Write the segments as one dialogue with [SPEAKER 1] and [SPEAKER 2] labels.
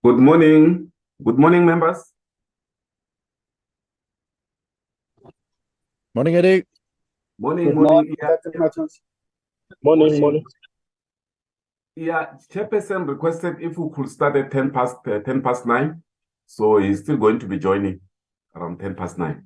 [SPEAKER 1] Good morning. Good morning, members.
[SPEAKER 2] Morning, Eddie.
[SPEAKER 1] Morning,
[SPEAKER 3] Good
[SPEAKER 1] morning.
[SPEAKER 3] Morning.
[SPEAKER 1] Yeah, Chairperson requested if we could start at 10 past 9. So he's still going to be joining around 10 past 9.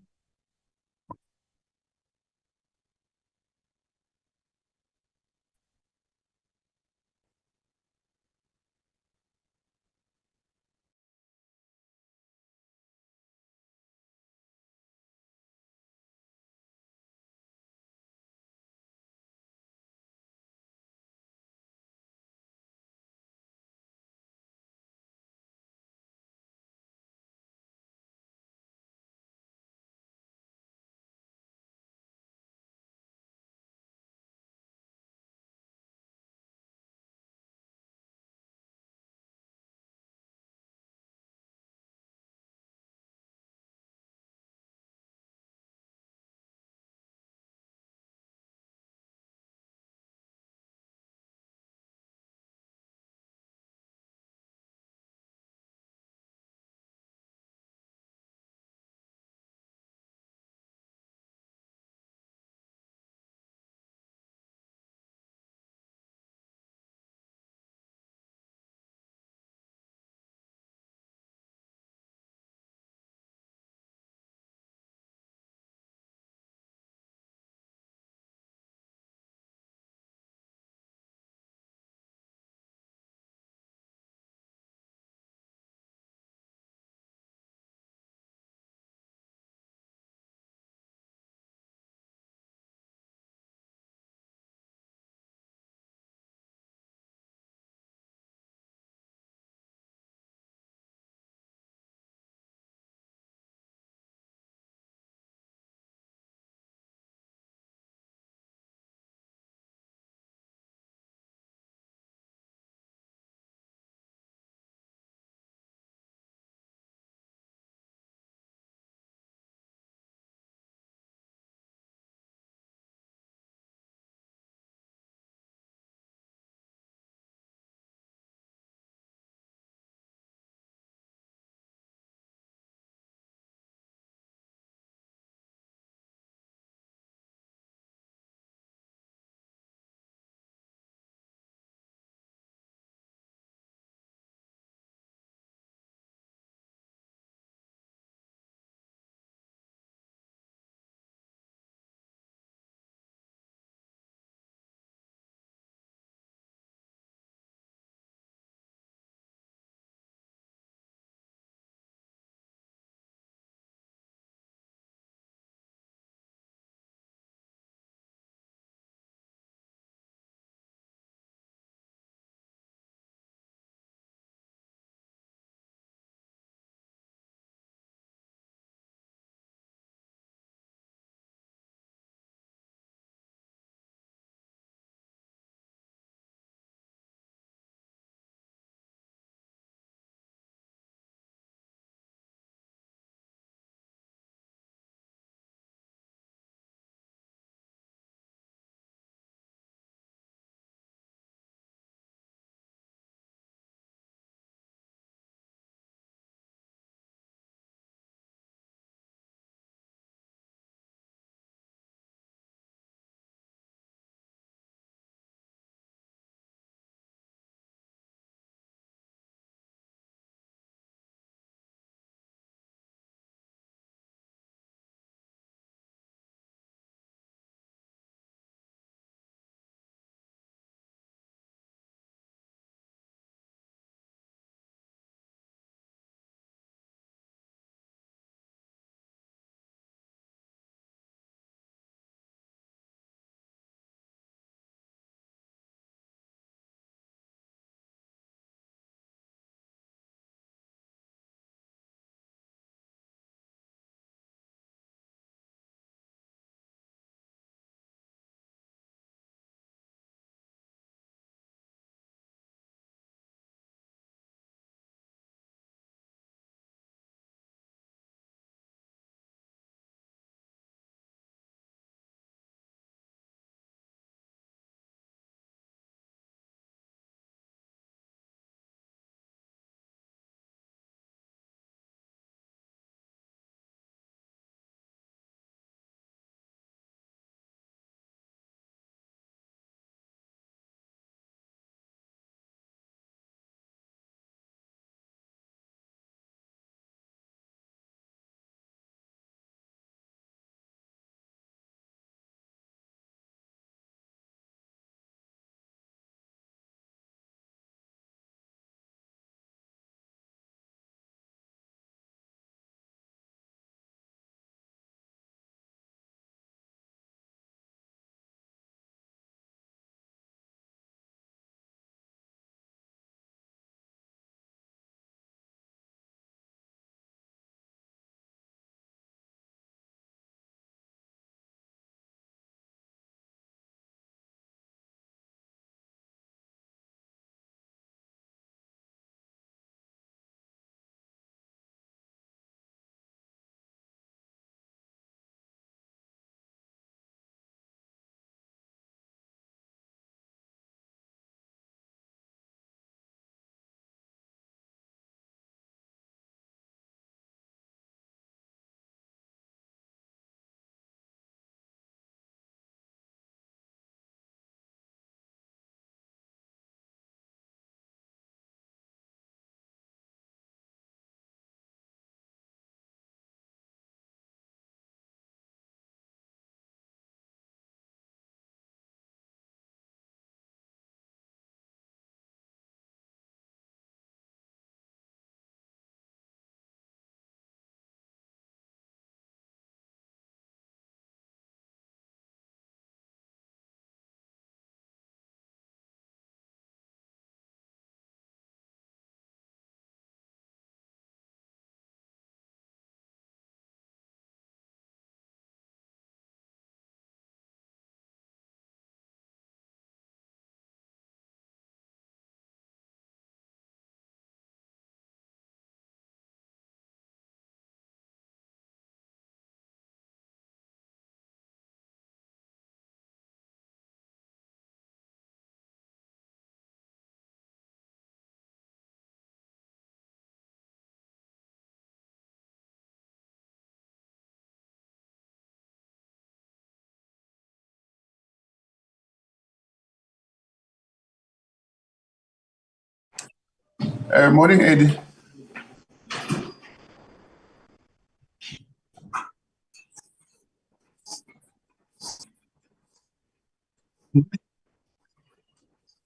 [SPEAKER 2] Morning, Eddie.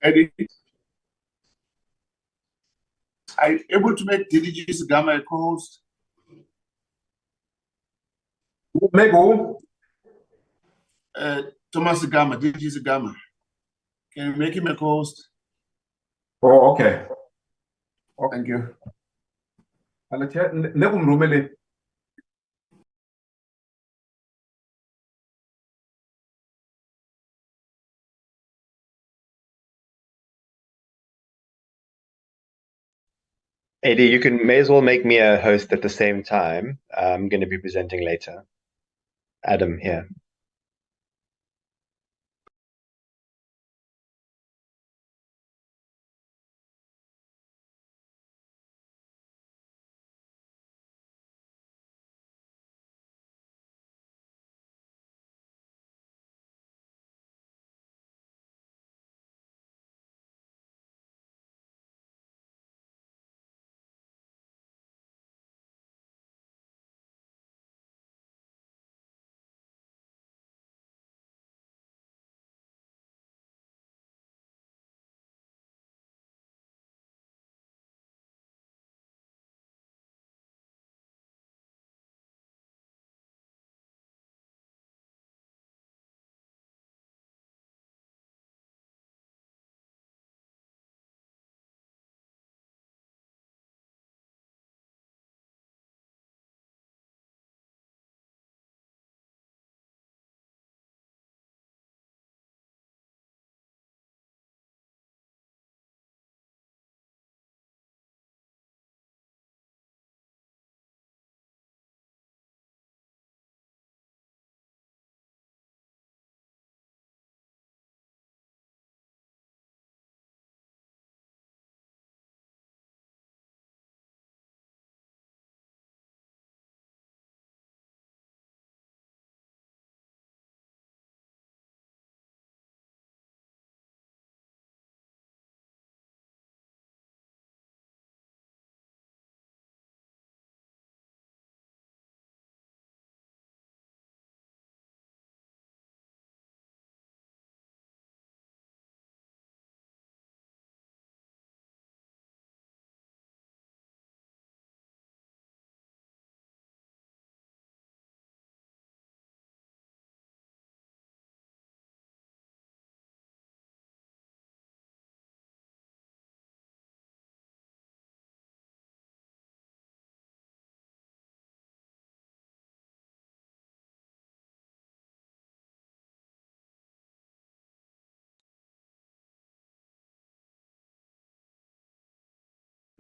[SPEAKER 2] Eddie, are you able to make DDG's Gamma a co-host?
[SPEAKER 1] Make who?
[SPEAKER 2] Thomas Gamma, DDG's Gamma. Can you make him a co-host?
[SPEAKER 1] Oh, okay.
[SPEAKER 2] Thank you.
[SPEAKER 3] Eddie, you may as well make me a host at the same time. I'm going to be presenting later. Adam here.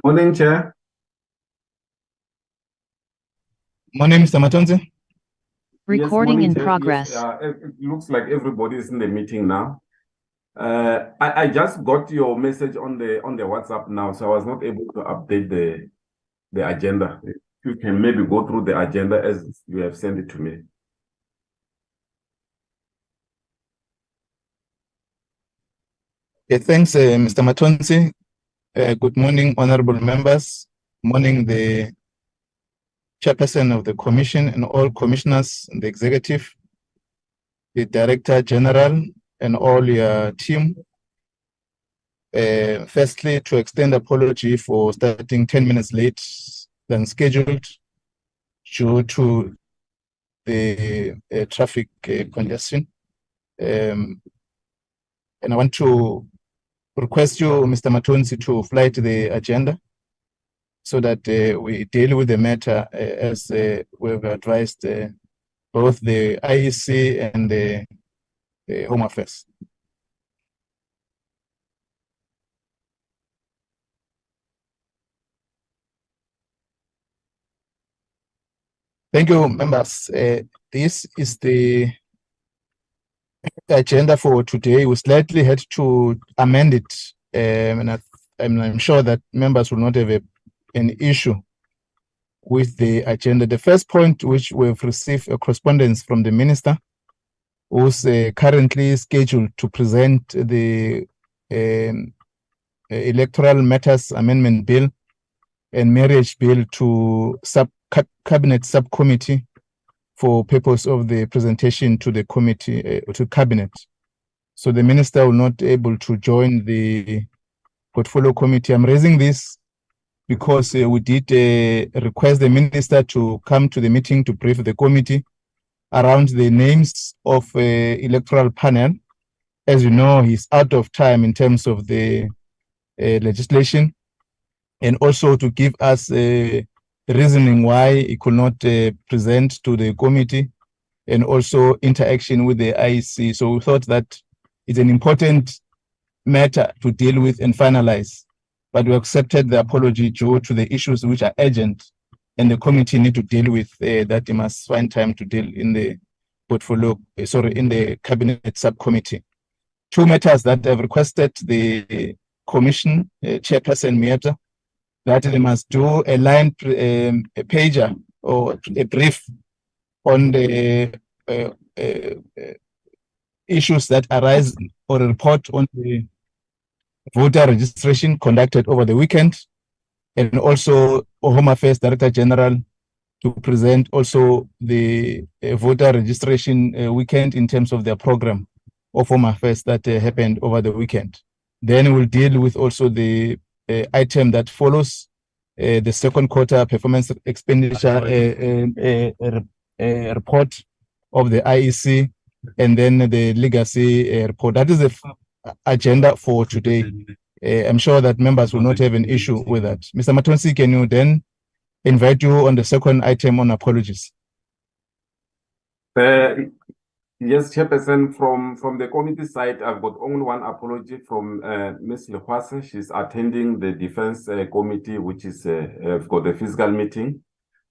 [SPEAKER 1] Morning, Chair.
[SPEAKER 4] Morning, Mr. Matonzi.
[SPEAKER 5] Recording
[SPEAKER 1] yes,
[SPEAKER 5] in
[SPEAKER 1] Chair.
[SPEAKER 5] progress.
[SPEAKER 1] Yes, it looks like everybody is in the meeting now. I just got your message on the WhatsApp now, so I was not able to update the agenda. If you can maybe go through the agenda as you have sent it to me.
[SPEAKER 4] Okay, thanks, Mr. Matonzi. Good morning, honorable members. Morning, the chairperson of the commission and all commissioners, the executive, the director general, and all your team. Firstly, to extend apology for starting 10 minutes late than scheduled due to the traffic congestion. And I want to request you, Mr. Matonzi, to flight the agenda so that we deal with the matter as we've advised both the IEC and the Home Affairs. Thank you, members. This is the agenda for today. We slightly had to amend it, and I'm sure that members will not have an issue with the agenda. The first point, which we've received a correspondence from the minister, who's currently scheduled to present the Electoral Matters Amendment Bill and Marriage Bill to Cabinet Subcommittee for purpose of the presentation to the committee, to Cabinet. So the Minister will not able to join the Portfolio Committee. I'm raising this because we did request the Minister to come to the meeting to brief the committee around the names of electoral panel. As you know, he's out of time in terms of the legislation, and also to give us a reasoning why he could not present to the committee, and also interaction with the IEC. So we thought that it's an important matter to deal with and finalize, but we accepted the apology due to the issues which are urgent and the committee need to deal with, that they must find time to deal in the portfolio, in the Cabinet Subcommittee. Two matters that I've requested the Commission, Chairperson Mieta, that they must do a line, a pager or a brief on the issues that arise, or a report on the voter registration conducted over the weekend, and also Home Affairs Director General to present also the voter registration weekend in terms of their program of Home Affairs that happened over the weekend. Then we'll deal with also the item that follows, the second quarter performance expenditure report of the IEC, and then the legacy report. That is the agenda for today. I'm sure that members will not have an issue with that. Mr. Matonsi, can you then invite you on the second item on apologies?
[SPEAKER 1] Yes, Chairperson, from the committee side, I've got only one apology from Ms. Lekwase. She's attending the Defense Committee, which is for the physical meeting.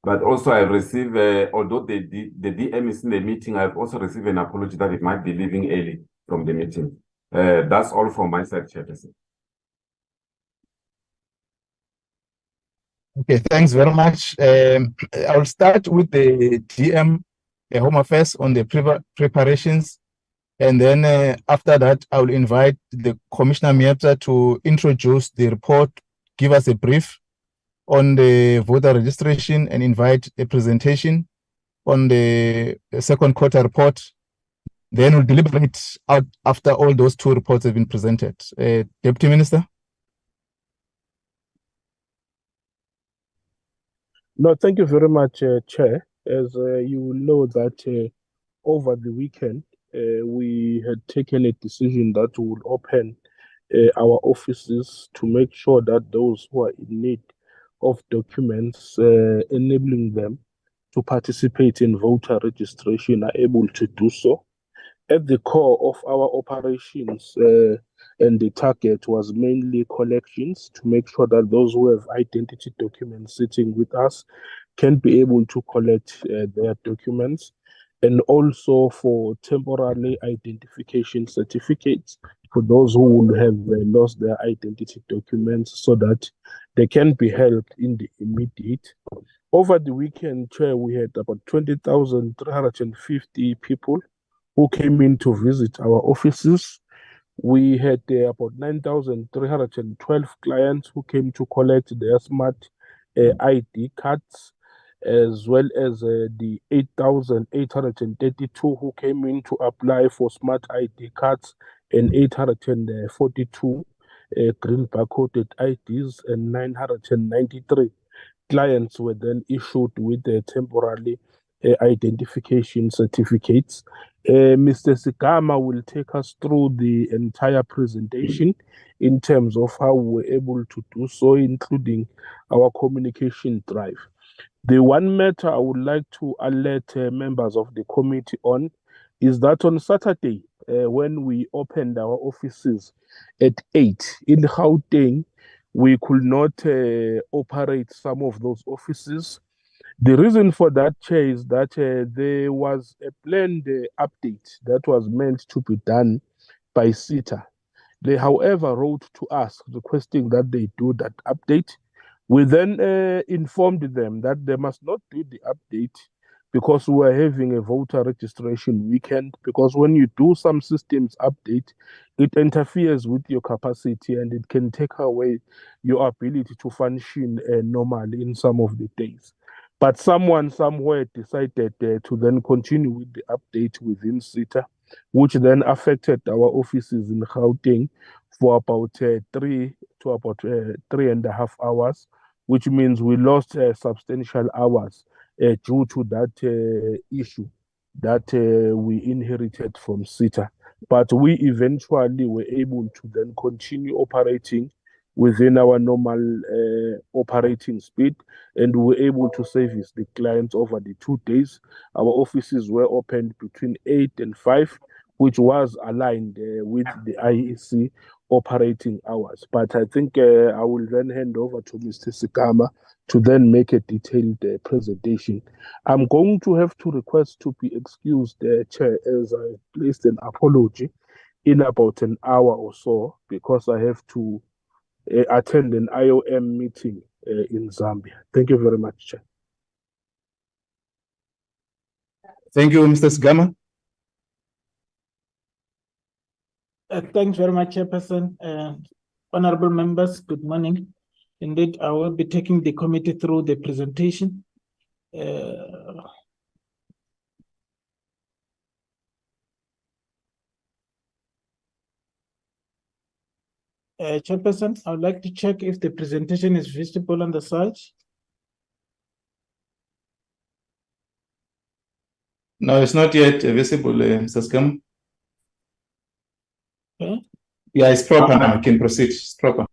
[SPEAKER 1] But also I've received, although the DM is in the meeting, I've also received an apology that it might be leaving early from the meeting. That's all from my side, Chairperson.
[SPEAKER 4] Okay, thanks very much. I'll start with the DM Home Affairs on the preparations, and then after that, I will invite the Commissioner Mieta to introduce the report, give us a brief on the voter registration, and invite a presentation on the second quarter report. Then we'll deliberate out after all those two reports have been presented. Deputy Minister.
[SPEAKER 6] No, thank you very much, Chair. As you will know that over the weekend, we had taken a decision that we would open our offices to make sure that those who are in need of documents enabling them to participate in voter registration are able to do so. At the core of our operations and the target was mainly collections, to make sure that those who have identity documents sitting with us can be able to collect their documents, and also for temporary identification certificates for those who will have lost their identity documents, so that they can be helped in the immediate. Over the weekend, Chair, we had about 20,350 people who came in to visit our offices. We had about 9,312 clients who came to collect their smart ID cards, as well as the 8,832 who came in to apply for smart ID cards, and 842 green barcoded IDs, and 993 clients were then issued with temporary identification certificates. Mr. Sigama will take us through the entire presentation in terms of how we were able to do so, including our communication drive. The one matter I would like to alert members of the committee on is that on Saturday, when we opened our offices at 8 in Gauteng, we could not operate some of those offices. The reason for that, Chair, is that there was a planned update that was meant to be done by CETA. They, however, wrote to us requesting that they do that update. We then informed them that they must not do the update because we are having a voter registration weekend. Because when you do some systems update, it interferes with your capacity and it can take away your ability to function normally in some of the days. But someone somewhere decided to then continue with the update within SITA, which then affected our offices in Gauteng for about 3 to about 3.5 hours, which means we lost substantial hours due to that issue that we inherited from SITA. But we eventually were able to then continue operating within our normal operating speed, and we were able to service the clients over the 2 days. Our offices were opened between 8 and 5, which was aligned with the IEC operating hours. But I think I will then hand over to Mr. Sigama to then make a detailed presentation. I'm going to have to request to be excused, Chair, as I placed an apology in about an hour or so, because I have to attend an IOM meeting in Zambia. Thank you very much, Chair.
[SPEAKER 4] Thank you, Mr. Sigama.
[SPEAKER 7] Thanks very much, Chairperson. Honorable members, good morning. Indeed, I will be taking the committee through the presentation. Chairperson, I would like to check if the presentation is visible on the site.
[SPEAKER 4] No, it's not yet visible, Mr. Sigama.
[SPEAKER 7] Okay.
[SPEAKER 4] Yeah, it's proper now. I can proceed. It's proper.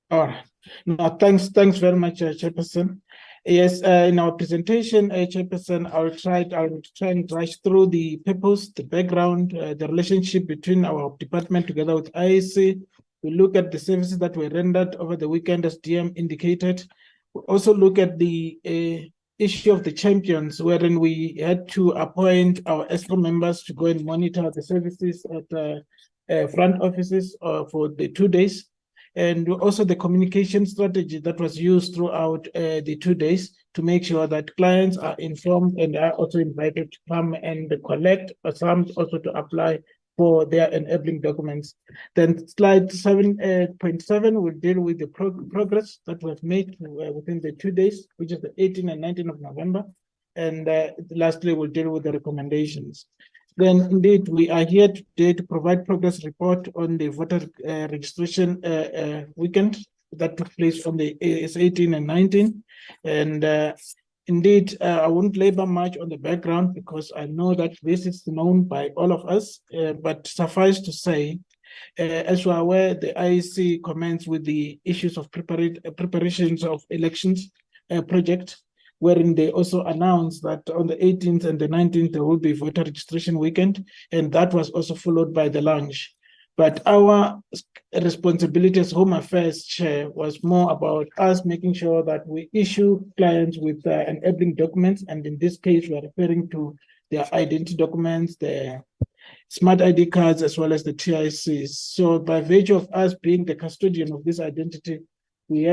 [SPEAKER 7] All right. No, thanks very much, Chairperson. Yes, in our presentation, Chairperson, I'll try and rush through the purpose, the background, the relationship between our department together with IEC. We look at the services that were rendered over the weekend, as DM indicated. We also look at the issue of the champions, wherein we had to appoint our ESCO members to go and monitor the services at front offices for the 2 days. And also the communication strategy that was used throughout the 2 days to make sure that clients are informed and are also invited to come and collect, or some also to apply for their enabling documents. Then slide 7.7 will deal with the progress that was made within the 2 days, which is the 18th and 19th of November. And lastly, we'll deal with the recommendations. Then indeed, we are here today to provide progress report on the voter registration weekend that took place on the 18 and 19. And indeed, I won't labor much on the background because I know that this is known by all of us, but suffice to say, as we are aware, the IEC commenced with the issues of preparations of elections project, wherein they also announced that on the 18th and the 19th, there will be voter registration weekend, and that was also followed by the launch. But our responsibility as Home Affairs Chair was more about us making sure that we issue clients with enabling documents, and in this case, we are referring to their identity documents, their smart ID cards, as well as the TICs. So by virtue of us being the custodian of this identity, we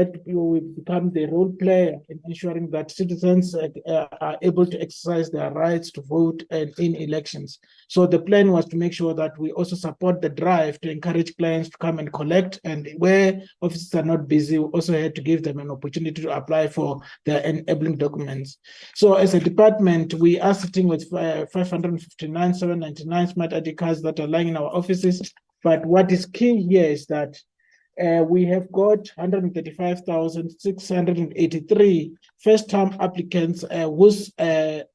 [SPEAKER 7] become the role player in ensuring that citizens are able to exercise their rights to vote in elections. So the plan was to make sure that we also support the drive to encourage clients to come and collect, and where offices are not busy, we also had to give them an opportunity to apply for their enabling documents. So as a department, we are sitting with 559,799 smart ID cards that are lying in our offices. But what is key here is that we have got 135,683 first-time applicants whose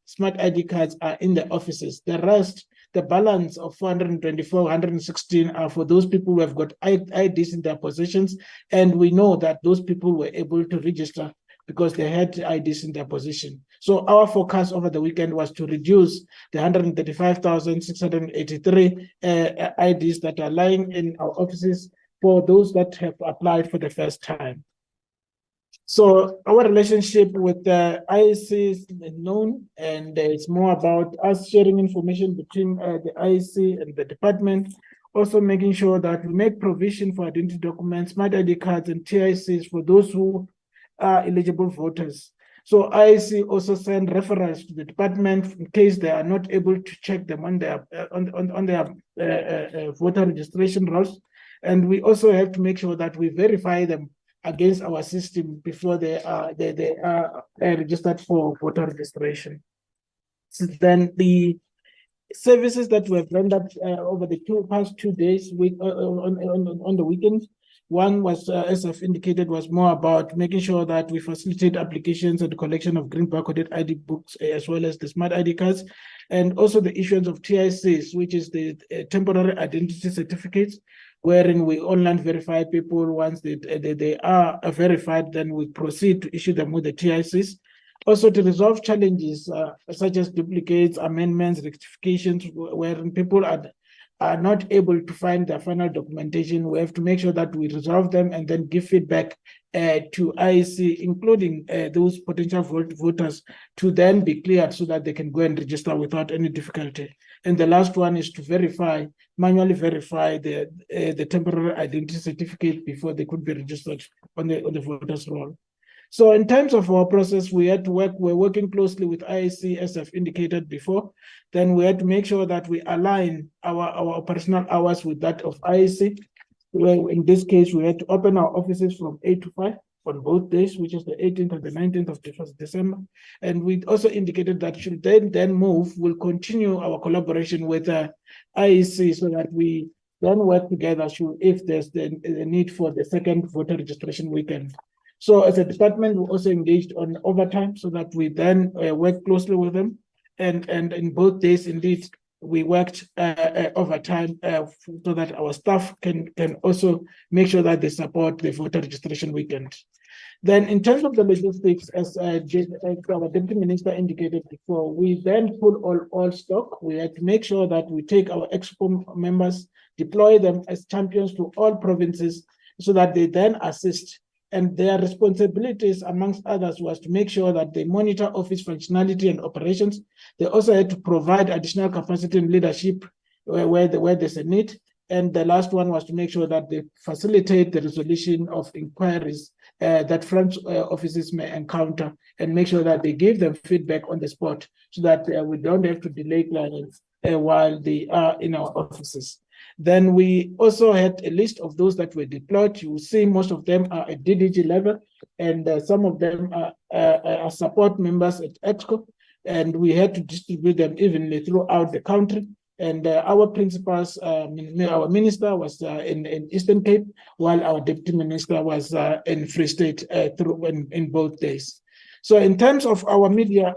[SPEAKER 7] smart ID cards are in the offices. The rest, the balance of 424, 116 are for those people who have got IDs in their possessions, and we know that those people were able to register because they had IDs in their possession. So our focus over the weekend was to reduce the 135,683 IDs that are lying in our offices for those that have applied for the first time. So our relationship with the IEC is known, and it's more about us sharing information between the IEC and the department, also making sure that we make provision for identity documents, smart ID cards, and TICs for those who are eligible voters. So IEC also send referrals to the department in case they are not able to check them on their voter registration rolls. And we also have to make sure that we verify them against our system before they are registered for voter registration. So then the services that we have rendered over the past 2 days on the weekends. One was, as I've indicated, was more about making sure that we facilitate applications and the collection of green barcoded ID books, as well as the smart ID cards, and also the issuance of TICs, which is the temporary identity certificates, wherein we online verify people. Once they are verified, then we proceed to issue them with the TICs. Also, to resolve challenges such as duplicates, amendments, rectifications, wherein people are not able to find their final documentation, we have to make sure that we resolve them and then give feedback to IEC, including those potential voters, to then be cleared so that they can go and register without any difficulty. And the last one is to manually verify the temporary identity certificate before they could be registered on the voters roll. So in terms of our process, we're working closely with IEC, as I've indicated before. Then we had to make sure that we align our operational hours with that of IEC. Well, in this case, we had to open our offices from 8 to 5 on both days, which is the 18th and the 19th of December. And we also indicated that should they then move, we'll continue our collaboration with IEC so that we then work together if there's the need for the second voter registration weekend. So as a department, we also engaged on overtime so that we then work closely with them. And in both days, indeed, we worked overtime so that our staff can also make sure that they support the voter registration weekend. Then in terms of the logistics, as our Deputy Minister indicated before, we then pull all stock. We had to make sure that we take our EXCO members, deploy them as champions to all provinces so that they then assist. And their responsibilities, amongst others, was to make sure that they monitor office functionality and operations. They also had to provide additional capacity and leadership where there's a need. And the last one was to make sure that they facilitate the resolution of inquiries that front offices may encounter, and make sure that they give them feedback on the spot so that we don't have to delay clients while they are in our offices. Then we also had a list of those that were deployed. You will see most of them are at DDG level, and some of them are support members at EXCO, and we had to distribute them evenly throughout the country. And our principals, our minister was in Eastern Cape, while our deputy minister was in Free State in both days. So in terms of our media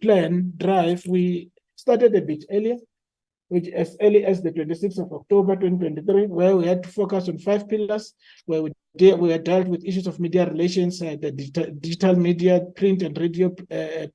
[SPEAKER 7] plan drive, we started a bit earlier, which as early as the 26th of October 2023, where we had to focus on 5 pillars, where we had dealt with issues of media relations, the digital media, print and radio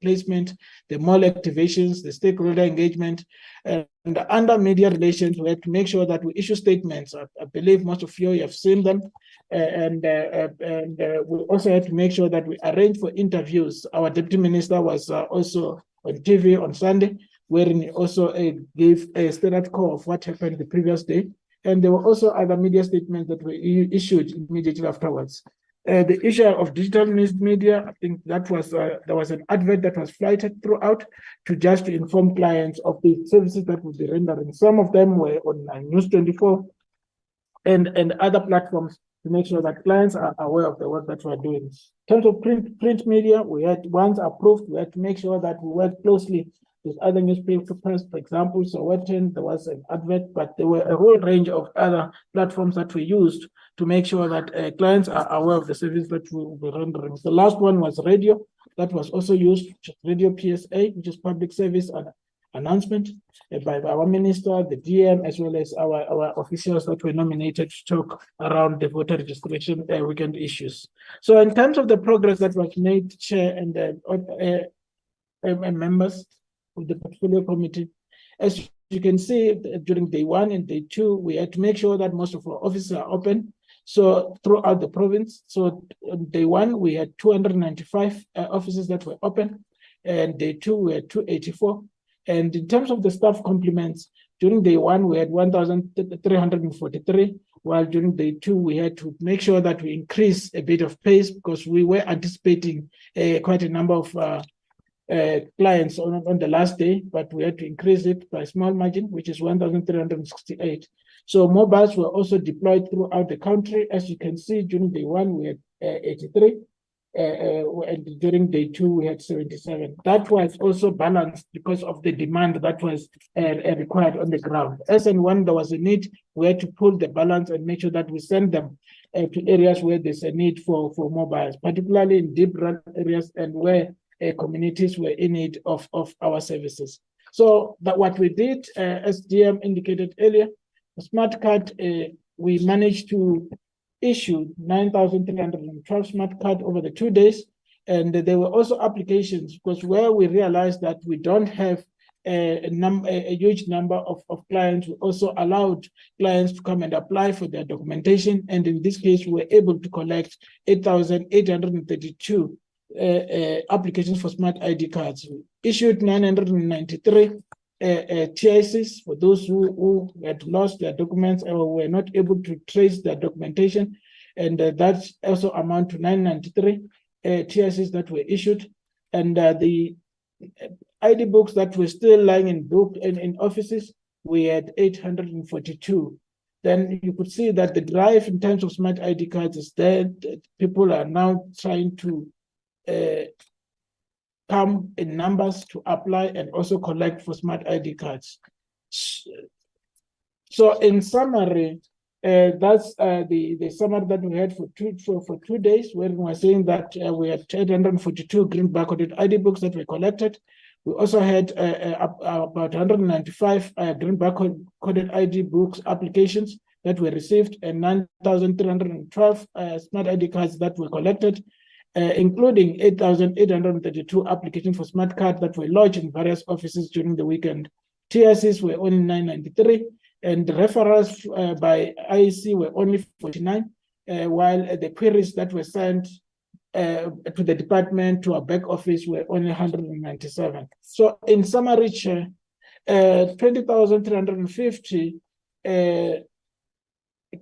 [SPEAKER 7] placement, the mall activations, the stakeholder engagement, and under media relations, we had to make sure that we issue statements. I believe most of you have seen them. And we also had to make sure that we arrange for interviews. Our deputy minister was also on TV on Sunday, wherein he also gave a standard call of what happened the previous day. And there were also other media statements that were issued immediately afterwards. The issue of digital news media, I think that was there was an advert that was flighted throughout to inform clients of the services that would be rendering. Some of them were on News 24 and other platforms to make sure that clients are aware of the work that we're doing. In terms of print media, we had once approved, we had to make sure that we work closely with other newspapers. For example, so there was an advert, but there were a whole range of other platforms that we used to make sure that clients are aware of the service that we will be rendering. The last one was radio, that was also used, Radio PSA, which is public service announcement by our minister, the DM, as well as our officials that were nominated to talk around the voter registration weekend issues. So in terms of the progress that was made, Chair and members of the portfolio committee, as you can see, during day 1 and day 2, we had to make sure that most of our offices are open. So throughout the province, so on day 1, we had 295 offices that were open, and day 2, we had 284. And in terms of the staff complements, during day 1, we had 1,343, while during day 2, we had to make sure that we increase a bit of pace because we were anticipating quite a number of clients on the last day, but we had to increase it by a small margin, which is 1,368. So mobiles were also deployed throughout the country. As you can see, during day 1, we had 83. And during day 2, we had 77. That was also balanced because of the demand that was required on the ground. As and when there was a need, we had to pull the balance and make sure that we send them to areas where there's a need for mobiles, particularly in deep rural areas and where communities were in need of our services. So that what we did, as DM indicated earlier, the smart card, we managed to issue 9,312 smart cards over the 2 days. And there were also applications because where we realized that we don't have a huge number of clients, we also allowed clients to come and apply for their documentation. And in this case, we were able to collect 8,832 applications for smart ID cards. We issued 993 TICs for those who had lost their documents or were not able to trace their documentation. And that also amount to 993 TICs that were issued. And the ID books that were still lying in offices, we had 842. Then you could see that the drive in terms of smart ID cards is there. People are now trying to come in numbers to apply and also collect for smart ID cards. So in summary, that's the summary that we had for 2 days, where we were saying that we had 842 green barcoded ID books that were collected. We also had about 195 green barcoded ID books applications that were received and 9,312 smart ID cards that were collected, including 8,832 applications for smart cards that were lodged in various offices during the weekend. TICs were only 993, and referrals by IEC were only 49, while the queries that were sent to the department, to our back office, were only 197. So in summary, Chair, 20,350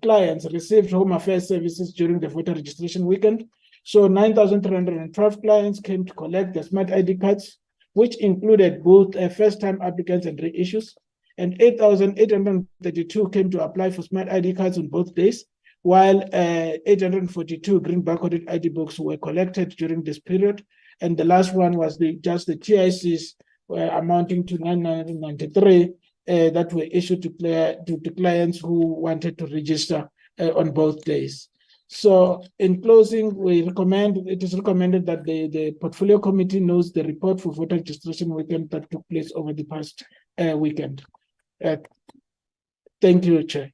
[SPEAKER 7] clients received Home Affairs services during the voter registration weekend. So 9,312 clients came to collect the smart ID cards, which included both first-time applicants and reissues, and 8,832 came to apply for smart ID cards on both days, while 842 green barcoded ID books were collected during this period. And the last one was just the TICs amounting to 993 that were issued to clients who wanted to register on both days. So in closing, it is recommended that the portfolio committee knows the report for voter registration weekend that took place over the past weekend. Thank you, Chair.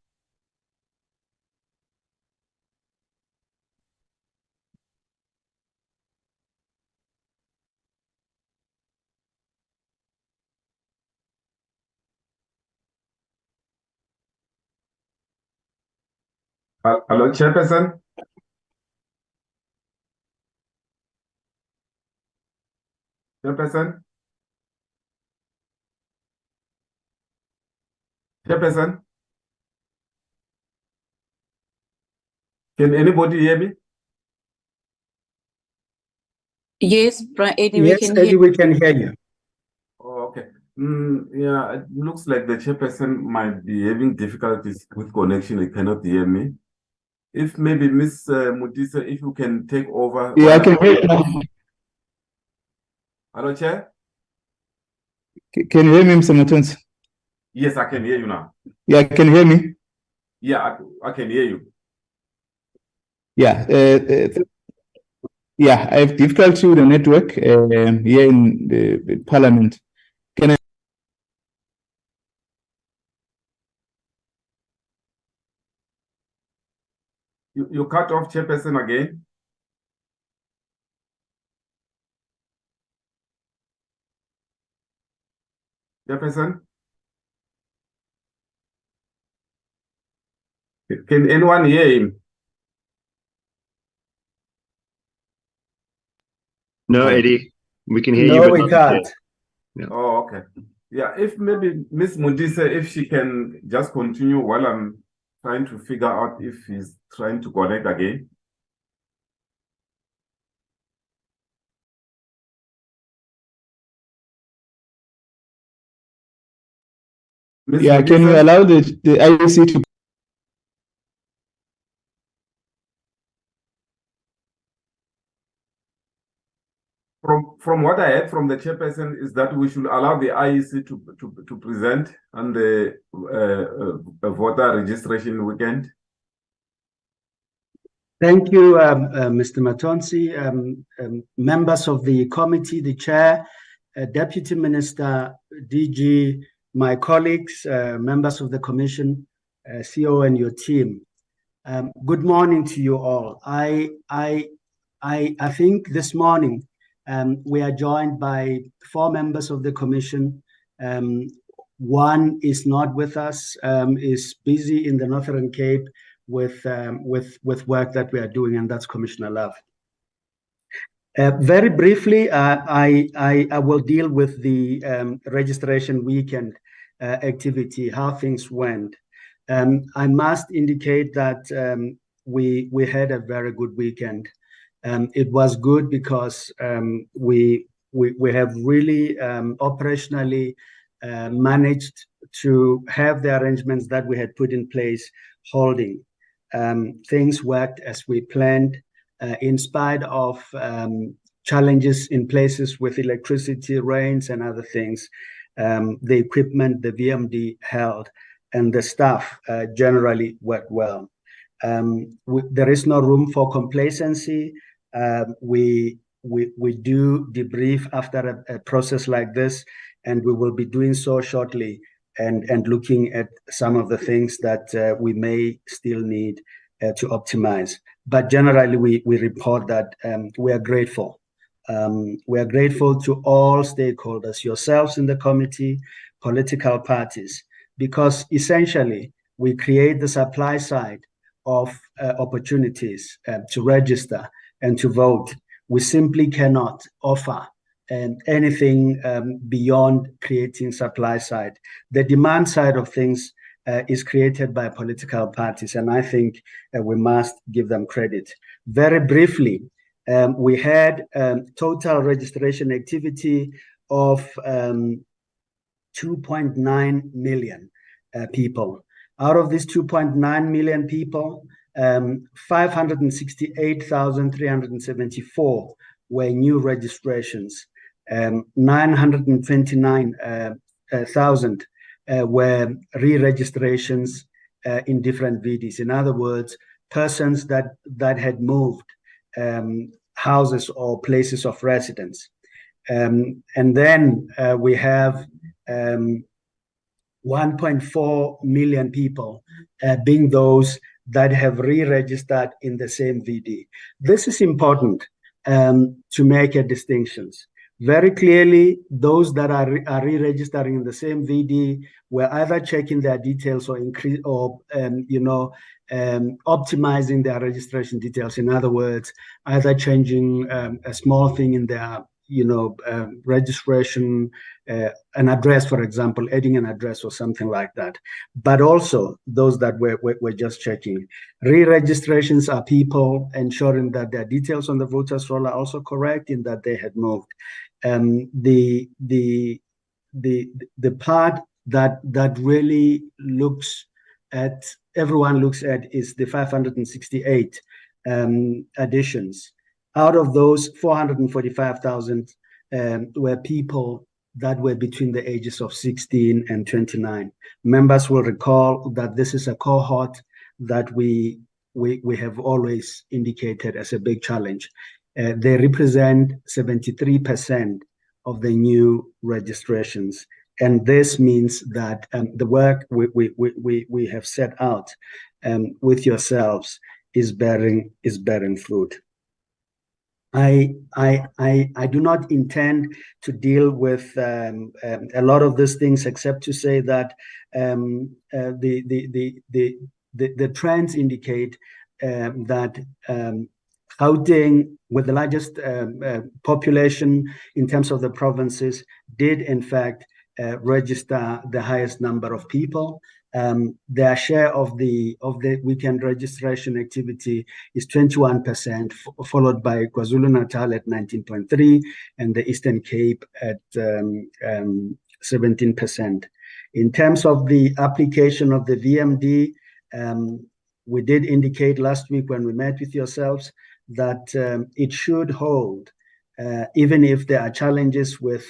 [SPEAKER 1] Hello, Chairperson. Chairperson. Chairperson. Can anybody hear me?
[SPEAKER 5] Yes, Eddie,
[SPEAKER 8] Yes, Eddie, we can hear you.
[SPEAKER 1] Oh, okay. Yeah, it looks like the chairperson might be having difficulties with connection. He cannot hear me. If maybe Ms. Mutisa, if you can take over.
[SPEAKER 4] Yeah, I can hear you.
[SPEAKER 1] Hello, Chair?
[SPEAKER 4] Can you hear me, Mr. Mutunzi?
[SPEAKER 1] Yes, I can hear you now.
[SPEAKER 4] Yeah, can you hear me?
[SPEAKER 1] Yeah, I can hear you.
[SPEAKER 4] Yeah, yeah, I have difficulty with the network here in the Parliament.
[SPEAKER 1] You cut off, Chairperson, again. Chairperson? Can anyone hear him?
[SPEAKER 3] No, Eddie, we can hear you.
[SPEAKER 8] No,
[SPEAKER 3] but
[SPEAKER 8] we
[SPEAKER 3] not
[SPEAKER 8] can't.
[SPEAKER 3] Yeah.
[SPEAKER 1] Oh, okay. Yeah, if maybe Ms. Mundisa, if she can just continue while I'm trying to figure out if he's trying to connect again. Ms.
[SPEAKER 4] Yeah, can you
[SPEAKER 1] Modise,
[SPEAKER 4] allow the IEC to?
[SPEAKER 1] From what I heard from the chairperson is that we should allow the IEC to present on the voter registration weekend.
[SPEAKER 8] Thank you, Mr. Matonsi, members of the committee, the chair, Deputy Minister, DG, my colleagues, members of the commission, CEO and your team. Good morning to you all. I think this morning we are joined by 4 members of the commission. One is not with us, is busy in the Northern Cape with work that we are doing, and that's Commissioner Love. Very briefly, I will deal with the registration weekend activity, how things went. I must indicate that we had a very good weekend. It was good because we have really operationally managed to have the arrangements that we had put in place holding. Things worked as we planned, in spite of challenges in places with electricity, rains, and other things. The equipment, the VMD held, and the staff generally worked well. There is no room for complacency. We do debrief after a process like this, and we will be doing so shortly, and looking at some of the things that we may still need to optimize. But generally, we report that we are grateful. We are grateful to all stakeholders, yourselves in the committee, political parties, because essentially we create the supply side of opportunities to register and to vote. We simply cannot offer anything beyond creating supply side. The demand side of things is created by political parties, and I think we must give them credit. Very briefly, we had total registration activity of 2.9 million people. Out of these 2.9 million people, 568,374 were new registrations. 929,000 were re-registrations in different VDs. In other words, persons that had moved houses or places of residence. And then we have 1.4 million people being those that have re-registered in the same VD. This is important to make a distinctions. Very clearly, those that are re-registering in the same VD were either checking their details or optimizing their registration details. In other words, either changing a small thing in their registration, an address, for example, adding an address or something like that. But also those that were just checking. Re-registrations are people ensuring that their details on the voters roll are also correct in that they had moved. The part that really everyone looks at is the 568 additions. Out of those, 445,000 were people that were between the ages of 16 and 29. Members will recall that this is a cohort that we have always indicated as a big challenge. They represent 73% of the new registrations. And this means that the work we have set out with yourselves is bearing fruit. I do not intend to deal with a lot of these things, except to say that the trends indicate that Gauteng, with the largest population in terms of the provinces, did in fact register the highest number of people. Their share of the weekend registration activity is 21%, followed by KwaZulu-Natal at 19.3% and the Eastern Cape at 17%. In terms of the application of the VMD, we did indicate last week when we met with yourselves that it should hold, even if there are challenges with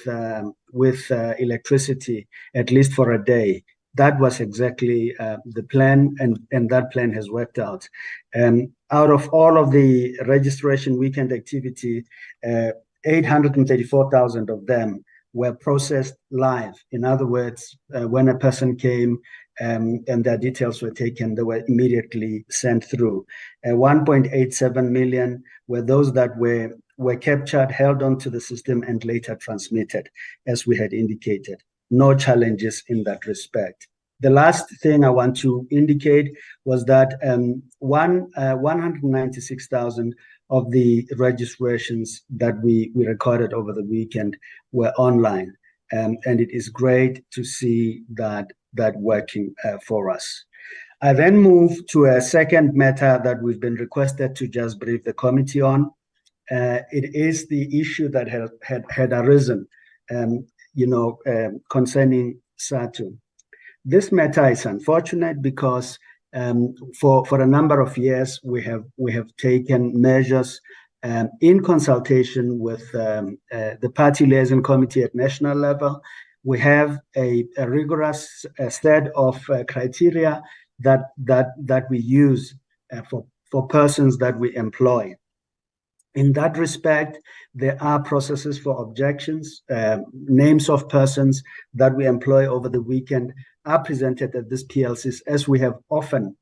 [SPEAKER 8] electricity, at least for a day. That was exactly the plan, and that plan has worked out. Out of all of the registration weekend activity, 834,000 of them were processed live. In other words, when a person came and their details were taken, they were immediately sent through. 1.87 million were those that were captured, held onto the system, and later transmitted, as we had indicated. No challenges in that respect. The last thing I want to indicate was that 196,000 of the registrations that we recorded over the weekend were online. And it is great to see that working for us. I then move to a second matter that we've been requested to just brief the committee on. It is the issue that had arisen, concerning SATU. This matter is unfortunate because for a number of years we have taken measures in consultation with the Party Liaison Committee at national level. We have a rigorous set of criteria that we use for persons that we employ. In that respect, there are processes for objections. Names of persons that we employ over the weekend are presented at this PLCs, as we have often,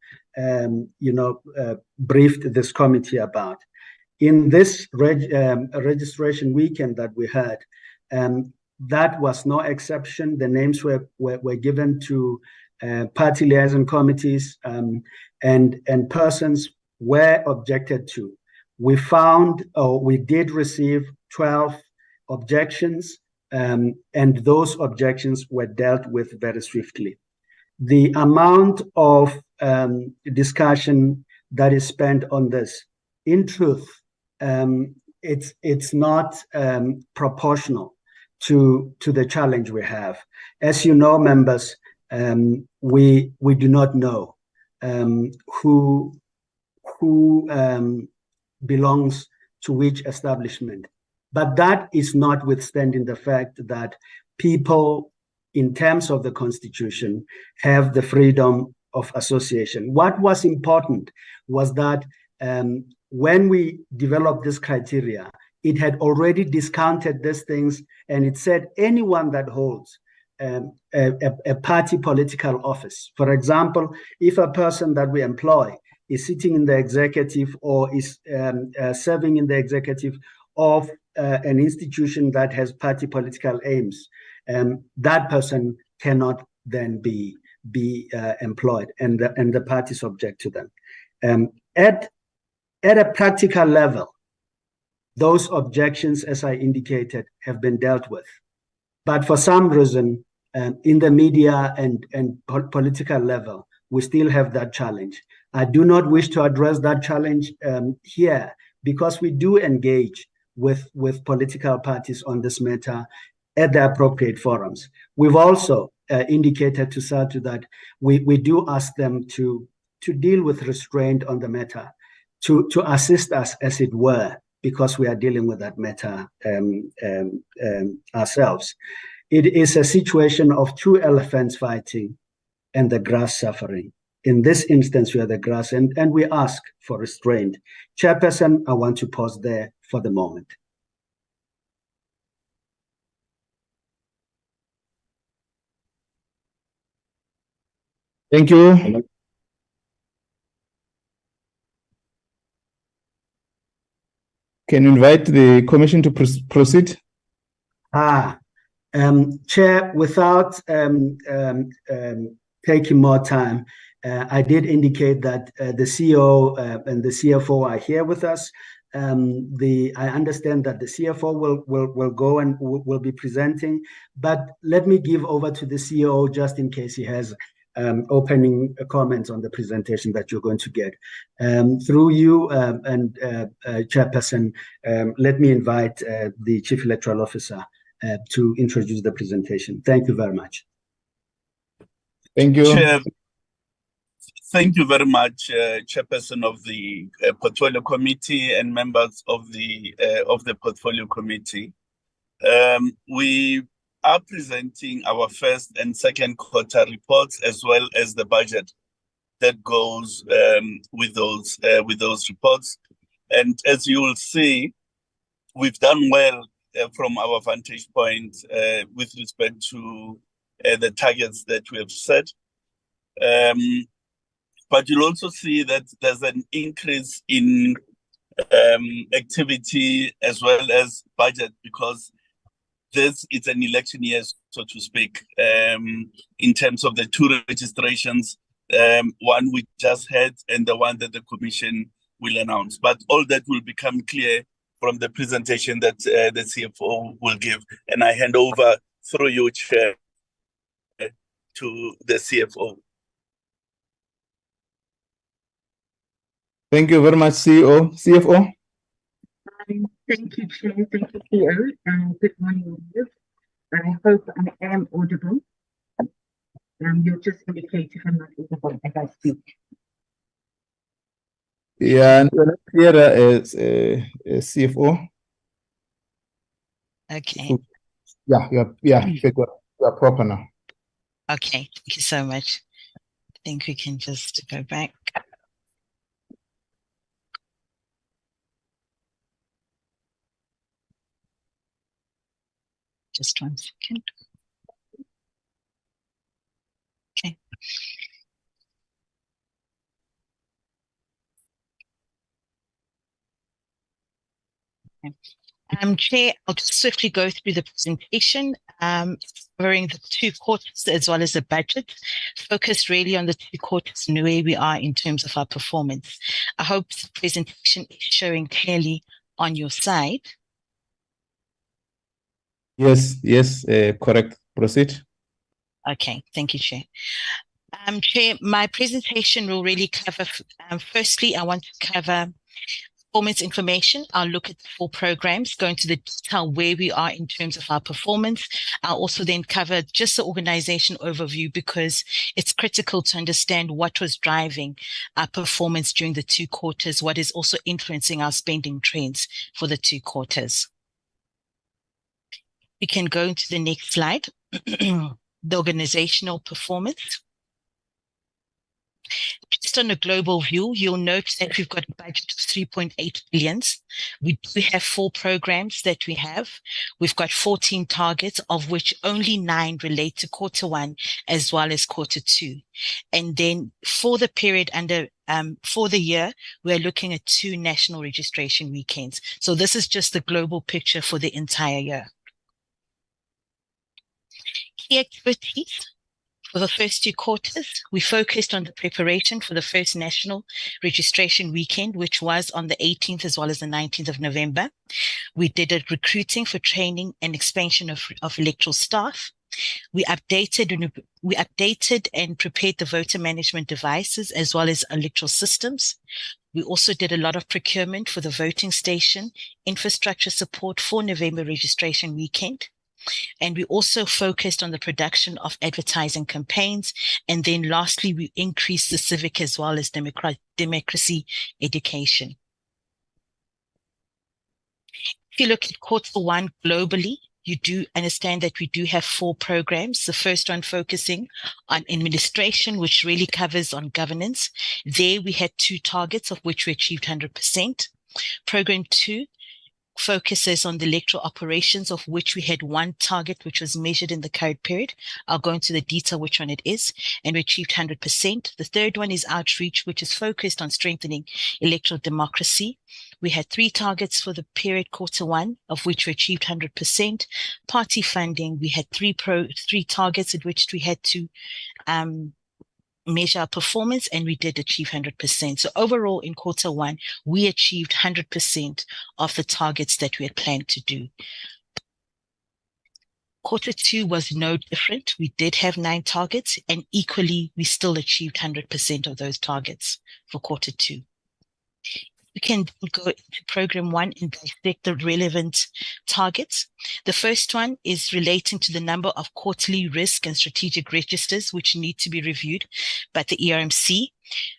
[SPEAKER 8] briefed this committee about. In this registration weekend that we had, that was no exception. The names were given to party liaison committees, and persons were objected to. We found, or we did receive 12 objections, and those objections were dealt with very swiftly. The amount of discussion that is spent on this, in truth, it's not proportional to the challenge we have. As you know, members, we do not know who belongs to which establishment. But that is notwithstanding the fact that people, in terms of the Constitution, have the freedom of association. What was important was that when we developed this criteria, it had already discounted these things, and it said anyone that holds a party political office. For example, if a person that we employ is sitting in the executive or is serving in the executive of an institution that has party political aims, that person cannot then be employed, and the party is subject to them. At a practical level, those objections, as I indicated, have been dealt with. But for some reason, in the media and political level, we still have that challenge. I do not wish to address that challenge here, because we do engage with political parties on this matter at the appropriate forums. We've also indicated to SATU that we do ask them to deal with restraint on the matter, to assist us, as it were, because we are dealing with that matter ourselves. It is a situation of two elephants fighting and the grass suffering. In this instance, we are the grass, and we ask for restraint. Chairperson, I want to pause there for the moment.
[SPEAKER 4] Thank you. Can you invite the Commission to proceed?
[SPEAKER 8] Chair, without taking more time, I did indicate that the CEO and the CFO are here with us. I understand that the CFO will go and will be presenting, but let me give over to the CEO just in case he has opening comments on the presentation that you're going to get. Through you and Chairperson, let me invite the Chief Electoral Officer to introduce the presentation. Thank you very much.
[SPEAKER 4] Thank you.
[SPEAKER 9] Chair, thank you very much, Chairperson of the Portfolio Committee and members of the Portfolio Committee. We are presenting our first and second quarter reports as well as the budget that goes with those reports. And as you will see, we've done well from our vantage point with respect to the targets that we have set. But you'll also see that there's an increase in activity as well as budget, because this is an election year, so to speak, in terms of the two registrations, one we just had and the one that the Commission will announce. But all that will become clear from the presentation that the CFO will give. And I hand over through you, Chair, to the CFO.
[SPEAKER 4] Thank you very much, CEO. CFO?
[SPEAKER 10] Thank you, Chair. Thank you, CEO. And good morning, all. I hope I am audible. You'll just indicate if I'm not audible as I speak.
[SPEAKER 4] Yeah, and here is CFO.
[SPEAKER 11] Okay.
[SPEAKER 4] Yeah, you are proper now.
[SPEAKER 11] Okay, thank you so much. I think we can just go back. Just 1 second. Okay. Chair, I'll just swiftly go through the presentation, covering the two quarters as well as the budget, focused really on the two quarters and where we are in terms of our performance. I hope the presentation is showing clearly on your side.
[SPEAKER 4] Yes, correct. Proceed.
[SPEAKER 11] Okay, thank you, Chair. Chair, my presentation will really cover, firstly, I want to cover performance information. I'll look at the 4 programs, go into the detail where we are in terms of our performance. I'll also then cover just the organization overview, because it's critical to understand what was driving our performance during the 2 quarters, what is also influencing our spending trends for the 2 quarters. We can go into the next slide, the organizational performance. Just on a global view, you'll note that we've got a budget of 3.8 billion. We do have 4 programs that we have. We've got 14 targets, of which only 9 relate to quarter 1 as well as quarter 2. And then for the period under, for the year, we're looking at 2 national registration weekends. So this is just the global picture for the entire year. Key activities. For the first 2 quarters, we focused on the preparation for the first national registration weekend, which was on the 18th as well as the 19th of November. We did a recruiting for training and expansion of electoral staff. We updated and prepared the voter management devices as well as electoral systems. We also did a lot of procurement for the voting station, infrastructure support for November registration weekend. And we also focused on the production of advertising campaigns. And then lastly, we increased the civic as well as democracy education. If you look at quarter 1 globally, you do understand that we do have 4 programs. The first one focusing on administration, which really covers on governance. There we had 2 targets, of which we achieved 100%. Program 2 focuses on the electoral operations, of which we had 1 target, which was measured in the current period. I'll go into the detail which one it is, and we achieved 100%. The third one is outreach, which is focused on strengthening electoral democracy. We had 3 targets for the period quarter 1, of which we achieved 100%. Party funding, we had 3 targets at which we had to measure our performance, and we did achieve 100%. So overall, in quarter one, we achieved 100% of the targets that we had planned to do. Quarter two was no different. We did have 9 targets, and equally, we still achieved 100% of those targets for quarter two. We can go into program 1 and dissect the relevant targets. The first one is relating to the number of quarterly risk and strategic registers, which need to be reviewed by the ERMC.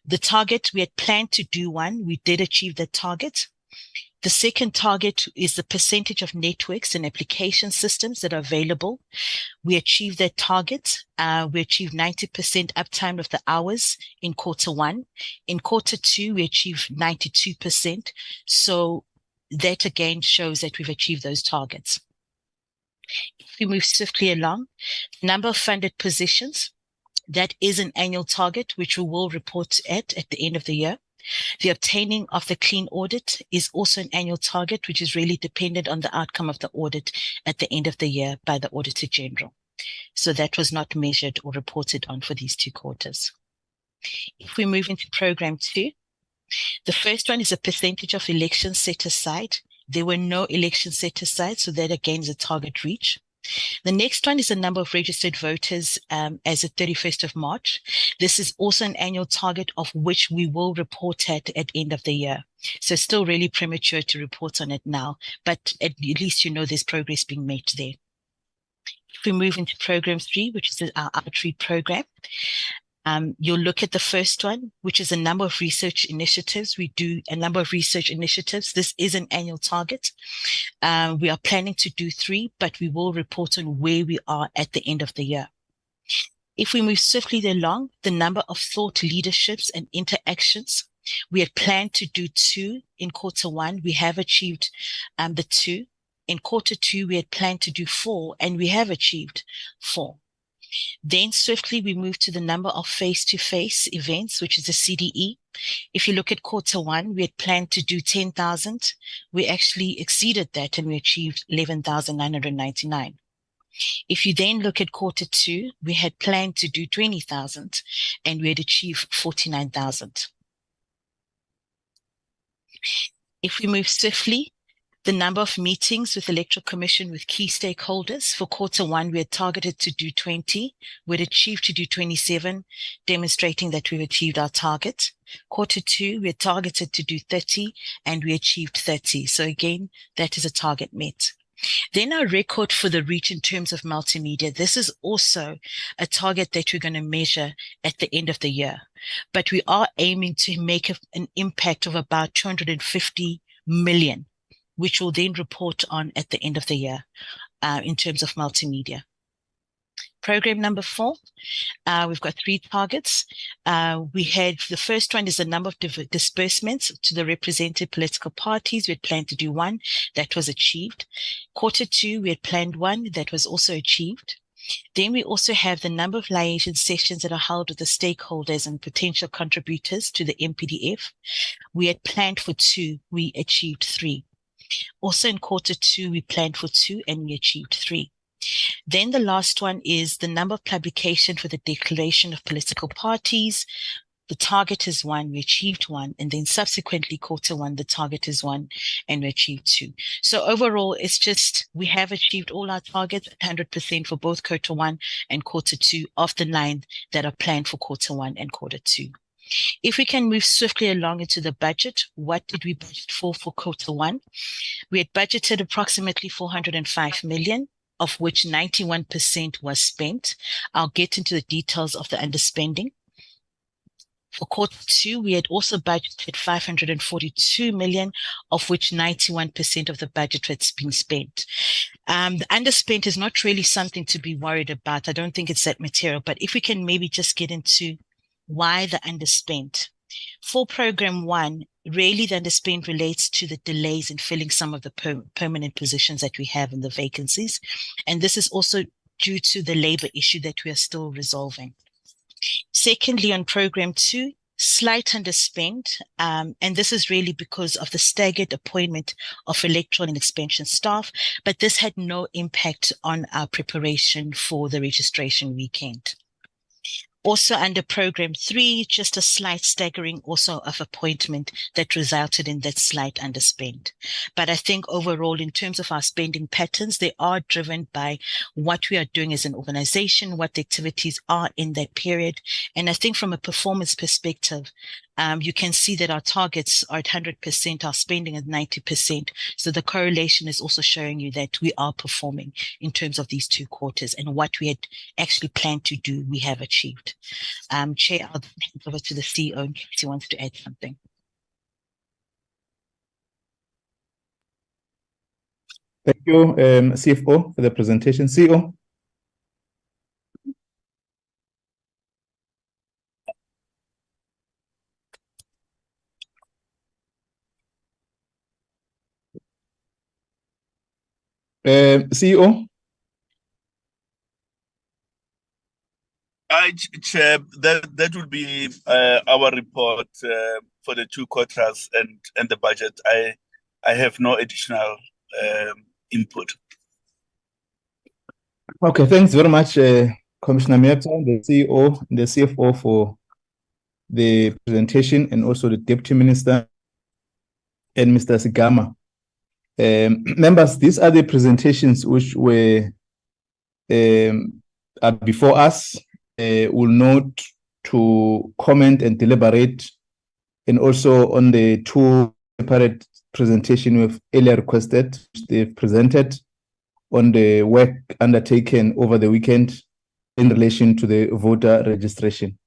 [SPEAKER 11] The target, we had planned to do 1. We did achieve that target. The second target is the percentage of networks and application systems that are available. We achieved that target. We achieved 90% uptime of the hours in quarter one. In quarter two, we achieved 92%. So that again shows that we've achieved those targets. If we move swiftly along, number of funded positions, that is an annual target, which we will report at the end of the year. The obtaining of the clean audit is also an annual target, which is really dependent on the outcome of the audit at the end of the year by the Auditor General. So that was not measured or reported on for these 2 quarters. If we move into program 2, the first one is a percentage of elections set aside. There were no elections set aside, so that again is a target reach. The next one is the number of registered voters as of 31st of March. This is also an annual target of which we will report at end of the year. So still really premature to report on it now, but at least you know there's progress being made there. If we move into program 3, which is our outreach program, you'll look at the first one, which is a number of research initiatives. We do a number of research initiatives. This is an annual target. We are planning to do 3, but we will report on where we are at the end of the year. If we move swiftly along, the number of thought leaderships and interactions, we had planned to do 2 in quarter 1. We have achieved the 2. In quarter 2, we had planned to do 4, and we have achieved 4. Then swiftly, we move to the number of face-to-face events, which is the CDE. If you look at quarter 1, we had planned to do 10,000. We actually exceeded that and we achieved 11,999. If you then look at quarter 2, we had planned to do 20,000 and we had achieved 49,000. If we move swiftly, the number of meetings with Electoral Commission with key stakeholders for quarter 1, we had targeted to do 20. We had achieved to do 27, demonstrating that we've achieved our target. Quarter 2, we had targeted to do 30 and we achieved 30. So again, that is a target met. Then our record for the reach in terms of multimedia. This is also a target that we're going to measure at the end of the year. But we are aiming to make an impact of about 250 million. Which we'll then report on at the end of the year in terms of multimedia. Program number 4, we've got 3 targets. We had the first one is the number of disbursements to the represented political parties. We had planned to do 1, that was achieved. Quarter 2, we had planned 1, that was also achieved. Then we also have the number of liaison sessions that are held with the stakeholders and potential contributors to the MPDF. We had planned for 2, we achieved 3. Also in quarter 2, we planned for 2 and we achieved 3. Then the last one is the number of publication for the declaration of political parties. The target is 1, we achieved 1. And then subsequently quarter 1, the target is 1 and we achieved 2. So overall, it's just, we have achieved all our targets, 100% for both quarter 1 and quarter 2 of the 9 that are planned for quarter 1 and quarter 2. If we can move swiftly along into the budget, what did we budget for quarter 1? We had budgeted approximately 405 million, of which 91% was spent. I'll get into the details of the underspending. For quarter 2, we had also budgeted 542 million, of which 91% of the budget had been spent. The underspent is not really something to be worried about. I don't think it's that material, but if we can maybe just get into why the underspent. For program 1, really the underspent relates to the delays in filling some of the permanent positions that we have in the vacancies. And this is also due to the labor issue that we are still resolving. Secondly, on program 2, slight underspend, and this is really because of the staggered appointment of electoral and expansion staff, but this had no impact on our preparation for the registration weekend. Also under program 3, just a slight staggering also of appointment that resulted in that slight underspend. But I think overall, in terms of our spending patterns, they are driven by what we are doing as an organization, what the activities are in that period. And I think from a performance perspective, you can see that our targets are at 100%, our spending at 90%. So the correlation is also showing you that we are performing in terms of these 2 quarters, and what we had actually planned to do, we have achieved. Chair, I'll hand over to the CEO in case he wants to add something.
[SPEAKER 4] Thank you, CFO, for the presentation. CEO. CEO.
[SPEAKER 9] Chair, that would be our report for the 2 quarters and the budget. I have no additional input.
[SPEAKER 4] Okay, thanks very much, Commissioner Meta, the CEO and the CFO, for the presentation, and also the Deputy Minister and Mr. Sigama. Members, these are the presentations which were are before us. We'll note to comment and deliberate, and also on the 2 separate presentations we've earlier requested, they've presented on the work undertaken over the weekend in relation to the voter registration.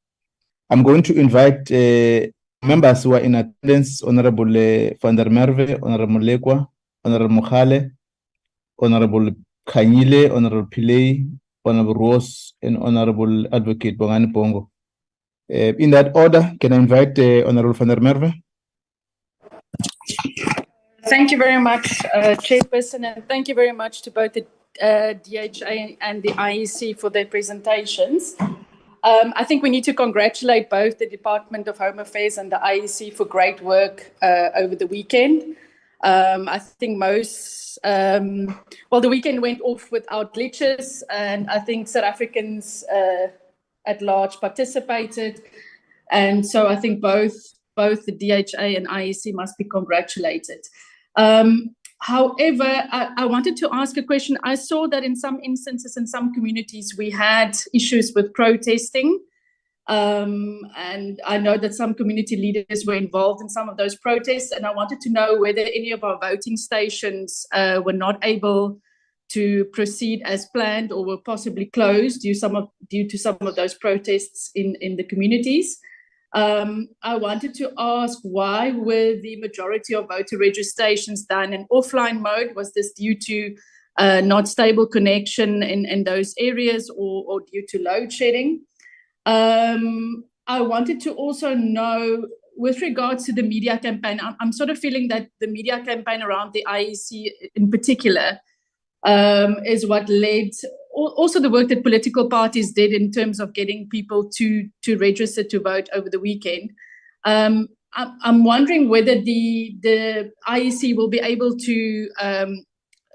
[SPEAKER 4] I'm going to invite members who are in attendance: Honorable van der Merwe, Honorable Lekwa, Honorable Mukhale, Honorable Kanyile, Honorable Pillay, Honorable Rose, and Honorable Advocate Bongani Bongo. In that order, can I invite Honorable van der Merwe?
[SPEAKER 5] Thank you very much, Chairperson, and thank you very much to both the DHA and the IEC for their presentations. I think we need to congratulate both the Department of Home Affairs and the IEC for great work over the weekend. I think the weekend went off without glitches, and I think South Africans at large participated. And so I think both the DHA and IEC must be congratulated. However, I wanted to ask a question. I saw that in some instances, in some communities, we had issues with protesting. And I know that some community leaders were involved in some of those protests, and I wanted to know whether any of our voting stations were not able to proceed as planned, or were possibly closed due to some of those protests in the communities. I wanted to ask, why were the majority of voter registrations done in offline mode? Was this due to not stable connection in those areas, or due to load shedding? I wanted to also know, with regards to the media campaign, I'm sort of feeling that the media campaign around the IEC in particular is what led, also the work that political parties did in terms of getting people to register to vote over the weekend. I'm wondering whether the IEC will be able to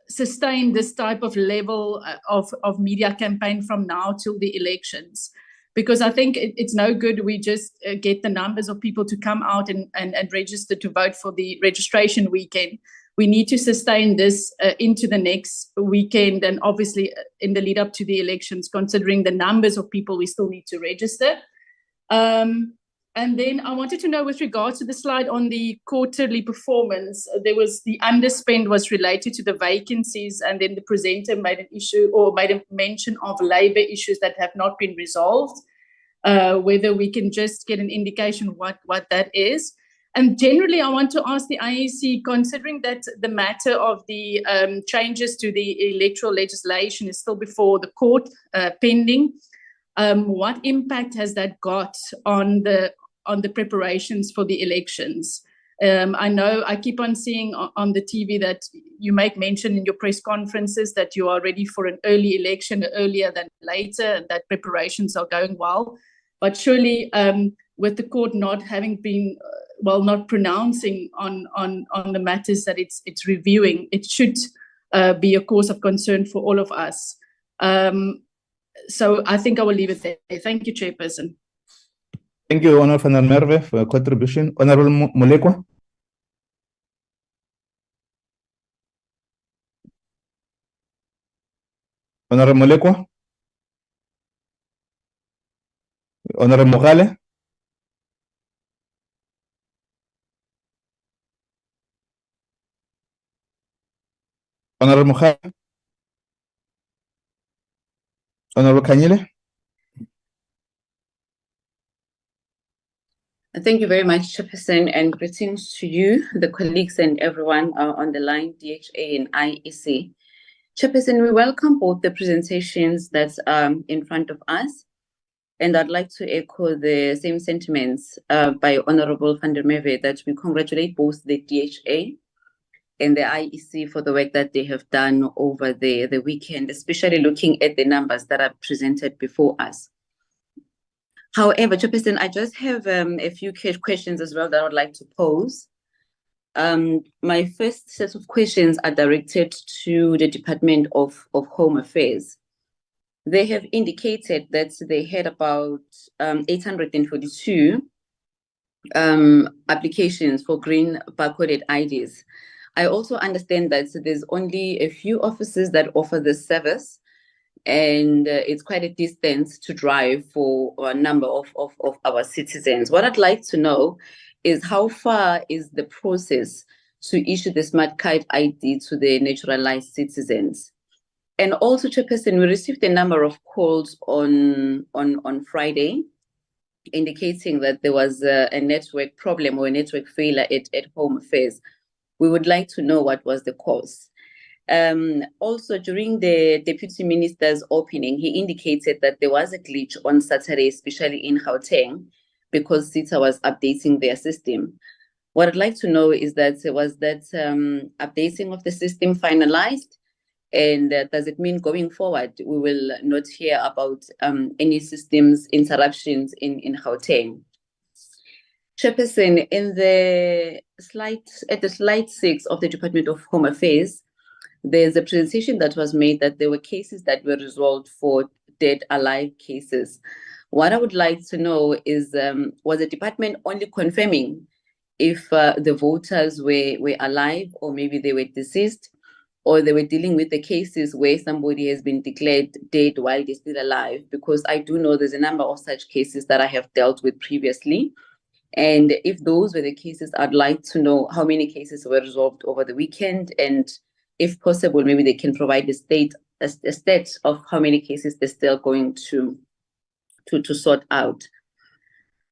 [SPEAKER 5] sustain this type of level of media campaign from now till the elections. Because I think it's no good we just get the numbers of people to come out and register to vote for the registration weekend. We need to sustain this into the next weekend, and obviously in the lead up to the elections, considering the numbers of people we still need to register. And then I wanted to know, with regards to the slide on the quarterly performance, there was the underspend was related to the vacancies, and then the presenter made an issue or made a mention of labor issues that have not been resolved. Whether we can just get an indication what that is. And generally, I want to ask the IEC, considering that the matter of the changes to the electoral legislation is still before the court pending, what impact has that got on the preparations for the elections? I know I keep on seeing on the TV that you make mention in your press conferences that you are ready for an early election, earlier than later, and that preparations are going well. But surely, with the court not having been, not pronouncing on the matters that it's reviewing, it should be a cause of concern for all of us. So I think I will leave it there. Thank you, Chairperson.
[SPEAKER 4] Thank you, Honorable Van der Merwe, for your contribution. Honorable Molekwa. Honorable Molekwa. Honorable Mogale. Honorable Mogale. Honorable Kanyile.
[SPEAKER 12] Thank you very much, Chairperson, and greetings to you, the colleagues, and everyone on the line, DHA and IEC. Chairperson, we welcome both the presentations that's in front of us, and I'd like to echo the same sentiments by Honorable Van der Merwe that we congratulate both the DHA and the IEC for the work that they have done over the weekend, especially looking at the numbers that are presented before us. However, Chairperson, I just have a few questions as well that I would like to pose. My first set of questions are directed to the Department of Home Affairs. They have indicated that they had about 842 applications for green barcoded IDs. I also understand that there's only a few offices that offer this service, and it's quite a distance to drive for a number of our citizens. What I'd like to know is how far is the process to issue the smart card ID to the naturalized citizens? And also, Chairperson, we received a number of calls on Friday indicating that there was a network problem or a network failure at Home Affairs. We would like to know what was the cause. Also, during the Deputy Minister's opening, he indicated that there was a glitch on Saturday, especially in Gauteng, because SITA was updating their system. What I'd like to know is that was that updating of the system finalized, and does it mean going forward we will not hear about any systems interruptions in Gauteng? Chairperson, in the slide 6 of the Department of Home Affairs, there's a presentation that was made that there were cases that were resolved for dead alive cases. What I would like to know is, was the department only confirming if the voters were alive, or maybe they were deceased, or they were dealing with the cases where somebody has been declared dead while they're still alive? Because I do know there's a number of such cases that I have dealt with previously. And if those were the cases, I'd like to know how many cases were resolved over the weekend, and if possible, maybe they can provide a stat of how many cases they're still going to sort out.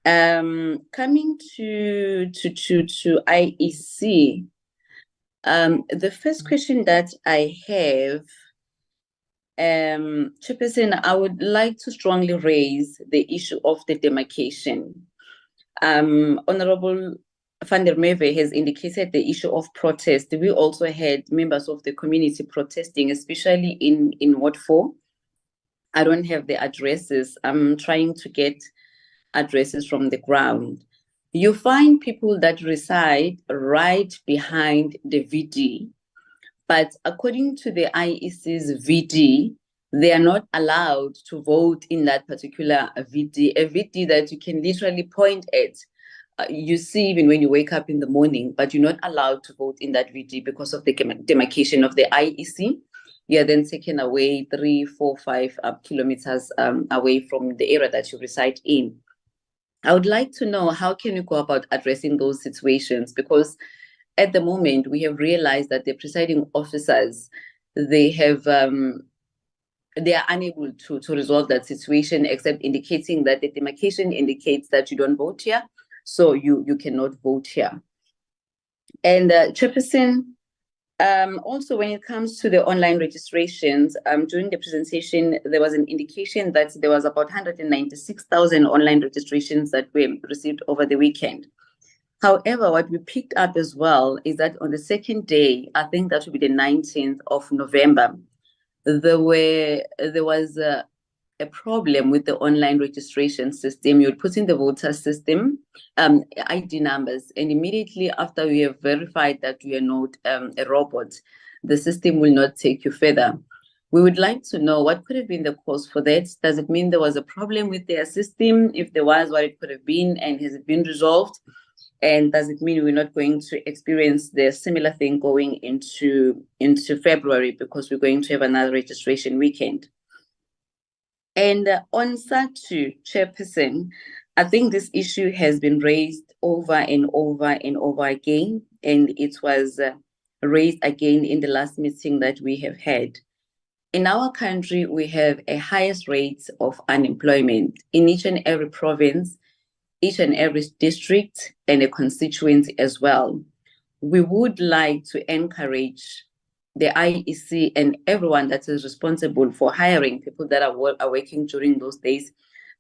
[SPEAKER 12] Coming to IEC, the first question that I have, Chairperson, I would like to strongly raise the issue of the demarcation. Honorable Van der Merwe has indicated the issue of protest. We also had members of the community protesting, especially in Ward 4. I don't have the addresses. I'm trying to get addresses from the ground. You find people that reside right behind the VD, but according to the IEC's VD, they are not allowed to vote in that particular VD, a VD that you can literally point at. You see even when you wake up in the morning, but you're not allowed to vote in that VD because of the demarcation of the IEC. You're then taken away 3, 4, 5 kilometers away from the area that you reside in. I would like to know, how can you go about addressing those situations? Because at the moment, we have realized that the presiding officers, they are unable to resolve that situation, except indicating that the demarcation indicates that you don't vote here, so you cannot vote here. And Chairperson, also when it comes to the online registrations, during the presentation, there was an indication that there was about 196,000 online registrations that were received over the weekend. However, what we picked up as well is that on the second day, I think that would be the 19th of November, there was a problem with the online registration system. You would put in the voter system, ID numbers, and immediately after we have verified that you are not a robot, the system will not take you further. We would like to know what could have been the cause for that. Does it mean there was a problem with their system? If there was, what it could have been, and has it been resolved? And does it mean we're not going to experience the similar thing going into February, because we're going to have another registration weekend? And on SATU, Chairperson, I think this issue has been raised over and over and over again, and it was raised again in the last meeting that we have had. In our country, we have a highest rate of unemployment in each and every province, each and every district, and a constituency as well. We would like to encourage the IEC and everyone that is responsible for hiring people that are working during those days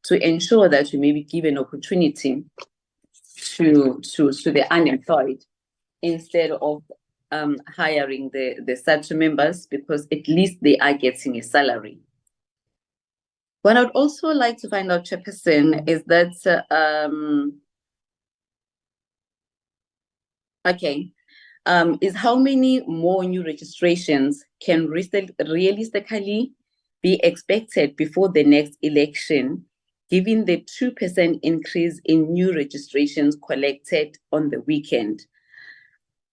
[SPEAKER 12] to ensure that we maybe give an opportunity to the unemployed instead of hiring the SATU members, because at least they are getting a salary. What I would also like to find out, Chairperson, is that is how many more new registrations can realistically be expected before the next election, given the 2% increase in new registrations collected on the weekend?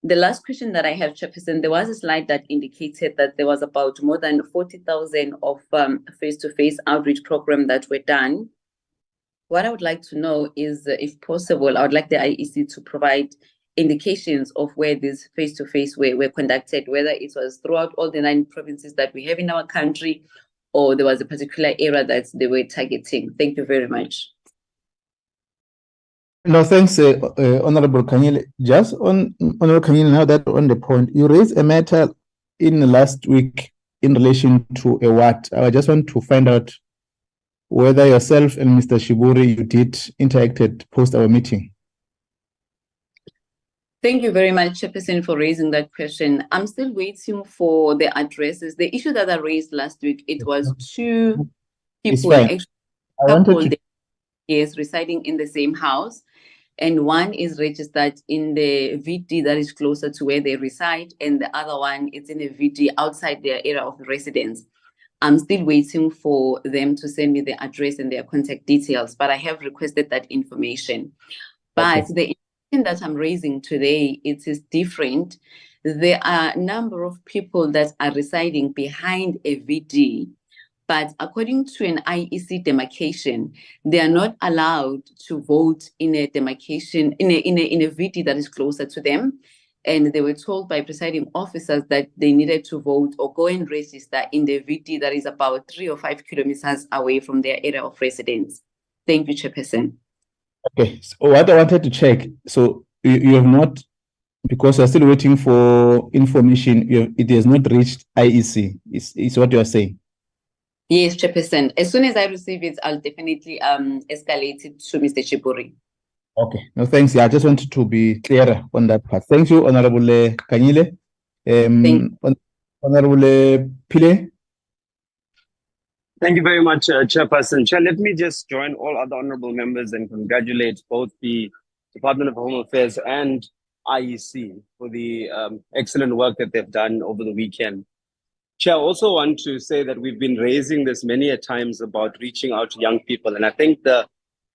[SPEAKER 12] The last question that I have, Chairperson, there was a slide that indicated that there was about more than 40,000 of face-to-face outreach programs that were done. What I would like to know is, if possible, I would like the IEC to provide indications of where these face-to-face were conducted, whether it was throughout all the 9 provinces that we have in our country, or there was a particular area that they were targeting. Thank you very much.
[SPEAKER 4] No, thanks, Honorable Kanyile. Just on Honorable Kanyile, now that on the point, you raised a matter in the last week in relation to a what? I just want to find out whether yourself and Mr. Shiburi, you did interacted post our meeting.
[SPEAKER 12] Thank you very much, Chairperson, for raising that question. I'm still waiting for the addresses. The issue that I raised last week, it was 2 people actually residing in the same house, and one is registered in the VD that is closer to where they reside, and the other one is in a VD outside their area of residence. I'm still waiting for them to send me the address and their contact details, but I have requested that information. But the information that I'm raising today, it is different. There are a number of people that are residing behind a VD, but according to an IEC demarcation, they are not allowed to vote in a demarcation, in a VD that is closer to them. And they were told by presiding officers that they needed to vote or go and register in the VD that is about 3 or 5 kilometers away from their area of residence. Thank you, Chairperson.
[SPEAKER 4] Okay, so what I wanted to check, so you have not, because you're still waiting for information, it has not reached IEC, is what you are saying?
[SPEAKER 12] Yes, Chairperson. As soon as I receive it, I'll definitely escalate it to Mr. Chiburi.
[SPEAKER 4] Okay, no, thanks. Yeah, I just wanted to be clearer on that part. Thank you, Honorable Kanyile. Honorable Pile.
[SPEAKER 13] Thank you very much, Chairperson. Chair, let me just join all other honorable members and congratulate both the Department of Home Affairs and IEC for the excellent work that they've done over the weekend. Chair, I also want to say that we've been raising this many a times about reaching out to young people. And I think the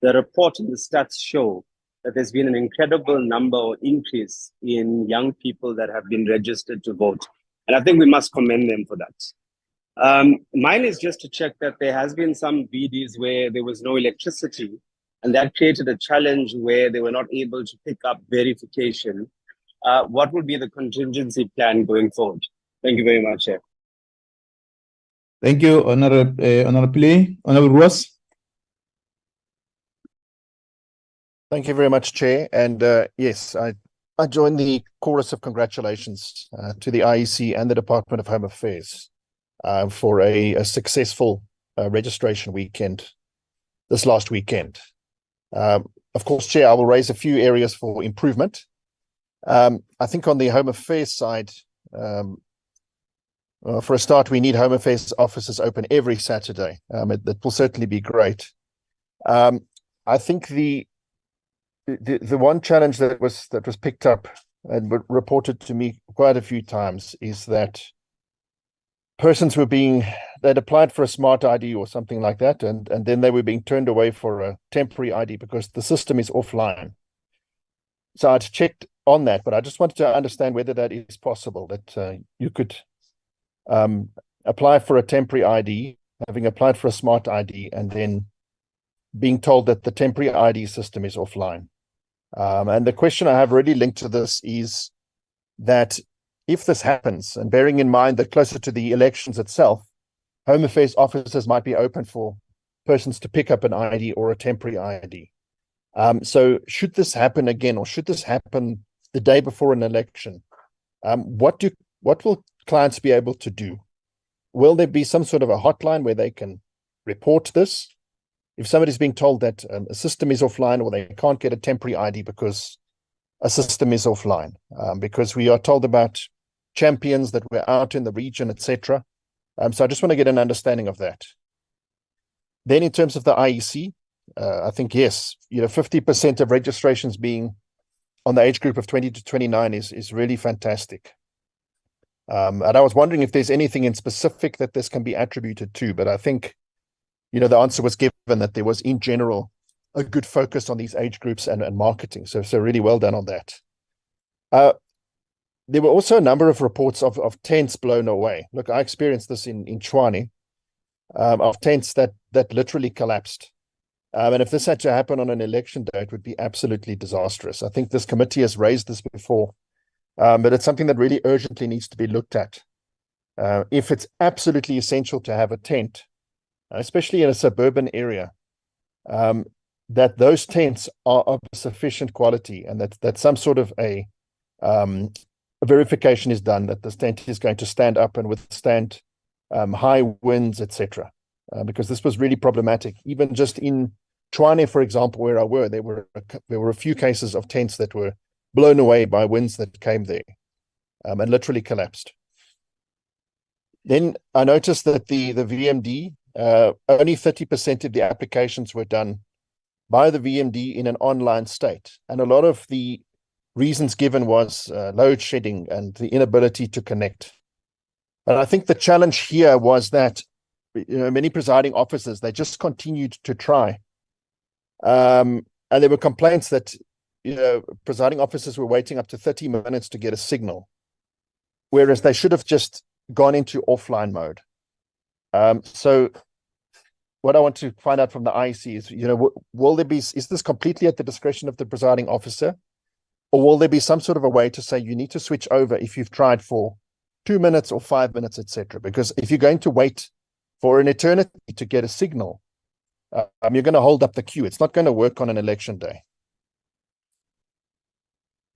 [SPEAKER 13] report and the stats show that there's been an incredible number or increase in young people that have been registered to vote. And I think we must commend them for that. Mine is just to check that there has been some VDs where there was no electricity, and that created a challenge where they were not able to pick up verification. What would be the contingency plan going forward? Thank you very much, Chair.
[SPEAKER 4] Thank you, Honorable Pile. Honorable Ross.
[SPEAKER 14] Thank you very much, Chair. And yes, I join the chorus of congratulations to the IEC and the Department of Home Affairs for a successful registration weekend this last weekend. Of course, Chair, I will raise a few areas for improvement. I think on the Home Affairs side, for a start, we need Home Affairs offices open every Saturday. That will certainly be great. I think the one challenge that was picked up and reported to me quite a few times is that persons they'd applied for a smart ID or something like that, and then they were being turned away for a temporary ID because the system is offline. So I'd checked on that, but I just wanted to understand whether that is possible, that you could apply for a temporary ID, having applied for a smart ID, and then being told that the temporary ID system is offline. And the question I have really linked to this is that if this happens, and bearing in mind that closer to the elections itself, Home Affairs offices might be open for persons to pick up an ID or a temporary ID. So should this happen again, or should this happen the day before an election, what will clients be able to do? Will there be some sort of a hotline where they can report this? If somebody's being told that a system is offline, or they can't get a temporary ID because a system is offline, because we are told about champions that were out in the region, etc. So I just want to get an understanding of that. Then in terms of the IEC, I think, yes, 50% of registrations being on the age group of 20 to 29 is really fantastic. And I was wondering if there's anything in specific that this can be attributed to, but I think, the answer was given that there was, in general, a good focus on these age groups and marketing. So really well done on that. There were also a number of reports of tents blown away. Look, I experienced this in Tshwane, of tents that literally collapsed. And if this had to happen on an election day, it would be absolutely disastrous. I think this committee has raised this before, but it's something that really urgently needs to be looked at. If it's absolutely essential to have a tent, especially in a suburban area, that those tents are of sufficient quality, and that some sort of a verification is done that this tent is going to stand up and withstand high winds, etc. Because this was really problematic. Even just in Tshwane, for example, where I were, there were a few cases of tents that were blown away by winds that came there, and literally collapsed. Then I noticed that the VMD, only 30% of the applications were done by the VMD in an online state. And a lot of the reasons given was load shedding and the inability to connect. And I think the challenge here was that many presiding officers, they just continued to try. And there were complaints that presiding officers were waiting up to 30 minutes to get a signal, whereas they should have just gone into offline mode. So what I want to find out from the IEC is, is this completely at the discretion of the presiding officer, or will there be some sort of a way to say you need to switch over if you've tried for 2 minutes or 5 minutes, etc.? Because if you're going to wait for an eternity to get a signal, you're going to hold up the queue. It's not going to work on an election day.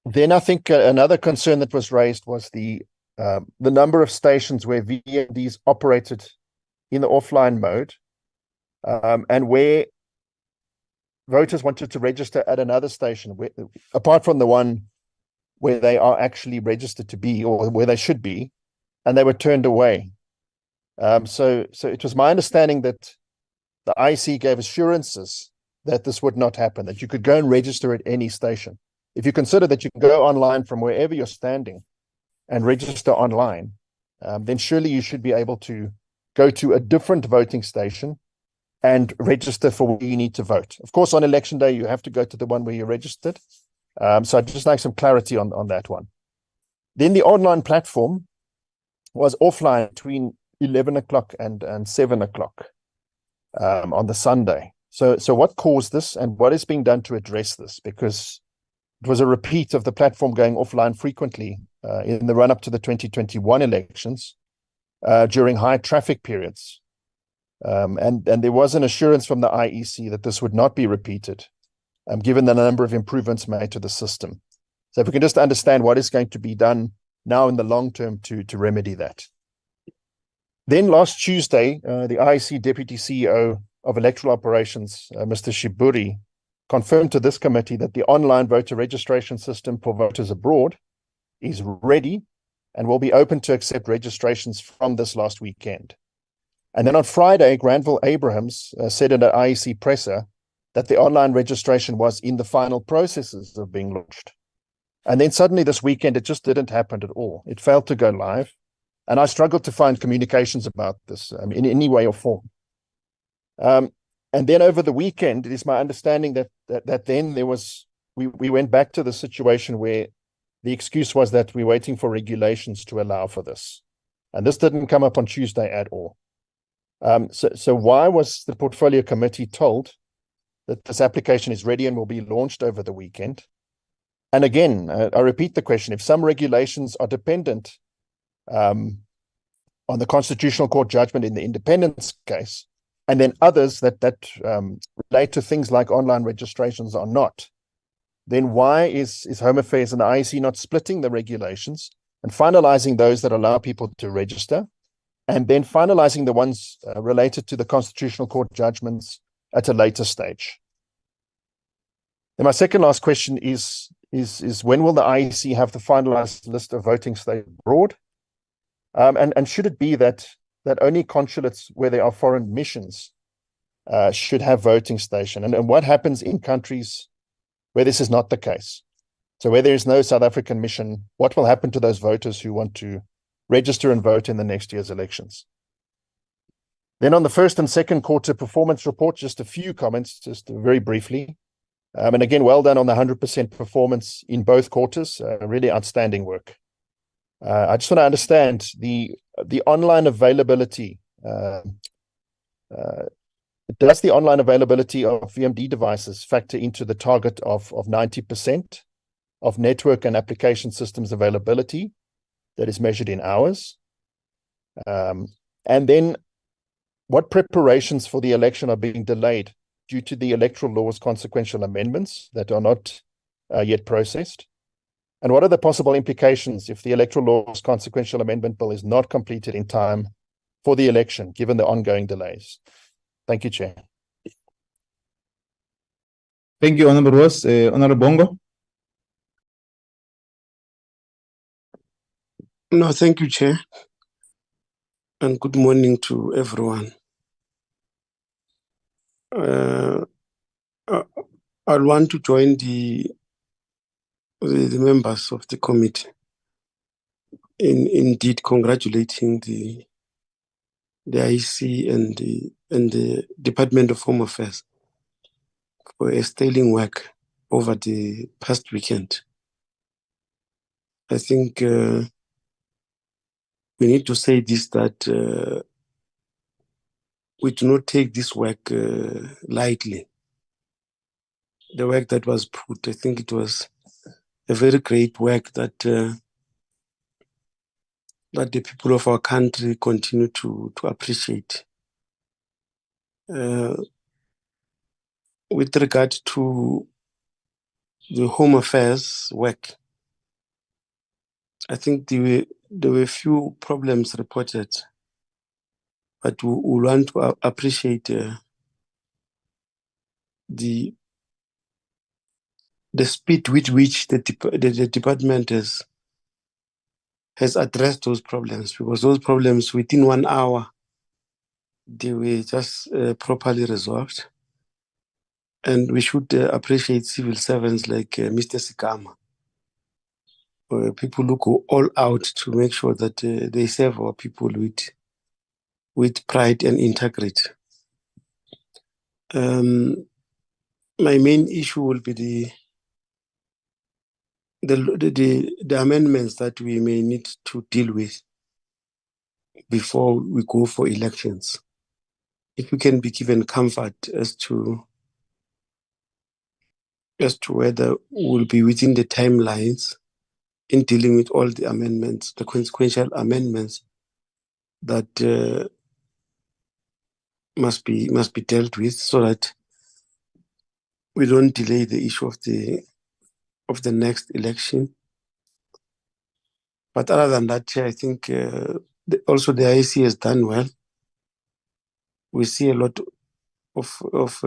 [SPEAKER 14] Then I think another concern that was raised was the number of stations where VMDs operated in the offline mode, and where voters wanted to register at another station, apart from the one where they are actually registered to be, or where they should be, and they were turned away. So it was my understanding that the IEC gave assurances that this would not happen, that you could go and register at any station. If you consider that you can go online from wherever you're standing and register online, then surely you should be able to go to a different voting station and register for where you need to vote. Of course, on election day, you have to go to the one where you're registered. So I'd just like some clarity on that one. Then the online platform was offline between 11 o'clock and 7 o'clock on the Sunday. So what caused this, and what is being done to address this? Because it was a repeat of the platform going offline frequently in the run-up to the 2021 elections during high traffic periods. And there was an assurance from the IEC that this would not be repeated, given the number of improvements made to the system. So if we can just understand what is going to be done now in the long term to remedy that. Then last Tuesday, the IEC Deputy CEO of Electoral Operations, Mr. Shiburi, confirmed to this committee that the online voter registration system for voters abroad is ready and will be open to accept registrations from this last weekend. And then on Friday, Granville Abrahams said in an IEC presser that the online registration was in the final processes of being launched. And then suddenly this weekend, it just didn't happen at all. It failed to go live. And I struggled to find communications about this in any way or form. And then over the weekend, it is my understanding that then there was, we went back to the situation where the excuse was that we're waiting for regulations to allow for this. And this didn't come up on Tuesday at all. So why was the portfolio committee told that this application is ready and will be launched over the weekend? And again, I repeat the question, if some regulations are dependent on the Constitutional Court judgment in the independence case, and then others that relate to things like online registrations are not, then why is Home Affairs and the IEC not splitting the regulations and finalizing those that allow people to register, and then finalizing the ones related to the Constitutional Court judgments at a later stage? Then my second last question is when will the IEC have the finalized list of voting states abroad? And should it be that only consulates where there are foreign missions should have voting station? And what happens in countries where this is not the case? So where there is no South African mission, what will happen to those voters who want to register and vote in the next year's elections? Then on the first and second quarter performance report, just a few comments, just very briefly. And again, well done on the 100% performance in both quarters, really outstanding work. I just want to understand the online availability. Does the online availability of VMD devices factor into the target of 90% of network and application systems availability that is measured in hours? And then what preparations for the election are being delayed due to the electoral law's consequential amendments that are not yet processed? And what are the possible implications if the electoral law's consequential amendment bill is not completed in time for the election, given the ongoing delays? Thank you, Chair.
[SPEAKER 4] Thank you, Honorable Ross. Honorable Bongo.
[SPEAKER 2] No, thank you, Chair. And good morning to everyone. I want to join the members of the committee in indeed congratulating the IEC and the Department of Home Affairs for a sterling work over the past weekend. I think we need to say this, that we do not take this work lightly. The work that was put, I think it was a very great work that that the people of our country continue to appreciate. With regard to the Home Affairs work, I think there were a few problems reported, but we want to appreciate the speed with which the department has addressed those problems, because those problems within 1 hour, they were just properly resolved. And we should appreciate civil servants like Mr. Sikama, people who go all out to make sure that they serve our people with pride and integrity. My main issue will be the amendments that we may need to deal with before we go for elections. If we can be given comfort as to whether we'll be within the timelines in dealing with all the amendments, the consequential amendments that must be dealt with, so that we don't delay the issue of the next election. But other than that, I think also the IEC has done well. We see a lot of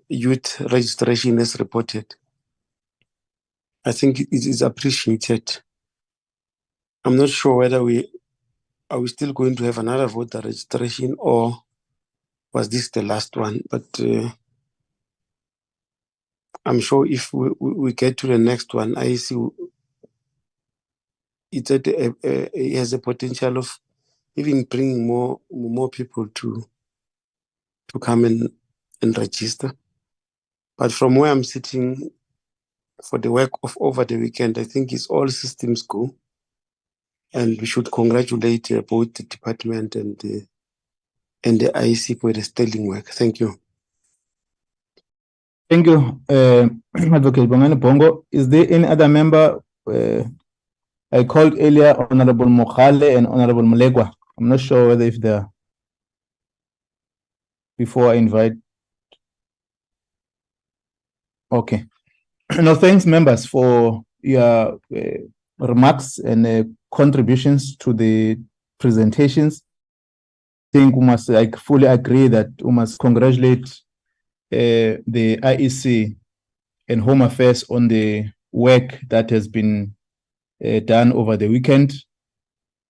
[SPEAKER 2] youth registration as reported. I think it is appreciated. I'm not sure whether are we still going to have another voter registration, or was this the last one? But I'm sure if we get to the next one, IEC it has a potential of even bringing more people to come and register. But from where I'm sitting for the work of over the weekend, I think it's all systems go. And we should congratulate both the department and the IEC for the sterling work. Thank you.
[SPEAKER 4] Thank you, Advocate Bongani Bongo. Is there any other member? I called earlier Honorable Mokhale and Honorable Mulegwa. I'm not sure whether if they're before I invite. Okay. No, thanks, members, for your remarks and contributions to the presentations. I think I fully agree that we must congratulate the IEC and Home Affairs on the work that has been done over the weekend,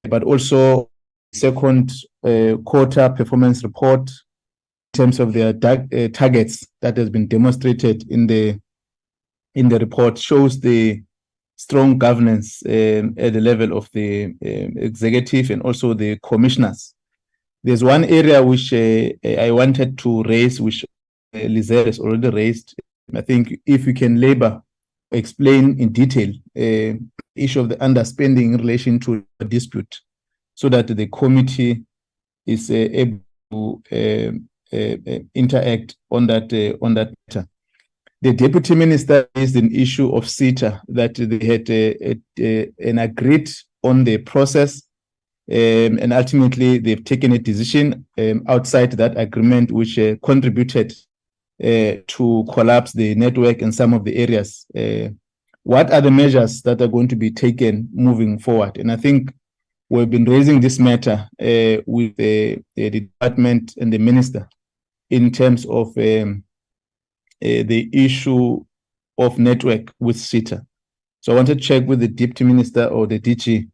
[SPEAKER 4] but also second quarter performance report in terms of their targets that has been demonstrated in the report shows the strong governance at the level of the executive and also the commissioners. There's one area which I wanted to raise, which Lizelle has already raised. I think if we can explain in detail issue of the underspending in relation to a dispute, so that the committee is able to interact on that matter. The deputy minister raised an issue of CETA that they had an agreed on the process, and ultimately they've taken a decision outside that agreement, which contributed to collapse the network in some of the areas. What are the measures that are going to be taken moving forward? And I think we've been raising this matter with the department and the minister in terms of the issue of network with CETA. So I want to check with the deputy minister or the DG,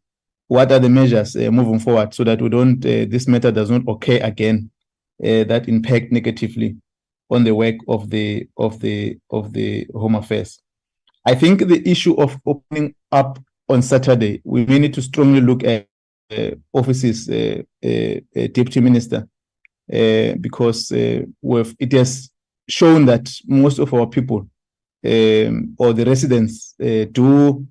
[SPEAKER 4] what are the measures moving forward so that we don't this matter does not occur again that impact negatively on the work of the Home Affairs. I think the issue of opening up on Saturday, we may need to strongly look at offices, deputy minister, because it has shown that most of our people or the residents do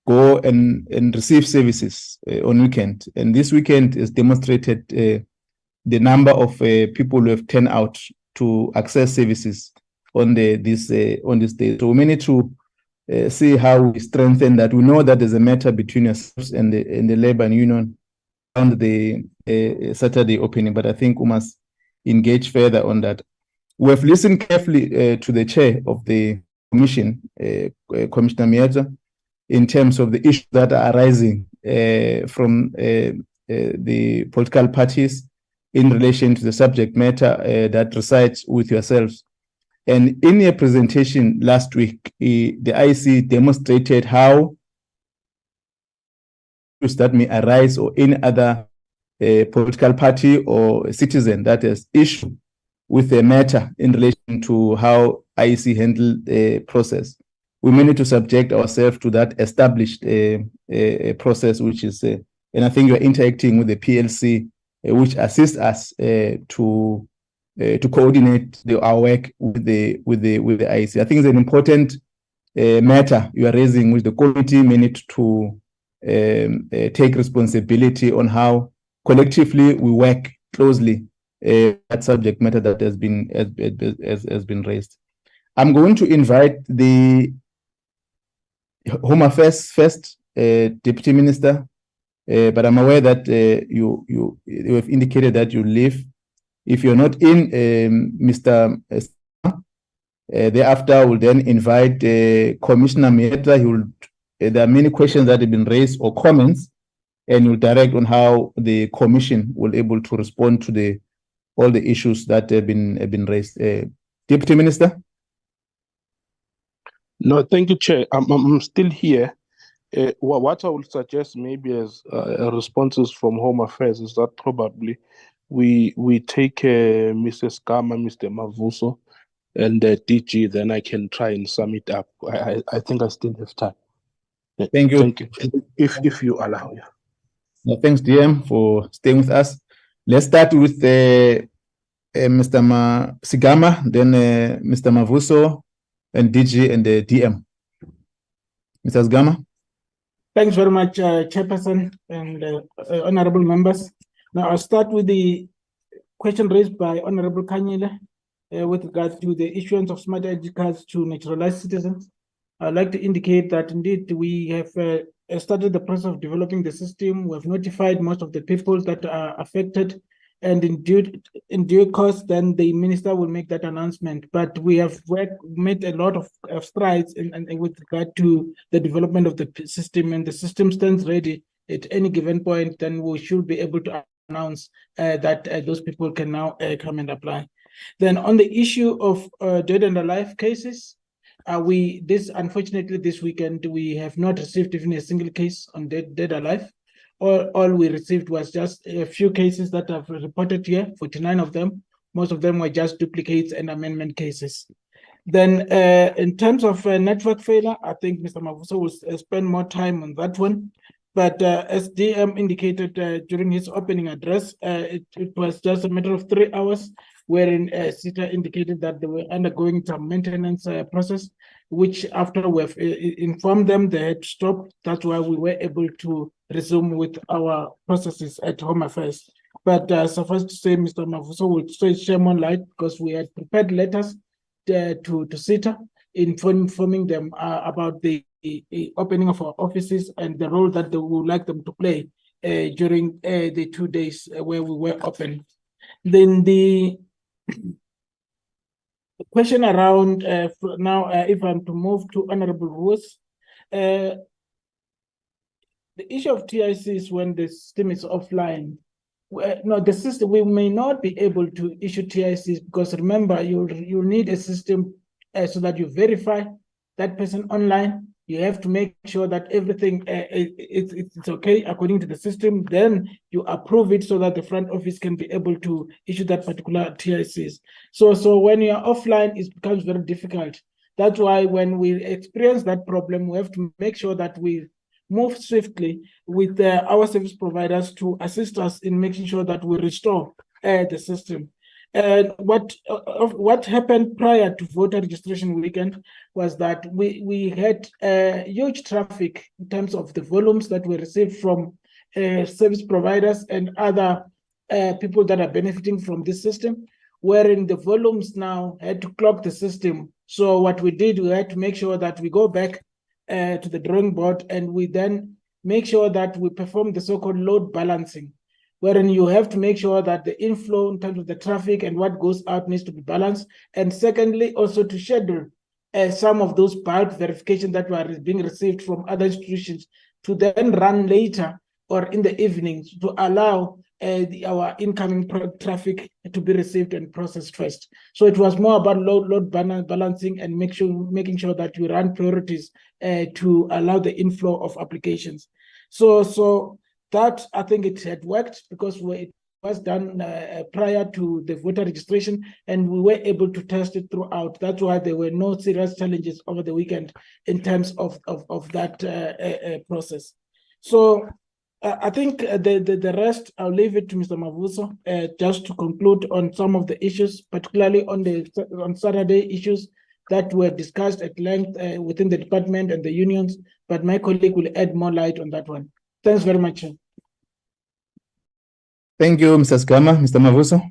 [SPEAKER 4] go and receive services on weekend. And this weekend has demonstrated the number of people who have turned out to access services on this day. So we may need to see how we strengthen that. We know that there's a matter between yourselves and the labor and union on the Saturday opening, but I think we must engage further on that. We have listened carefully to the chair of the commission, Commissioner Miedza, in terms of the issues that are arising from the political parties in relation to the subject matter that resides with yourselves. And in a presentation last week, the IEC demonstrated how issues that may arise or any other political party or citizen that has issue with the matter in relation to how IEC handled the process. We may need to subject ourselves to that established process, which is, and I think you're interacting with the PLC, which assists us to coordinate our work with the IEC. I think it's an important matter you are raising, which the committee may need to take responsibility on how collectively we work closely that subject matter that has been raised. I'm going to invite the Home Affairs first, Deputy Minister, but I'm aware that you have indicated that you leave. If you're not in, Mr. Thereafter, we'll then invite Commissioner Miedza. There are many questions that have been raised or comments, and you'll direct on how the commission will able to respond to all the issues that have been raised. Deputy Minister.
[SPEAKER 6] No, thank you, Chair. I'm still here. What I would suggest maybe as responses from Home Affairs is that probably we take Mrs. Gama, Mr. Mavuso, and DG, then I can try and sum it up. I think I still have time.
[SPEAKER 4] Thank you.
[SPEAKER 6] Thank you. If you allow, yeah.
[SPEAKER 4] No, thanks, DM, for staying with us. Let's start with Mr. Sigama, then Mr. Mavuso, and DG, and the DM. Mr. Sigama.
[SPEAKER 7] Thanks very much, Chairperson and honorable members. Now I'll start with the question raised by Honorable Kanyile with regard to the issuance of smart ID cards to naturalized citizens. I'd like to indicate that indeed we have started the process of developing the system. We have notified most of the people that are affected, and in due course, then the minister will make that announcement. But we have made a lot of strides with regard to the development of the system, and the system stands ready at any given point. Then we should be able to announce that those people can now come and apply. Then on the issue of dead and alive cases, unfortunately this weekend we have not received even a single case on dead alive. All we received was just a few cases that have reported here, 49 of them. Most of them were just duplicates and amendment cases. Then in terms of network failure, I think Mr. Mavuso will spend more time on that one. But as DM indicated during his opening address, it was just a matter of 3 hours, wherein CETA indicated that they were undergoing some maintenance process, which after we've informed them, they had stopped. That's why we were able to resume with our processes at Home Affairs. But suffice to say, Mr. Mavuso will share more light because we had prepared letters to CETA informing them about the opening of our offices and the role that they would like them to play during the 2 days where we were open. Then the question around now, if I'm to move to Honorable Rules, the issue of TICs when the system is offline. No, the system, we may not be able to issue TICs because remember, you need a system so that you verify that person online. You have to make sure that everything it's okay according to the system. Then you approve it so that the front office can be able to issue that particular TICs. So when you're offline, it becomes very difficult. That's why when we experience that problem, we have to make sure that we move swiftly with our service providers to assist us in making sure that we restore the system. And what happened prior to voter registration weekend was that we had huge traffic in terms of the volumes that we received from service providers and other people that are benefiting from this system, wherein the volumes now had to clock the system. So what we did, we had to make sure that we go back to the drawing board and we then make sure that we perform the so-called load balancing, wherein you have to make sure that the inflow in terms of the traffic and what goes out needs to be balanced. And secondly, also to schedule some of those bulk verifications that were being received from other institutions to then run later or in the evenings to allow our incoming traffic to be received and processed first. So it was more about load balancing and making sure that we run priorities to allow the inflow of applications. So that, I think it had worked because it was done prior to the voter registration and we were able to test it throughout. That's why there were no serious challenges over the weekend in terms of that process. So I think the rest, I'll leave it to Mr. Mavuso just to conclude on some of the issues, particularly on Saturday issues that were discussed at length within the department and the unions, but my colleague will add more light on that one. Thanks very much.
[SPEAKER 4] Thank you, Mr. Sigama. Mr. Mavuso.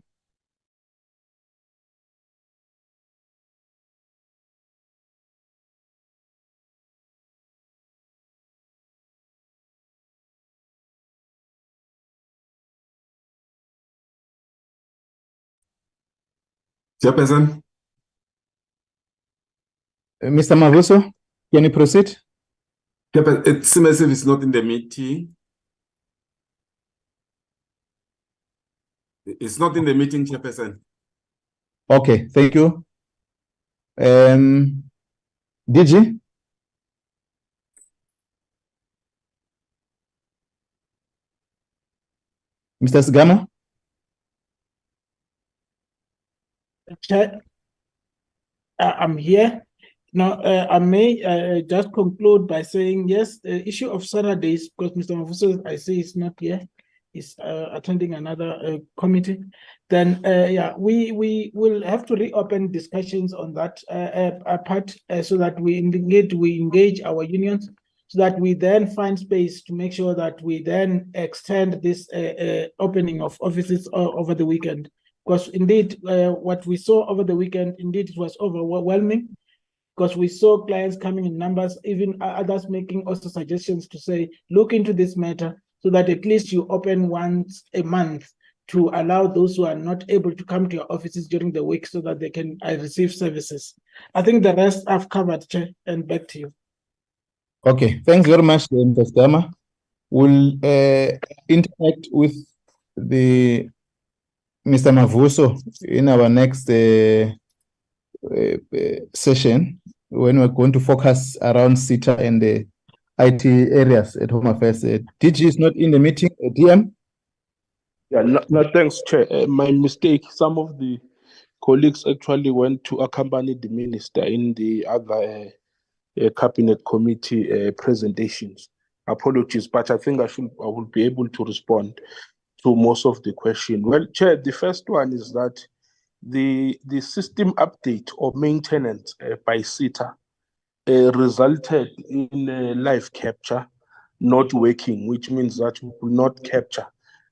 [SPEAKER 1] Chairperson.
[SPEAKER 4] Mr. Mavuso, can you proceed?
[SPEAKER 1] It seems as if it's not in the meeting. It's not in the meeting, Chairperson.
[SPEAKER 4] Okay, thank you. DG? Mr. Sigama?
[SPEAKER 7] I'm here. Now, I may just conclude by saying, yes, the issue of Saturdays, because Mr. Mavuso, I see, is not here, is attending another committee. Then, yeah, we will have to reopen discussions on that part so that we engage our unions, so that we then find space to make sure that we then extend this opening of offices over the weekend. Because indeed, what we saw over the weekend, indeed, it was overwhelming, because we saw clients coming in numbers, even others making also suggestions to say, look into this matter so that at least you open once a month to allow those who are not able to come to your offices during the week so that they can receive services. I think the rest I've covered, Chair, and back to you.
[SPEAKER 4] Okay, thanks very much, Mr. Stama. We'll interact with the Mr. Mavuso in our next session, when we're going to focus around SITA and the IT areas at Home Affairs. DG is not in the meeting. DM?
[SPEAKER 6] Yeah, no, thanks, Chair. My mistake. Some of the colleagues actually went to accompany the minister in the other cabinet committee presentations. Apologies, but I think I will be able to respond to most of the question. Well, Chair, the first one is that the system update or maintenance by SITA resulted in live capture not working, which means that we could not capture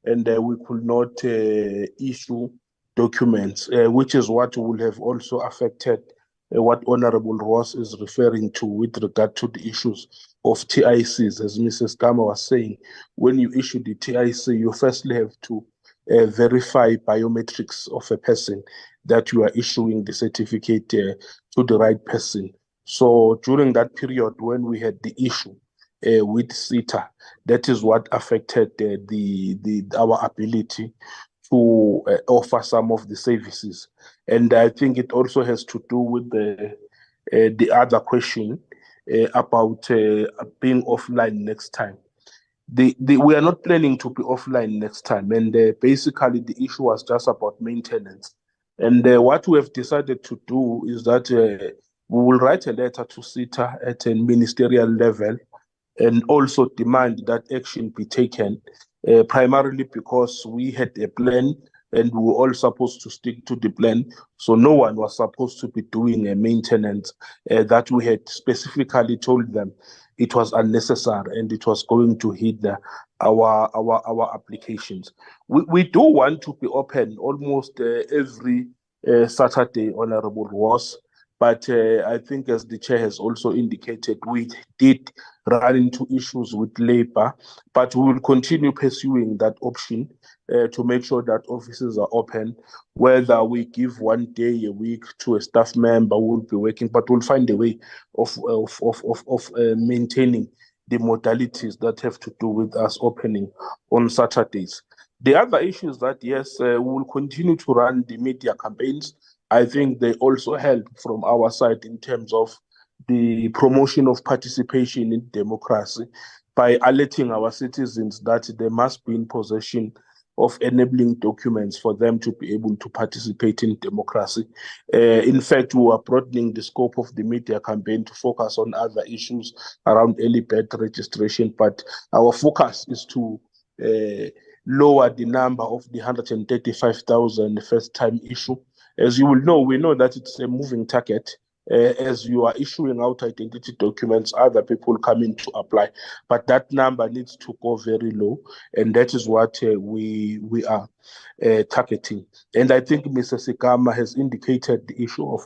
[SPEAKER 6] and we could not issue documents, which is what will have also affected what Honorable Ross is referring to with regard to the issues of TICs. As Mrs. Gama was saying, when you issue the TIC, you firstly have to verify biometrics of a person that you are issuing the certificate to the right person. So during that period when we had the issue with SITA, that is what affected our ability to offer some of the services. And I think it also has to do with the other question about being offline next time. We are not planning to be offline next time, and basically the issue was just about maintenance. And what we have decided to do is that we will write a letter to SITA at a ministerial level and also demand that action be taken, primarily because we had a plan and we were all supposed to stick to the plan. So no one was supposed to be doing a maintenance that we had specifically told them it was unnecessary and it was going to hit our applications. We do want to be open almost every Saturday, Honorable Ross. But I think, as the chair has also indicated, we did run into issues with labor, but we will continue pursuing that option to make sure that offices are open. Whether we give 1 day a week to a staff member, will be working, but we'll find a way of maintaining the modalities that have to do with us opening on Saturdays. The other issue is that, yes, we will continue to run the media campaigns. I think they also help from our side in terms of the promotion of participation in democracy by alerting our citizens that they must be in possession of enabling documents for them to be able to participate in democracy. In fact, we are broadening the scope of the media campaign to focus on other issues around early birth registration, but our focus is to lower the number of the 135,000 first-time issue. As you will know, we know that it's a moving target. As you are issuing out identity documents, other people come in to apply, but that number needs to go very low, and that is what we are targeting. And I think Mr. Sigama has indicated the issue of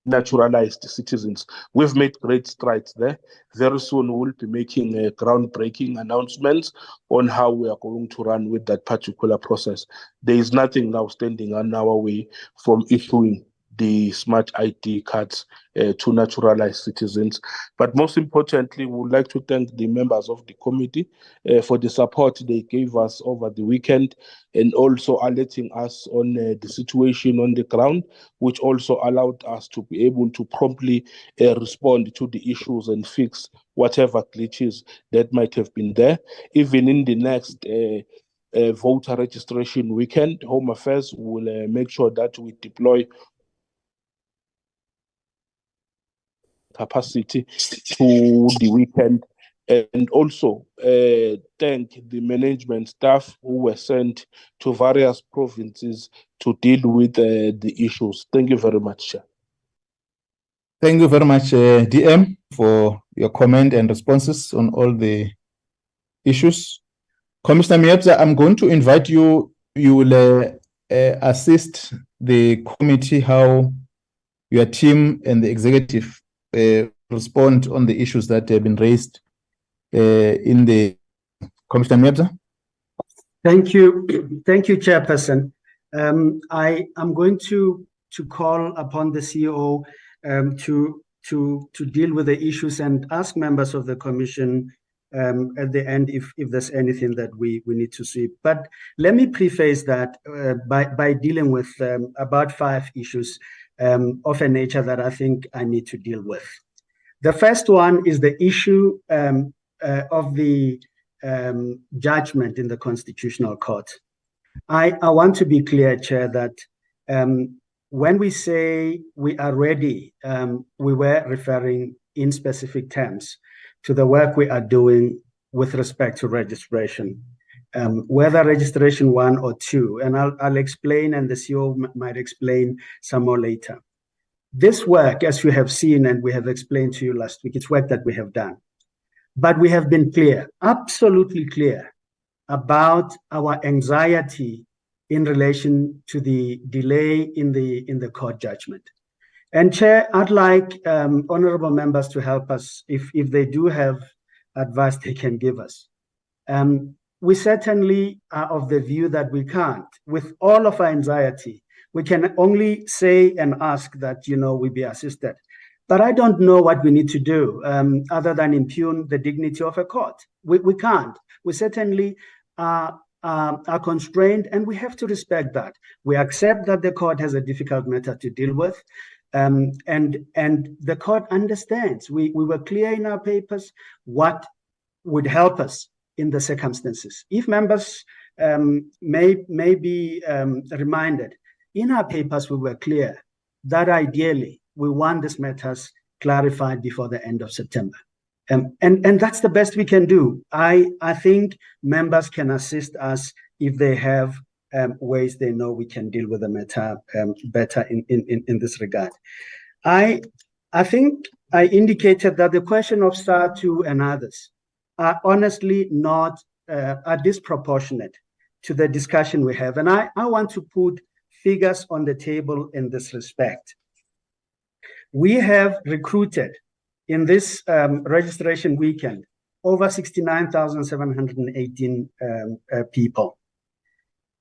[SPEAKER 6] naturalized citizens. We've made great strides there. Very soon we'll be making groundbreaking announcements on how we are going to run with that particular process. There is nothing now standing on our way from issuing the smart ID cards to naturalized citizens. But most importantly, we would like to thank the members of the committee for the support they gave us over the weekend, and also alerting us on the situation on the ground, which also allowed us to be able to promptly respond to the issues and fix whatever glitches that might have been there. Even in the next voter registration weekend, Home Affairs will make sure that we deploy capacity to the weekend, and also thank the management staff who were sent to various provinces to deal with the issues. Thank you very much, Chair.
[SPEAKER 4] Thank you very much, DM, for your comment and responses on all the issues. Commissioner Miepza, I'm going to invite you. You will assist the committee how your team and the executive respond on the issues that have been raised in the Commissioner Miepza.
[SPEAKER 8] Thank you, Chairperson. I am going to call upon the CEO to deal with the issues and ask members of the Commission at the end if there's anything that we need to see. But let me preface that by dealing with about 5 issues of a nature that I think I need to deal with. The first one is the issue of the judgment in the Constitutional Court. I want to be clear, Chair, that when we say we are ready, we were referring in specific terms to the work we are doing with respect to registration, whether registration 1 or 2, and I'll explain, and the CEO might explain some more later. This work, as you have seen and we have explained to you last week, it's work that we have done. But we have been clear, absolutely clear, about our anxiety in relation to the delay in the court judgment. And Chair, I'd like honorable members to help us if they do have advice they can give us. We certainly are of the view that we can't, with all of our anxiety, we can only say and ask that, we be assisted. But I don't know what we need to do other than impugn the dignity of a court. We can't. We certainly are constrained, and we have to respect that. We accept that the court has a difficult matter to deal with, and the court understands. We were clear in our papers what would help us in the circumstances. If members may be reminded, in our papers we were clear that ideally we want these matters clarified before the end of September. And that's the best we can do. I think members can assist us if they have ways they know we can deal with the matter better in this regard. I think I indicated that the question of STAR 2 and others are honestly not are disproportionate to the discussion we have. And I want to put figures on the table in this respect. We have recruited in this registration weekend over 69,718 people.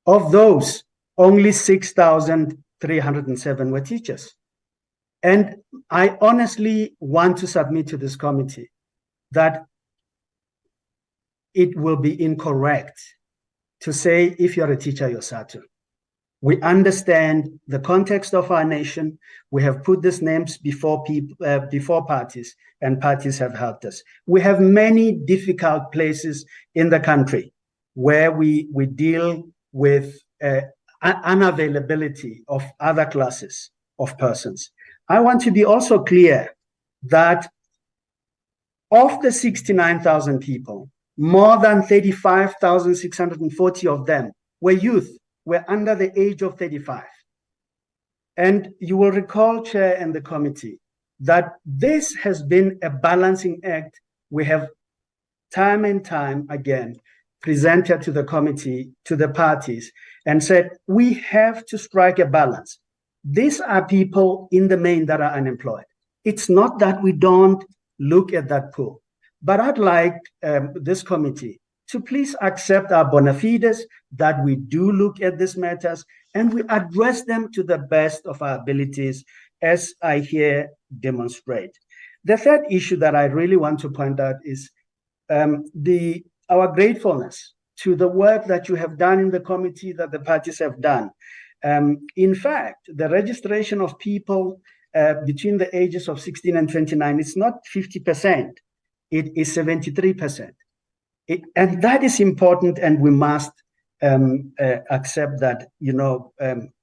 [SPEAKER 8] Of those, only 6,307 were teachers. And I honestly want to submit to this committee that it will be incorrect to say if you're a teacher, you're SATU. We understand the context of our nation. We have put these names before parties, and parties have helped us. We have many difficult places in the country where we deal with unavailability of other classes of persons. I want to be also clear that of the 69,000 people, more than 35,640 of them were youth, were under the age of 35. And you will recall, Chair and the committee, that this has been a balancing act. We have time and time again presented to the committee, to the parties, and said, we have to strike a balance. These are people in the main that are unemployed. It's not that we don't look at that pool, but I'd like this committee to please accept our bona fides that we do look at these matters and we address them to the best of our abilities, as I here demonstrate. The third issue that I really want to point out is our gratefulness to the work that you have done in the committee, that the parties have done. In fact, the registration of people between the ages of 16 and 29 is not 50%, it is 73%. And that is important, and we must accept that,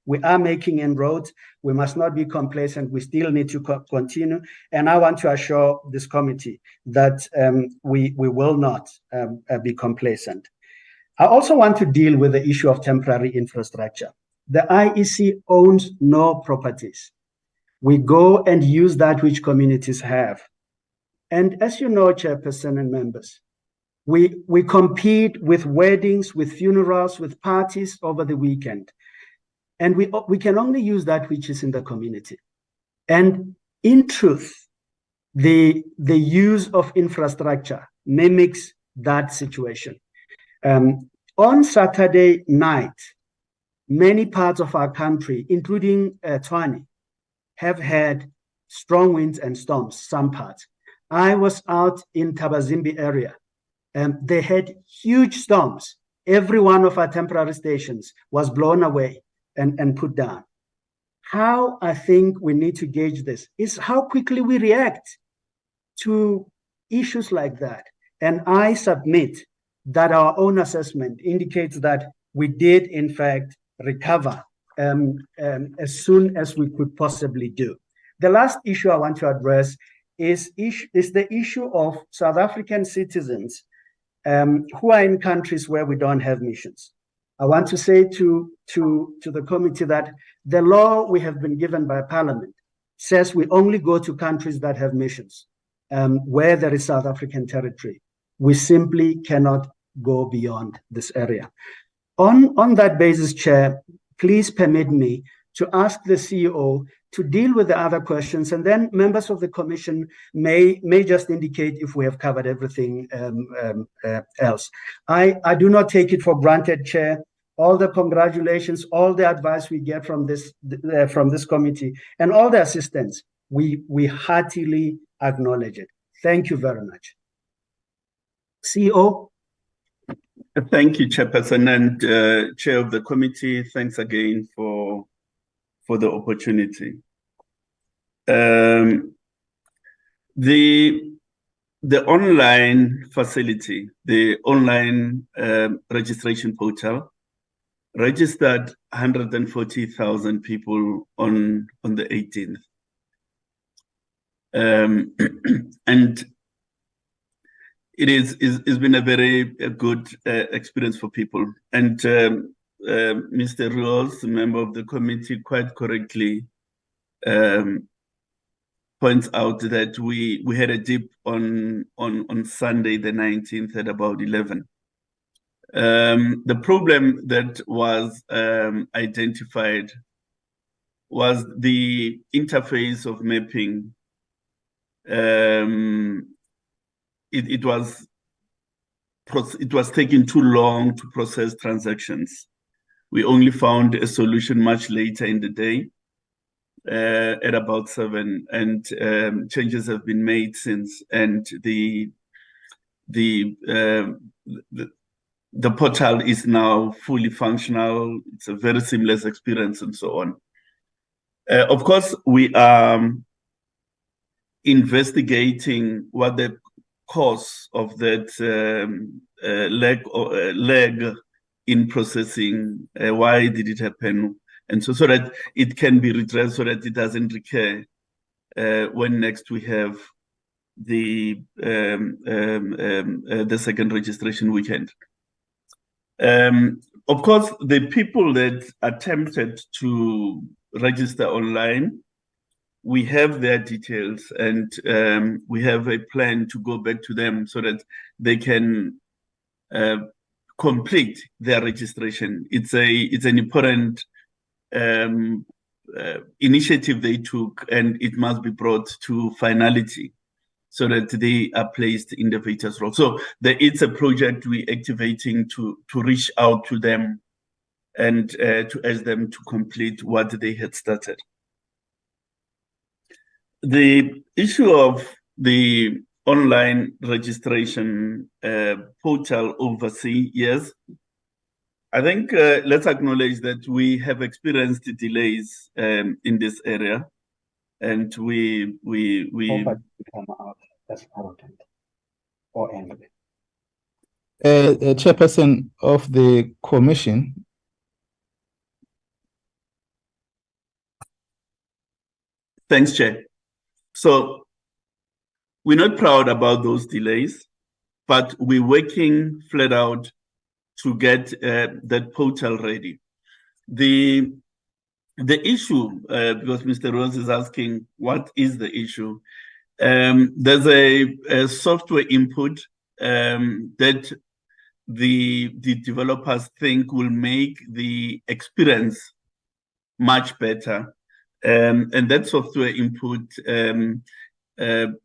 [SPEAKER 8] we are making inroads. We must not be complacent. We still need to continue. And I want to assure this committee that we will not be complacent. I also want to deal with the issue of temporary infrastructure. The IEC owns no properties. We go and use that which communities have. And as you know, Chairperson and members, we compete with weddings, with funerals, with parties over the weekend. And we can only use that which is in the community. And in truth, the use of infrastructure mimics that situation. On Saturday night, many parts of our country, including Tshwane, have had strong winds and storms, some parts. I was out in Tabazimbi area. They had huge storms. Every one of our temporary stations was blown away and put down. How I think we need to gauge this is how quickly we react to issues like that. And I submit that our own assessment indicates that we did, in fact, recover as soon as we could possibly do. The last issue I want to address is the issue of South African citizens who are in countries where we don't have missions. I want to say to the committee that the law we have been given by Parliament says we only go to countries that have missions, where there is South African territory. We simply cannot go beyond this area. On that basis, Chair, please permit me to ask the CEO to deal with the other questions, and then members of the Commission may just indicate if we have covered everything else. I do not take it for granted, Chair, all the congratulations, all the advice we get from this committee, and all the assistance. We heartily acknowledge it. Thank you very much. CEO.
[SPEAKER 9] Thank you, Chairperson, and Chair of the committee. Thanks again for the opportunity. The online facility, the online registration portal, registered 140,000 people on the 18th. And it's been a very good experience for people. And Mr. Rios, a member of the committee, quite correctly points out that we had a dip on Sunday the 19th at about 11. The problem that was identified was the interface of mapping. It was taking too long to process transactions. We only found a solution much later in the day, at about 7, and changes have been made since. And the portal is now fully functional. It's a very seamless experience, and so on. Of course, we are investigating what the cause of that lag in processing, why did it happen, and so that it can be redressed, so that it doesn't recur when next we have the second registration weekend. Of course, the people that attempted to register online, we have their details, and we have a plan to go back to them so that they can complete their registration. It's an important initiative they took, and it must be brought to finality so that they are placed in the VETA's role. So it's a project we're activating to reach out to them and to ask them to complete what they had started. The issue of the online registration portal overseas, yes. I think let's acknowledge that we have experienced delays in this area, and we
[SPEAKER 4] Chairperson of the Commission.
[SPEAKER 9] Thanks, Chair. So we're not proud about those delays, but we're working flat out to get that portal ready. The issue, because Mr. Rose is asking, what is the issue? There's a software input that the developers think will make the experience much better. And that software input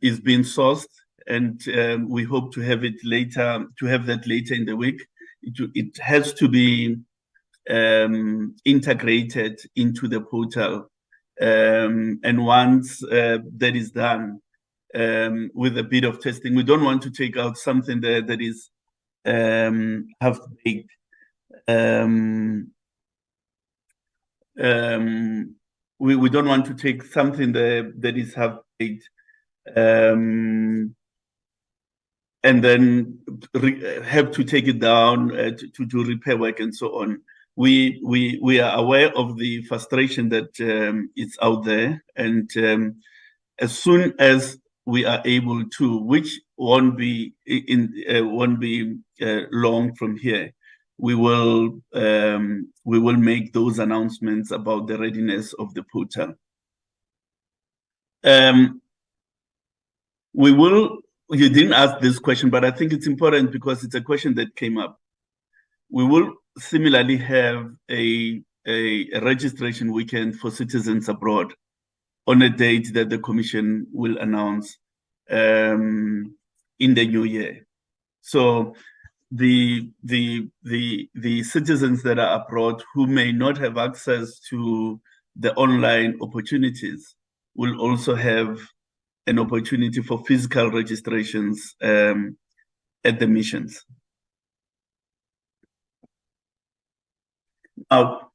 [SPEAKER 9] is being sourced, and we hope to have that later in the week. It has to be integrated into the portal. And once that is done, with a bit of testing, we don't want to take out something that is half-baked. We don't want to take something that is half-baked and then have to take it down to do repair work and so on. We are aware of the frustration that is out there, and as soon as we are able to, which won't be long from here, we will make those announcements about the readiness of the portal. You didn't ask this question, but I think it's important because it's a question that came up. We will similarly have a registration weekend for citizens abroad on a date that the Commission will announce in the new year. So the citizens that are abroad who may not have access to the online opportunities will also have an opportunity for physical registrations at the missions. Now,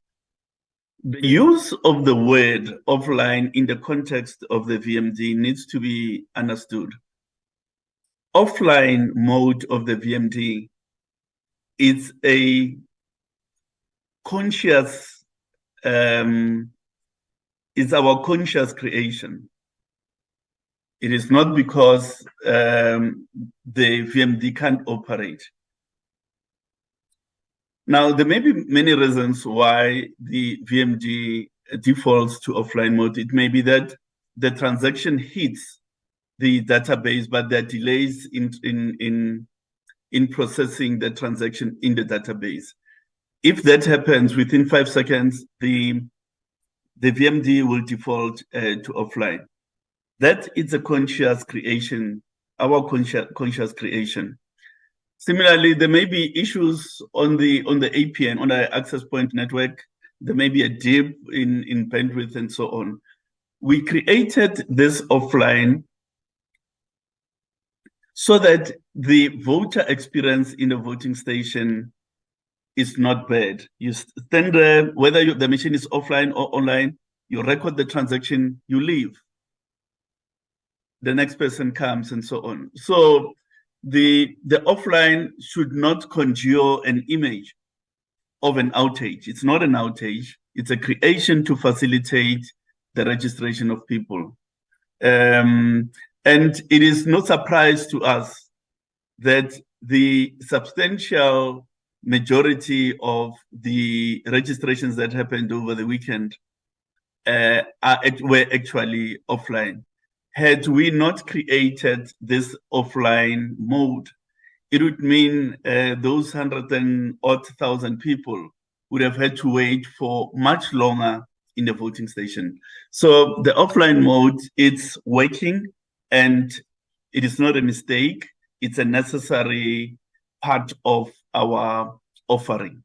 [SPEAKER 9] the use of the word offline in the context of the VMD needs to be understood. Offline mode of the VMD is a conscious, it's our conscious creation. It is not because the VMD can't operate. Now, there may be many reasons why the VMD defaults to offline mode. It may be that the transaction hits the database, but there are delays in processing the transaction in the database. If that happens within 5 seconds, the VMD will default to offline. That is a conscious creation, our conscious creation. Similarly, there may be issues on the APN, on the access point network. There may be a dip in bandwidth and so on. We created this offline so that the voter experience in the voting station is not bad. You stand there, whether the machine is offline or online, you record the transaction, you leave. The next person comes and so on. So the offline should not conjure an image of an outage. It's not an outage. It's a creation to facilitate the registration of people. And it is no surprise to us that the substantial majority of the registrations that happened over the weekend were actually offline. Had we not created this offline mode, it would mean those 100,000 people would have had to wait for much longer in the voting station. So the offline mode, it's working, and it is not a mistake. It's a necessary part of our offering.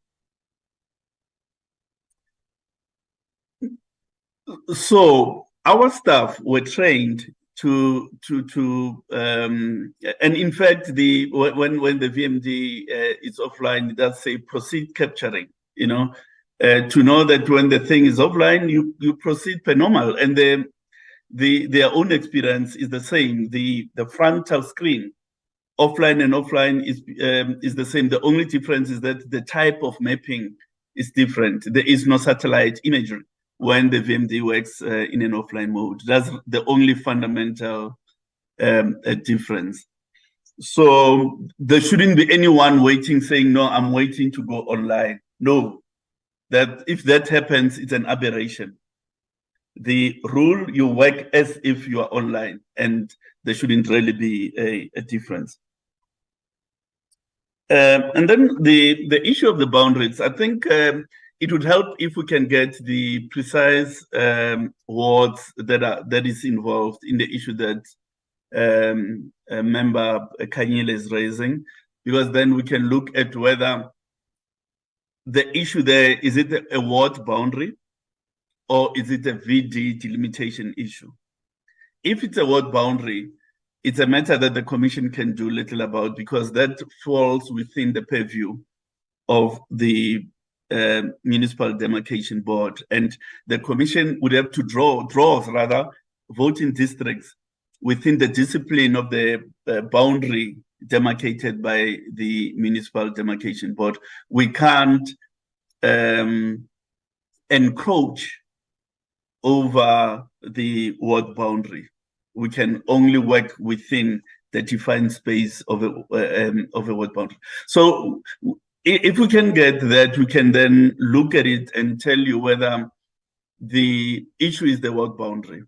[SPEAKER 9] So our staff were trained and in fact, when the VMD is offline, it does say proceed capturing, to know that when the thing is offline, you proceed per normal, and their own experience is the same. The frontal screen offline and offline is the same. The only difference is that the type of mapping is different. There is no satellite imagery when the VMD works in an offline mode. That's the only fundamental difference. So there shouldn't be anyone waiting saying, no, I'm waiting to go online. No, that if that happens, it's an aberration. The rule, you work as if you are online, and there shouldn't really be a difference. And then the issue of the boundaries, I think it would help if we can get the precise words that is involved in the issue that member Kanyile is raising, because then we can look at whether the issue there, is it a ward boundary or is it a VD delimitation issue? If it's a ward boundary, it's a matter that the Commission can do little about, because that falls within the purview of the Municipal Demarcation Board. And the Commission would have to draw voting districts within the discipline of the boundary demarcated by the Municipal Demarcation Board. We can't encroach over the ward boundary. We can only work within the defined space of a ward boundary. So if we can get that, we can then look at it and tell you whether the issue is the ward boundary.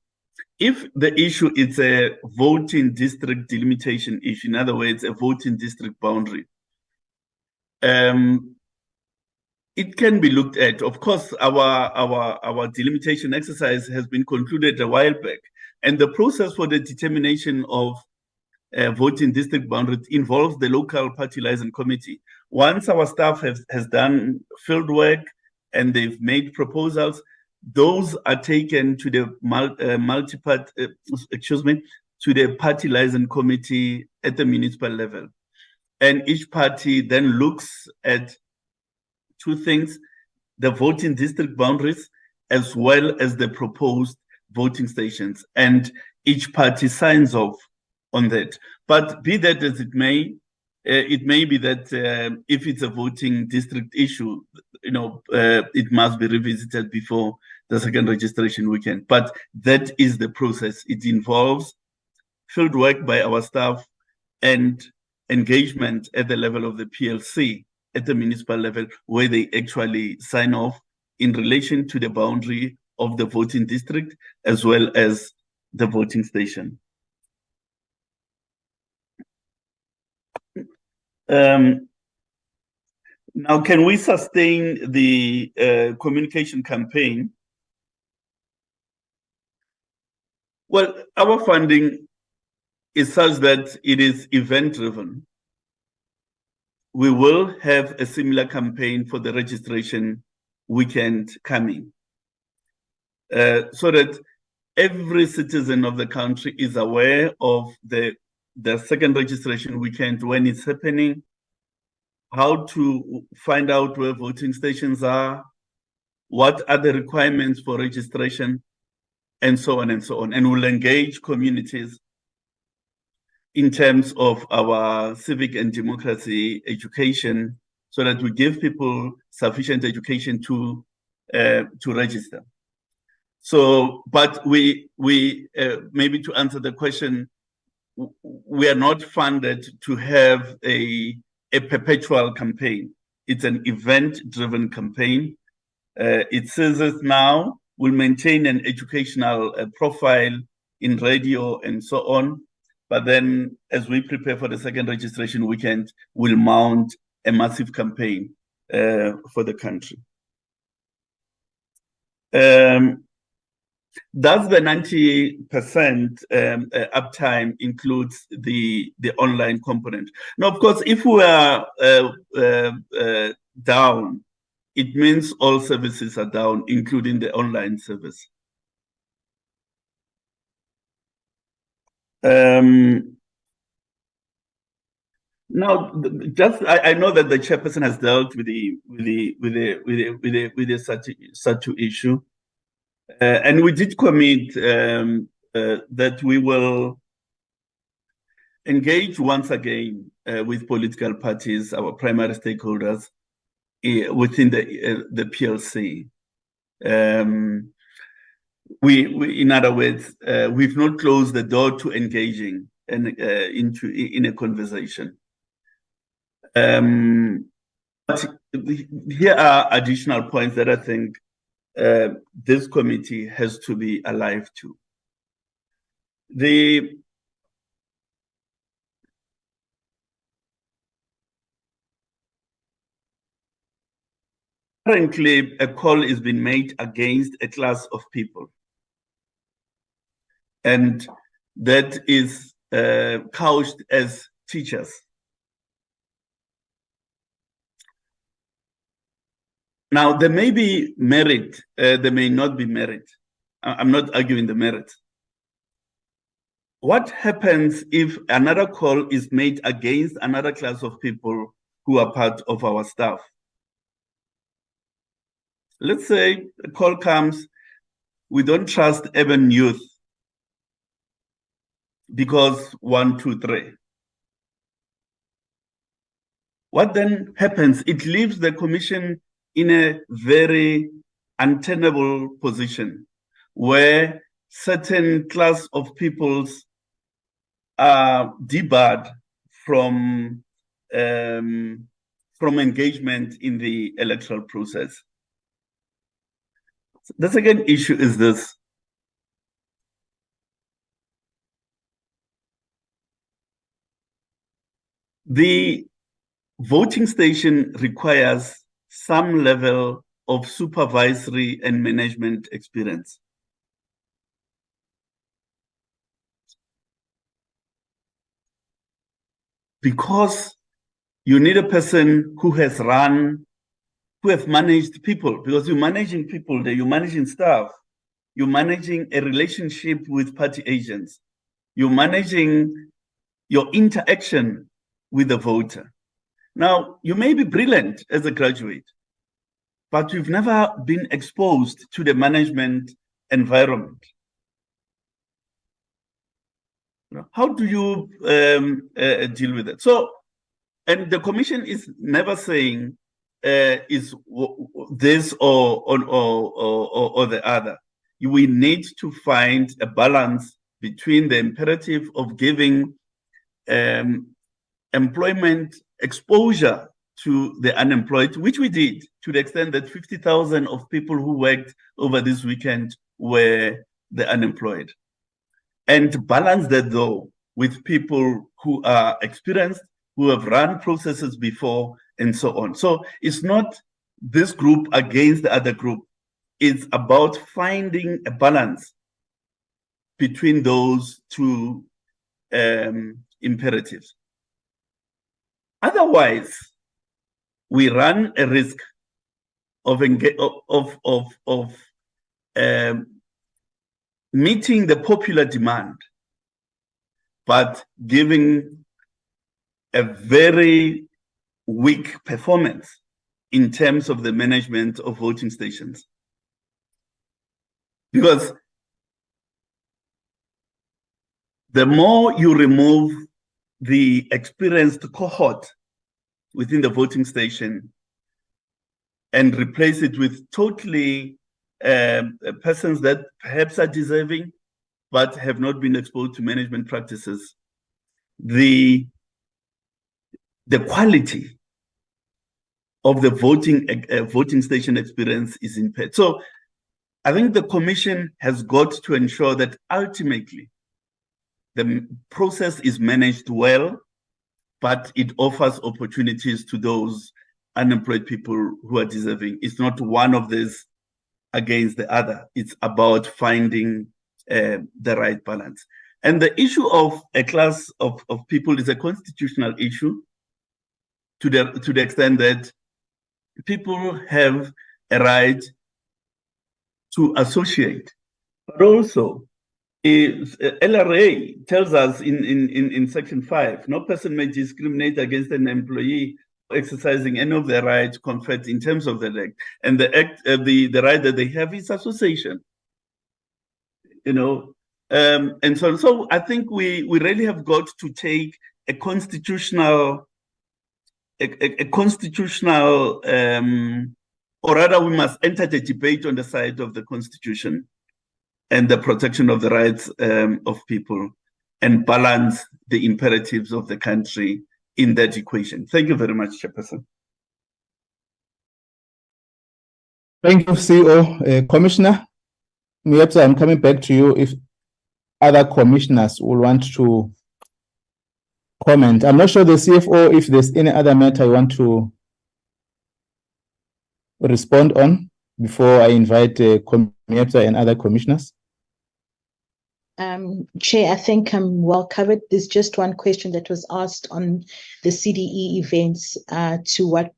[SPEAKER 9] If the issue is a voting district delimitation issue, in other words, a voting district boundary, it can be looked at. Of course, our delimitation exercise has been concluded a while back, and the process for the determination of voting district boundaries involves the local party liaison committee. Once our staff has done field work and they've made proposals, those are taken to the to the party liaison committee at the municipal level, and each party then looks at two things: the voting district boundaries as well as the proposed voting stations, and each party signs off on that. But be that as it may be that if it's a voting district issue, it must be revisited before the second registration weekend. But that is the process. It involves field work by our staff and engagement at the level of the PLC at the municipal level, where they actually sign off in relation to the boundary of the voting district as well as the voting station. Now, can we sustain the communication campaign? Well, our funding is such that it is event-driven. We will have a similar campaign for the registration weekend coming, so that every citizen of the country is aware of the second registration weekend, when it's happening, how to find out where voting stations are, what are the requirements for registration, and so on and so on. And we'll engage communities in terms of our civic and democracy education, so that we give people sufficient education to register. So, but we maybe to answer the question, we are not funded to have a perpetual campaign. It's an event-driven campaign. It says it now, we'll maintain an educational profile in radio and so on. But then as we prepare for the second registration weekend, we'll mount a massive campaign for the country. Does the 90% uptime includes the online component? Now, of course, if we are down, it means all services are down, including the online service. Now, just I know that the chairperson has dealt with such issue, and we did commit that we will engage once again with political parties, our primary stakeholders within the PLC. We, in other words, we've not closed the door to engaging in a conversation. But here are additional points that I think this committee has to be alive to. Currently, a call is being made against a class of people. And that is couched as teachers. Now, there may be merit, there may not be merit. I'm not arguing the merit. What happens if another call is made against another class of people who are part of our staff? Let's say a call comes, we don't trust urban youth because 1, 2, 3. What then happens? It leaves the commission in a very untenable position where certain class of peoples are debarred from engagement in the electoral process. The second issue is this. The voting station requires some level of supervisory and management experience. Because you need a person who has managed people, because you're managing people there, you're managing staff, you're managing a relationship with party agents, you're managing your interaction with the voter. Now, you may be brilliant as a graduate, but you've never been exposed to the management environment. How do you deal with it? So, and the commission is never saying is this or the other. We need to find a balance between the imperative of giving employment exposure to the unemployed, which we did to the extent that 50,000 of people who worked over this weekend were the unemployed. And balance that though with people who are experienced, who have run processes before, and so on. So it's not this group against the other group. It's about finding a balance between those two imperatives. Otherwise, we run a risk of meeting the popular demand, but giving a very weak performance in terms of the management of voting stations. Because the more you remove the experienced cohort within the voting station and replace it with totally persons that perhaps are deserving but have not been exposed to management practices, the quality of the voting station experience is impaired. So I think the commission has got to ensure that ultimately the process is managed well, but it offers opportunities to those unemployed people who are deserving. It's not one of these against the other. It's about finding the right balance. And the issue of a class of people is a constitutional issue to the extent that people have a right to associate, but also LRA tells us in section 5, no person may discriminate against an employee exercising any of their rights conferred in terms of the act. And the act, the right that they have is association. You know, and so on. So I think we really have got to take a constitutional, or rather we must enter the debate on the side of the Constitution and the protection of the rights of people, and balance the imperatives of the country in that equation. Thank you very much, Chairperson.
[SPEAKER 4] Thank you, CEO. Commissioner Miepza, I'm coming back to you if other commissioners will want to comment. I'm not sure the CFO if there's any other matter you want to respond on before I invite Miepza and other commissioners.
[SPEAKER 15] Chair, I think I'm well covered. There's just one question that was asked on the CDE events, to what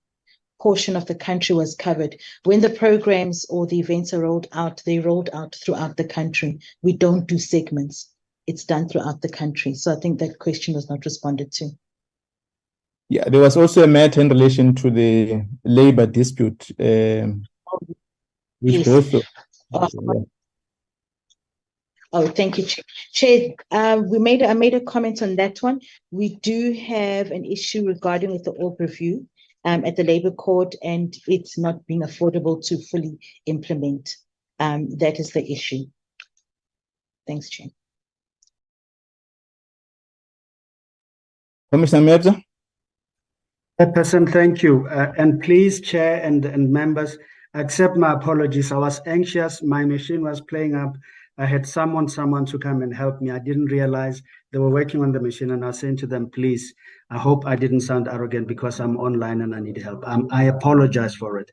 [SPEAKER 15] portion of the country was covered. When the programs or the events are rolled out, they rolled out throughout the country. We don't do segments. It's done throughout the country. So I think that question was not responded to.
[SPEAKER 4] Yeah, there was also a matter in relation to the labor dispute. Which
[SPEAKER 15] Yes.
[SPEAKER 4] also,
[SPEAKER 15] Oh, thank you, Chair. Chair, I made a comment on that one. We do have an issue regarding with the org review at the Labour Court, and it's not being affordable to fully implement. That is the issue. Thanks, Chair.
[SPEAKER 4] Commissioner Miepza?
[SPEAKER 8] Chairperson, thank you. And please, Chair and members, accept my apologies. I was anxious. My machine was playing up. I had someone to come and help me. I didn't realize they were working on the machine, and I was saying to them, please, I hope I didn't sound arrogant because I'm online and I need help. I apologize for it.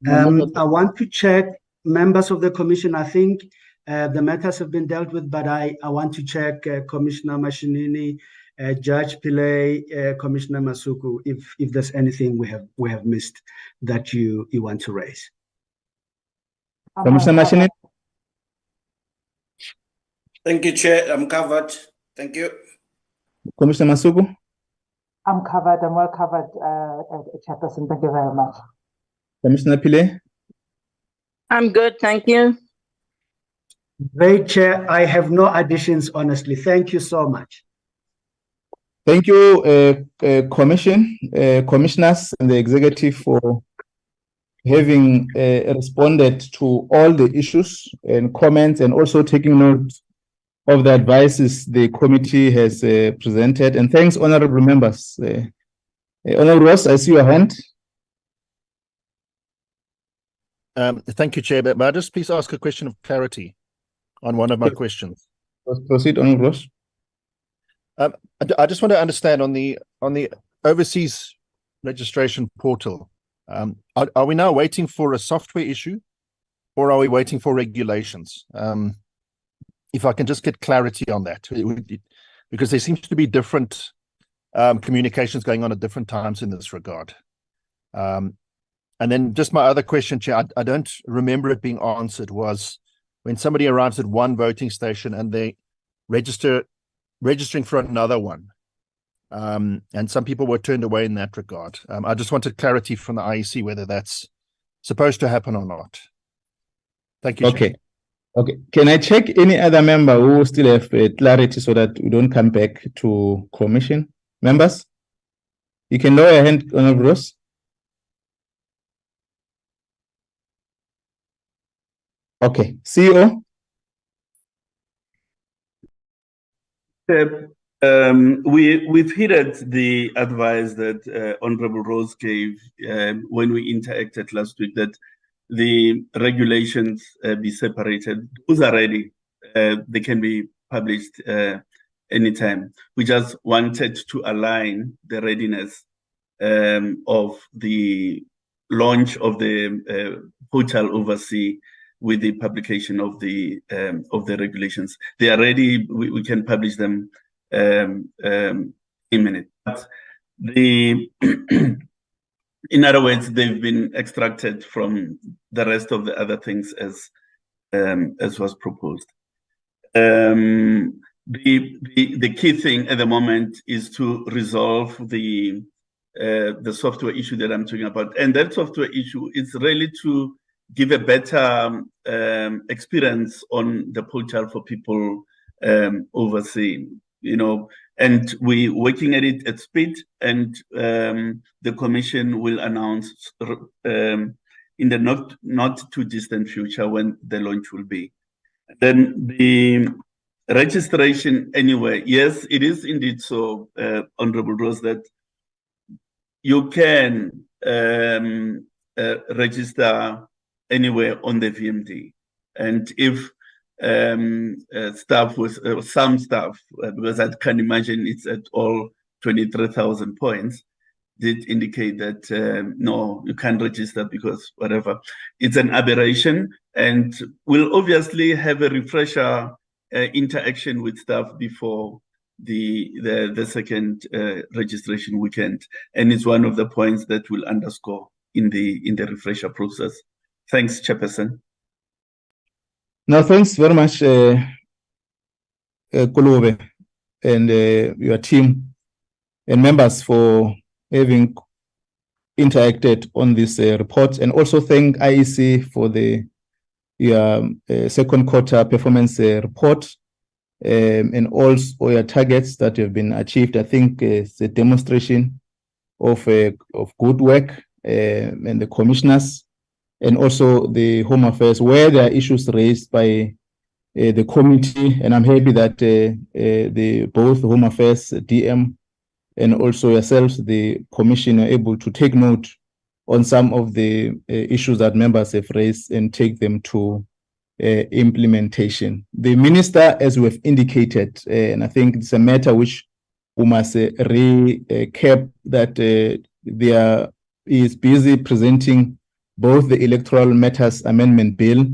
[SPEAKER 8] I want to check members of the commission. I think the matters have been dealt with, but I want to check Commissioner Mashinini, Judge Pillay, Commissioner Masuku, if there's anything we have missed that you want to raise.
[SPEAKER 4] Commissioner Mashinini?
[SPEAKER 16] Thank you, Chair. I'm covered. Thank you.
[SPEAKER 4] Commissioner Masuku?
[SPEAKER 17] I'm covered. I'm well covered, Chairperson. Thank you very much.
[SPEAKER 4] Commissioner Pillay?
[SPEAKER 18] I'm good. Thank you.
[SPEAKER 8] Great, Chair. I have no additions, honestly. Thank you so much.
[SPEAKER 4] Thank you, commissioners and the executive for having responded to all the issues and comments, and also taking note of the advices the committee has presented. And thanks, honorable members. Honorable Ross, I see your hand.
[SPEAKER 14] Thank you, Chair. But I'll just please ask a question of clarity on one of my questions.
[SPEAKER 4] Proceed, Honorable Ross.
[SPEAKER 14] I just want to understand on the overseas registration portal. Are we now waiting for a software issue, or are we waiting for regulations? If I can just get clarity on that, because there seems to be different communications going on at different times in this regard. And then just my other question, Chair, I don't remember it being answered, was when somebody arrives at one voting station and they registering for another one. And some people were turned away in that regard. I just wanted clarity from the IEC whether that's supposed to happen or not. Thank you,
[SPEAKER 4] Okay.
[SPEAKER 14] Chair.
[SPEAKER 4] Okay. Can I check any other member who still have clarity so that we don't come back to commission? Members? You can lower your hand, Honorable Ross. Okay. CEO?
[SPEAKER 9] We've heeded the advice that Honorable Rose gave when we interacted last week, that the regulations be separated. Those are ready. They can be published anytime. We just wanted to align the readiness of the launch of the portal overseas with the publication of the regulations. They are ready. We can publish them imminent. But in other words, they've been extracted from the rest of the other things as was proposed. The key thing at the moment is to resolve the software issue that I'm talking about, and that software issue is really to give a better experience on the portal for people overseeing, and we're working at it at speed, and the Commission will announce in the not too distant future when the launch will be. Then the registration anyway, yes, it is indeed so, Honorable Rose, that you can register anywhere on the VMD. And if staff was some staff, because I can imagine it's at all 23,000 points, did indicate that no, you can't register because whatever. It's an aberration, and we'll obviously have a refresher interaction with staff before the second registration weekend, and it's one of the points that we'll underscore in the refresher process. Thanks, Chairperson.
[SPEAKER 4] No, thanks very much, Kulube, and your team and members for having interacted on this report, and also thank IEC for your second quarter performance report, and also your targets that have been achieved. I think it's a demonstration of good work, and the commissioners, and also the Home Affairs, where there are issues raised by the committee, and I'm happy that both Home Affairs, DM, and also yourselves, the Commission, are able to take note on some of the issues that members have raised and take them to implementation. The Minister, as we have indicated, and I think it's a matter which we must recap, that he is busy presenting both the Electoral Matters Amendment Bill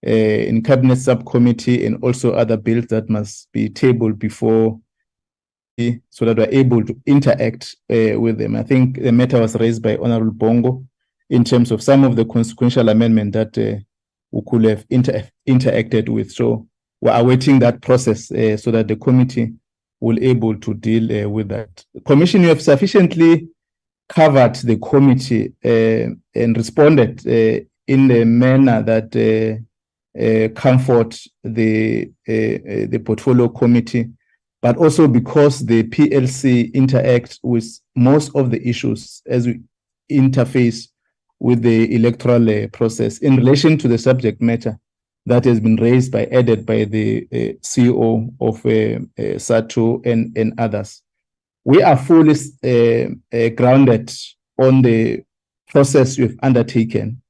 [SPEAKER 4] in Cabinet Subcommittee, and also other bills that must be tabled before, so that we're able to interact with them. I think the matter was raised by Honorable Bongo in terms of some of the consequential amendment that we could have interacted with. So we're awaiting that process so that the committee will able to deal with that. Commission, you have sufficiently covered the committee and responded in the manner that comfort the portfolio committee, but also because the PLC interacts with most of the issues as we interface with the electoral process in relation to the subject matter that has been added by the CEO of SATU and others. We are fully grounded on the process we've undertaken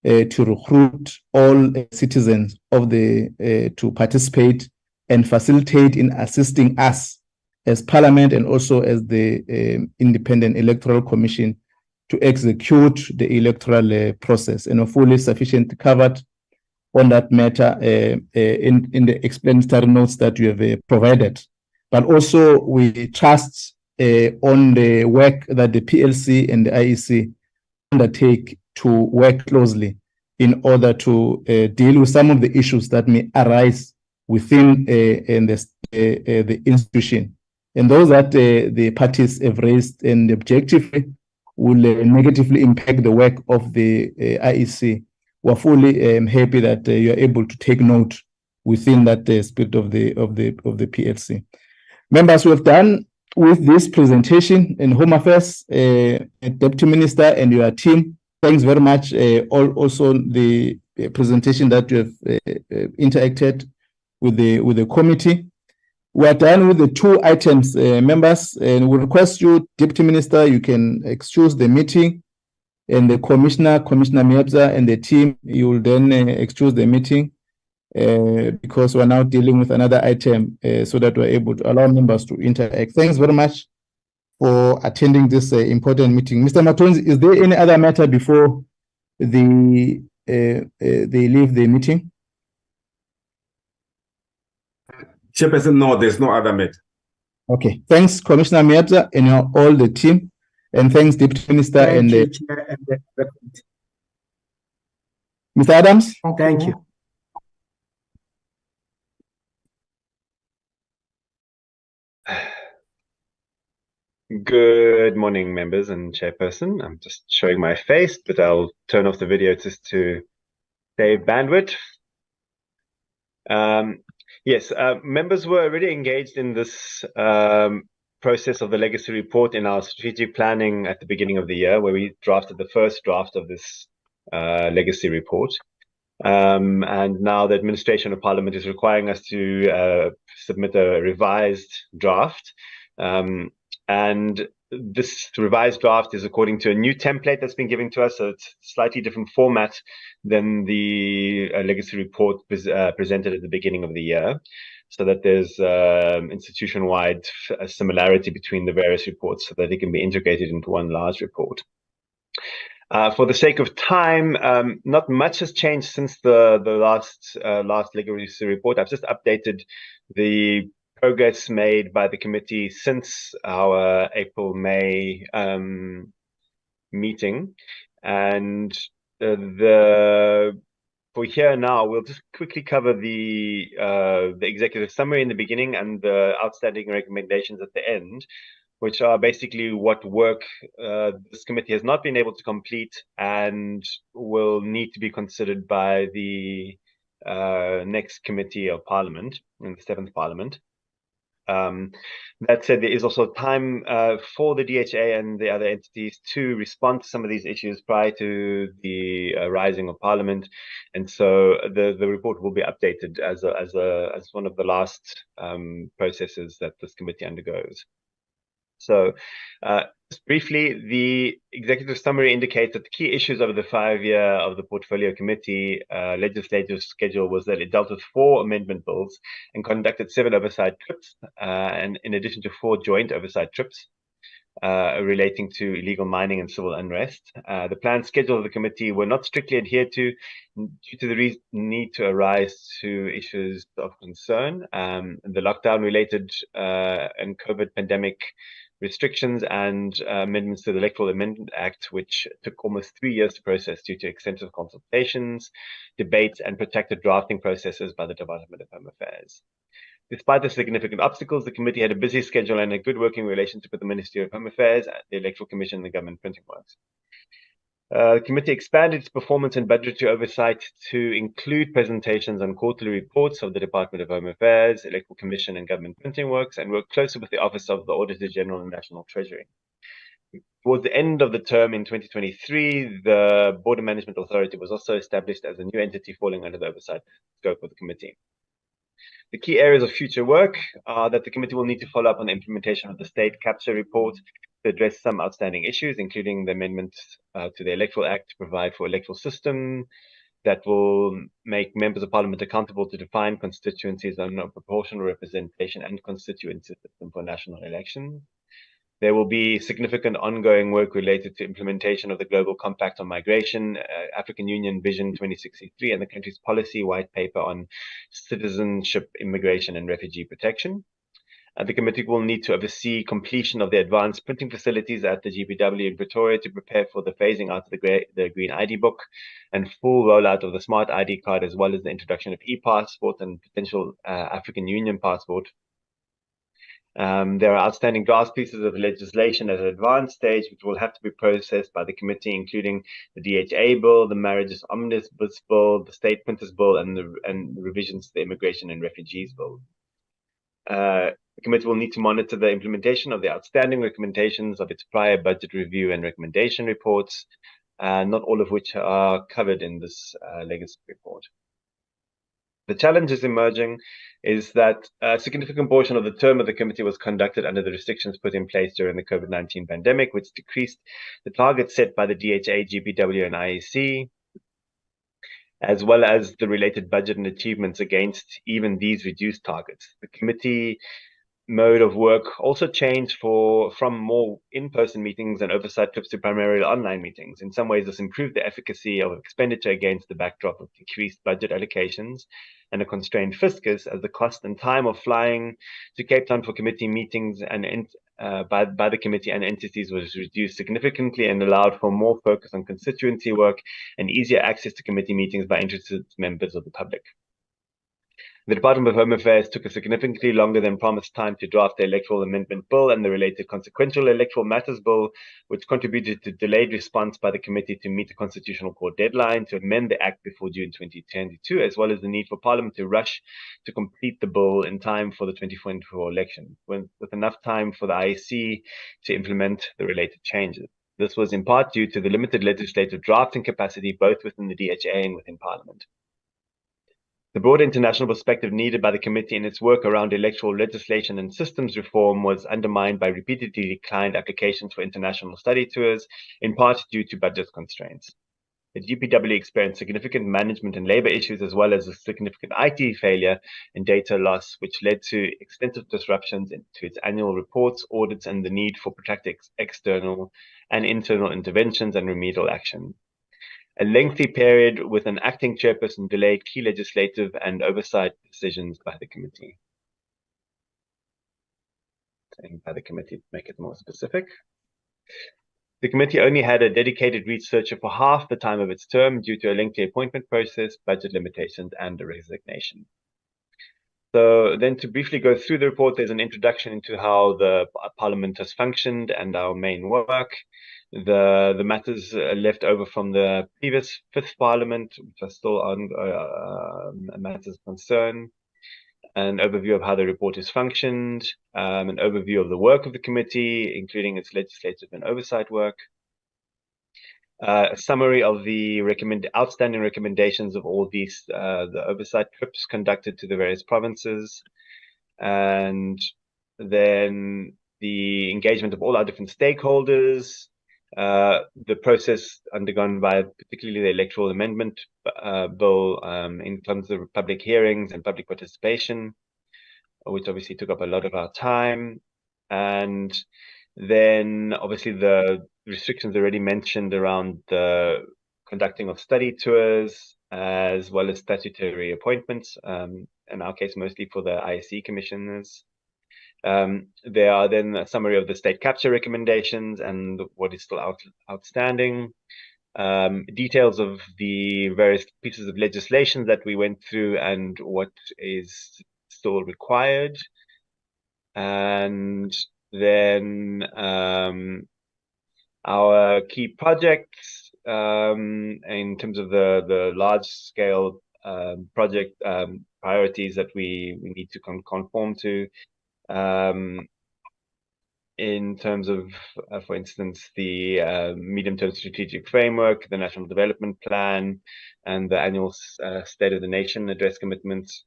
[SPEAKER 4] to recruit all citizens of to participate and facilitate in assisting us as Parliament, and also as the Independent Electoral Commission, to execute the electoral process, and are fully sufficiently covered on that matter in the explanatory notes that you have provided. But also we trust on the work that the PLC and the IEC undertake to work closely in order to deal with some of the issues that may arise within the institution, and those that the parties have raised and objectively will negatively impact the work of the IEC. We're fully happy that you're able to take note within that spirit of the PLC. Members, we have done with this presentation in Home Affairs, Deputy Minister and your team. Thanks very much. Also the presentation that you have interacted with the committee. We are done with the 2 items, members, and we request you, Deputy Minister, you can excuse the meeting, and the Commissioner Miebza, and the team, you will then excuse the meeting because we're now dealing with another item so that we're able to allow members to interact. Thanks very much for attending this important meeting. Mr. Matonzi, is there any other matter before they leave the meeting?
[SPEAKER 1] Chairperson, no, there's no other matter.
[SPEAKER 4] Okay, thanks, Commissioner Miebza, and all the team, and thanks, Deputy Minister.
[SPEAKER 8] Thank you, Chair, and
[SPEAKER 4] Mr. Adams.
[SPEAKER 8] Thank you.
[SPEAKER 3] Good morning, members and Chairperson. I'm just showing my face, but I'll turn off the video just to save bandwidth. Yes, members were already engaged in this process of the legacy report in our strategic planning at the beginning of the year, where we drafted the first draft of this legacy report. And now the administration of Parliament is requiring us to submit a revised draft. And this revised draft is according to a new template that's been given to us, so it's slightly different format than the legacy report presented at the beginning of the year, so that there's institution-wide similarity between the various reports so that it can be integrated into one large report. For the sake of time, not much has changed since the last legacy report. I've just updated the progress made by the committee since our April-May meeting, and for here now, we'll just quickly cover the executive summary in the beginning and the outstanding recommendations at the end, which are basically what work this committee has not been able to complete and will need to be considered by the next committee of Parliament, in the 7th Parliament. That said, there is also time for the DHA and the other entities to respond to some of these issues prior to the rising of Parliament, and so the report will be updated as one of the last processes that this committee undergoes. So, just briefly, the executive summary indicates that the key issues over the 5-year of the Portfolio Committee legislative schedule was that it dealt with 4 amendment bills and conducted 7 oversight trips, and in addition to 4 joint oversight trips relating to illegal mining and civil unrest. The planned schedule of the committee were not strictly adhered to due to the need to arise to issues of concern, the lockdown-related and COVID pandemic restrictions and amendments to the Electoral Amendment Act, which took almost 3 years to process due to extensive consultations, debates, and protracted drafting processes by the Department of Home Affairs. Despite the significant obstacles, the committee had a busy schedule and a good working relationship with the Ministry of Home Affairs, the Electoral Commission, and the Government Printing Works. The committee expanded its performance and budgetary oversight to include presentations on quarterly reports of the Department of Home Affairs, Electoral Commission, and Government Printing Works, and worked closely with the Office of the Auditor General and National Treasury. Towards the end of the term in 2023, the Border Management Authority was also established as a new entity falling under the oversight scope of the committee. The key areas of future work are that the committee will need to follow up on the implementation of the State Capture Report to address some outstanding issues, including the amendments to the Electoral Act to provide for electoral system that will make members of Parliament accountable to define constituencies on a proportional representation and constituency system for national elections. There will be significant ongoing work related to implementation of the Global Compact on Migration, African Union Vision 2063, and the country's policy white paper on citizenship, immigration, and refugee protection. The committee will need to oversee completion of the advanced printing facilities at the GPW in Pretoria to prepare for the phasing out of the Green ID book and full rollout of the Smart ID card, as well as the introduction of e-passport and potential African Union passport. There are outstanding draft pieces of legislation at an advanced stage, which will have to be processed by the committee, including the DHA bill, the Marriages Omnibus bill, the State Printers bill, and the revisions to the Immigration and Refugees bill. The committee will need to monitor the implementation of the outstanding recommendations of its prior budget review and recommendation reports, not all of which are covered in this legacy report. The challenges emerging is that a significant portion of the term of the committee was conducted under the restrictions put in place during the COVID-19 pandemic, which decreased the targets set by the DHA, GPW, and IEC, as well as the related budget and achievements against even these reduced targets. The committee mode of work also changed from more in-person meetings and oversight trips to primarily online meetings. In some ways, this improved the efficacy of expenditure against the backdrop of decreased budget allocations and a constrained fiscus, as the cost and time of flying to Cape Town for committee meetings and by the committee and entities was reduced significantly and allowed for more focus on constituency work and easier access to committee meetings by interested members of the public. The Department of Home Affairs took a significantly longer than promised time to draft the Electoral Amendment Bill and the related Consequential Electoral Matters Bill, which contributed to delayed response by the committee to meet the Constitutional Court deadline to amend the Act before June 2022, as well as the need for Parliament to rush to complete the bill in time for the 2024 election, with enough time for the IEC to implement the related changes. This was in part due to the limited legislative drafting capacity both within the DHA and within Parliament. The broader international perspective needed by the committee in its work around electoral legislation and systems reform was undermined by repeatedly declined applications for international study tours, in part due to budget constraints. The GPW experienced significant management and labor issues, as well as a significant IT failure and data loss, which led to extensive disruptions to its annual reports, audits, and the need for protracted external and internal interventions and remedial action. A lengthy period with an acting chairperson delayed key legislative and oversight decisions by the committee. By the committee, to make it more specific. The committee only had a dedicated researcher for half the time of its term due to a lengthy appointment process, budget limitations, and a resignation. So then to briefly go through the report, there's an introduction into how the Parliament has functioned and our main work. The matters left over from the previous 5th Parliament, which are still on matters of concern, an overview of how the report has functioned, an overview of the work of the committee, including its legislative and oversight work, a summary of the outstanding recommendations of all these, the oversight trips conducted to the various provinces, and then the engagement of all our different stakeholders, the process undergone by particularly the Electoral Amendment Bill in terms of public hearings and public participation, which obviously took up a lot of our time. And then obviously the restrictions already mentioned around the conducting of study tours, as well as statutory appointments, in our case mostly for the IEC commissioners. There are then a summary of the state capture recommendations and what is still outstanding. Details of the various pieces of legislation that we went through and what is still required. And then our key projects in terms of the large scale project priorities that we need to conform to. In terms of, for instance, the medium-term strategic framework, the National Development Plan, and the annual State of the Nation address commitments.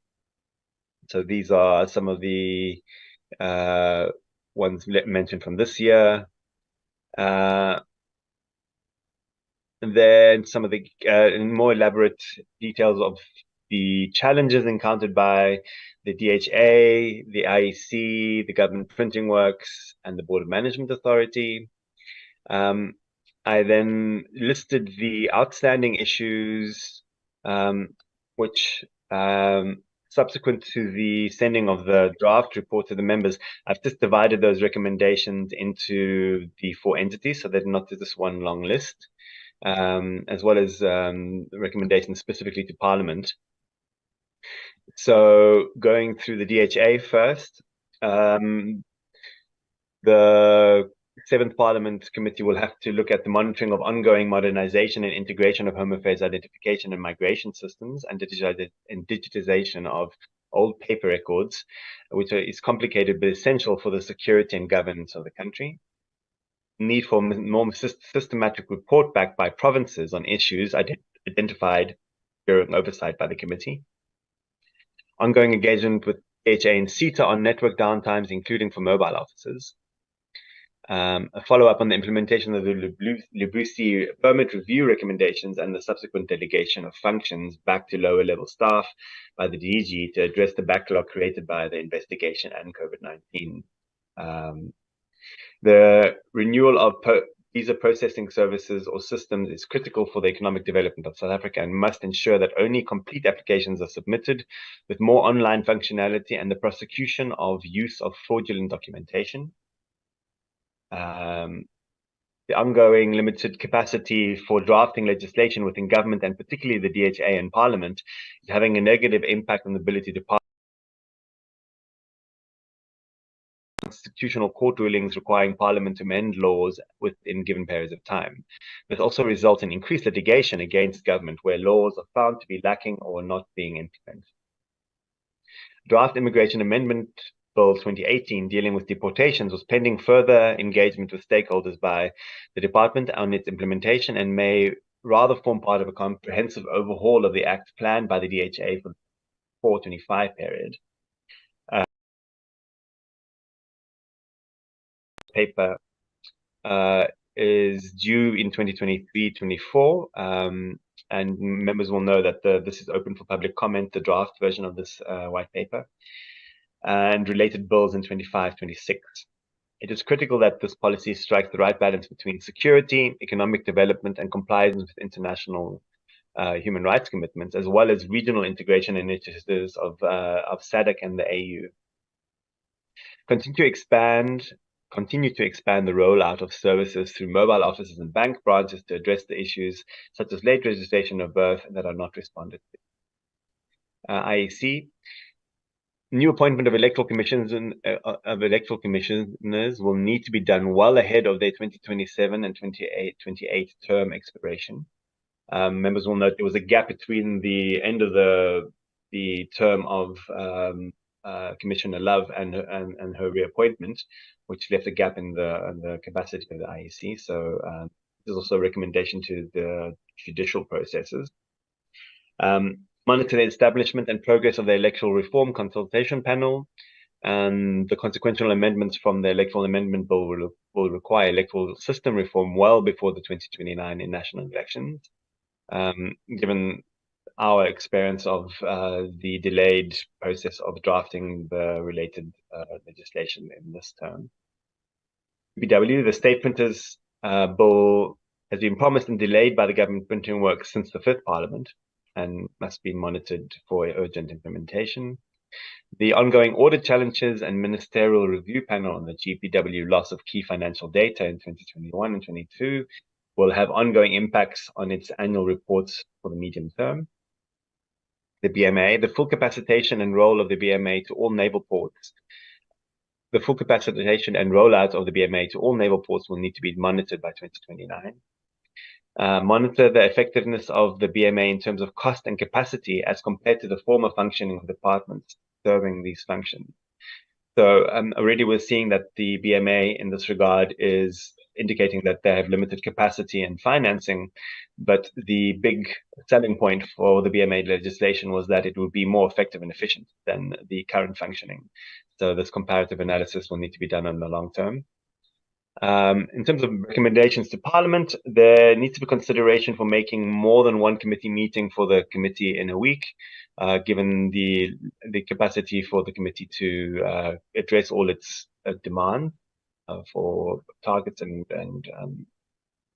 [SPEAKER 3] So these are some of the ones mentioned from this year. And then some of the more elaborate details of the challenges encountered by the DHA, the IEC, the Government Printing Works, and the Board of Management Authority. I then listed the outstanding issues, which subsequent to the sending of the draft report to the members, I've just divided those recommendations into the 4 entities, so they're not just one long list, as well as recommendations specifically to Parliament. So going through the DHA first, the 7th Parliament Committee will have to look at the monitoring of ongoing modernization and integration of Home Affairs identification and migration systems and digitization of old paper records, which is complicated but essential for the security and governance of the country. Need for more systematic report back by provinces on issues identified during oversight by the committee. Ongoing engagement with DHA and CETA on network downtimes, including for mobile officers. A follow-up on the implementation of the Lubusi permit review recommendations and the subsequent delegation of functions back to lower-level staff by the DG to address the backlog created by the investigation and COVID-19. The renewal of visa processing services or systems is critical for the economic development of South Africa and must ensure that only complete applications are submitted with more online functionality and the prosecution of use of fraudulent documentation. The ongoing limited capacity for drafting legislation within government and particularly the DHA and Parliament is having a negative impact on the ability to pass constitutional court rulings requiring Parliament to amend laws within given periods of time. This also results in increased litigation against government where laws are found to be lacking or not being implemented. Draft Immigration Amendment Bill 2018 dealing with deportations was pending further engagement with stakeholders by the department on its implementation and may rather form part of a comprehensive overhaul of the Act planned by the DHA for the 425 period. Paper is due in 2023-24, and members will know that this is open for public comment, the draft version of this white paper, and related bills in 25-26. It is critical that this policy strikes the right balance between security, economic development, and compliance with international human rights commitments, as well as regional integration initiatives of SADC and the AU. Continue to expand the rollout of services through mobile offices and bank branches to address the issues such as late registration of birth that are not responded to. IEC. New appointment of electoral commissioners will need to be done well ahead of their 2027 and 28 term expiration. Members will note there was a gap between the end of the term of Commissioner Love and her reappointment, which left a gap in the capacity of the IEC. So there's also a recommendation to the judicial processes. Monitor the establishment and progress of the Electoral Reform Consultation Panel, and the consequential amendments from the Electoral Amendment Bill will require electoral system reform well before the 2029 national elections. Given our experience of the delayed process of drafting the related legislation in this term. PW, the State Printers Bill has been promised and delayed by the government printing works since the 5th Parliament and must be monitored for urgent implementation. The ongoing audit challenges and ministerial review panel on the GPW loss of key financial data in 2021 and 22 will have ongoing impacts on its annual reports for the medium term. The BMA, the full capacitation and role of the BMA to all naval ports. The full capacitation and rollout of the BMA to all naval ports will need to be monitored by 2029. Monitor the effectiveness of the BMA in terms of cost and capacity as compared to the former functioning of departments serving these functions. So already we're seeing that the BMA in this regard is indicating that they have limited capacity and financing, but the big selling point for the BMA legislation was that it would be more effective and efficient than the current functioning. So this comparative analysis will need to be done in the long term. In terms of recommendations to Parliament, there needs to be consideration for making more than one committee meeting for the committee in a week, given the capacity for the committee to address all its demand for targets and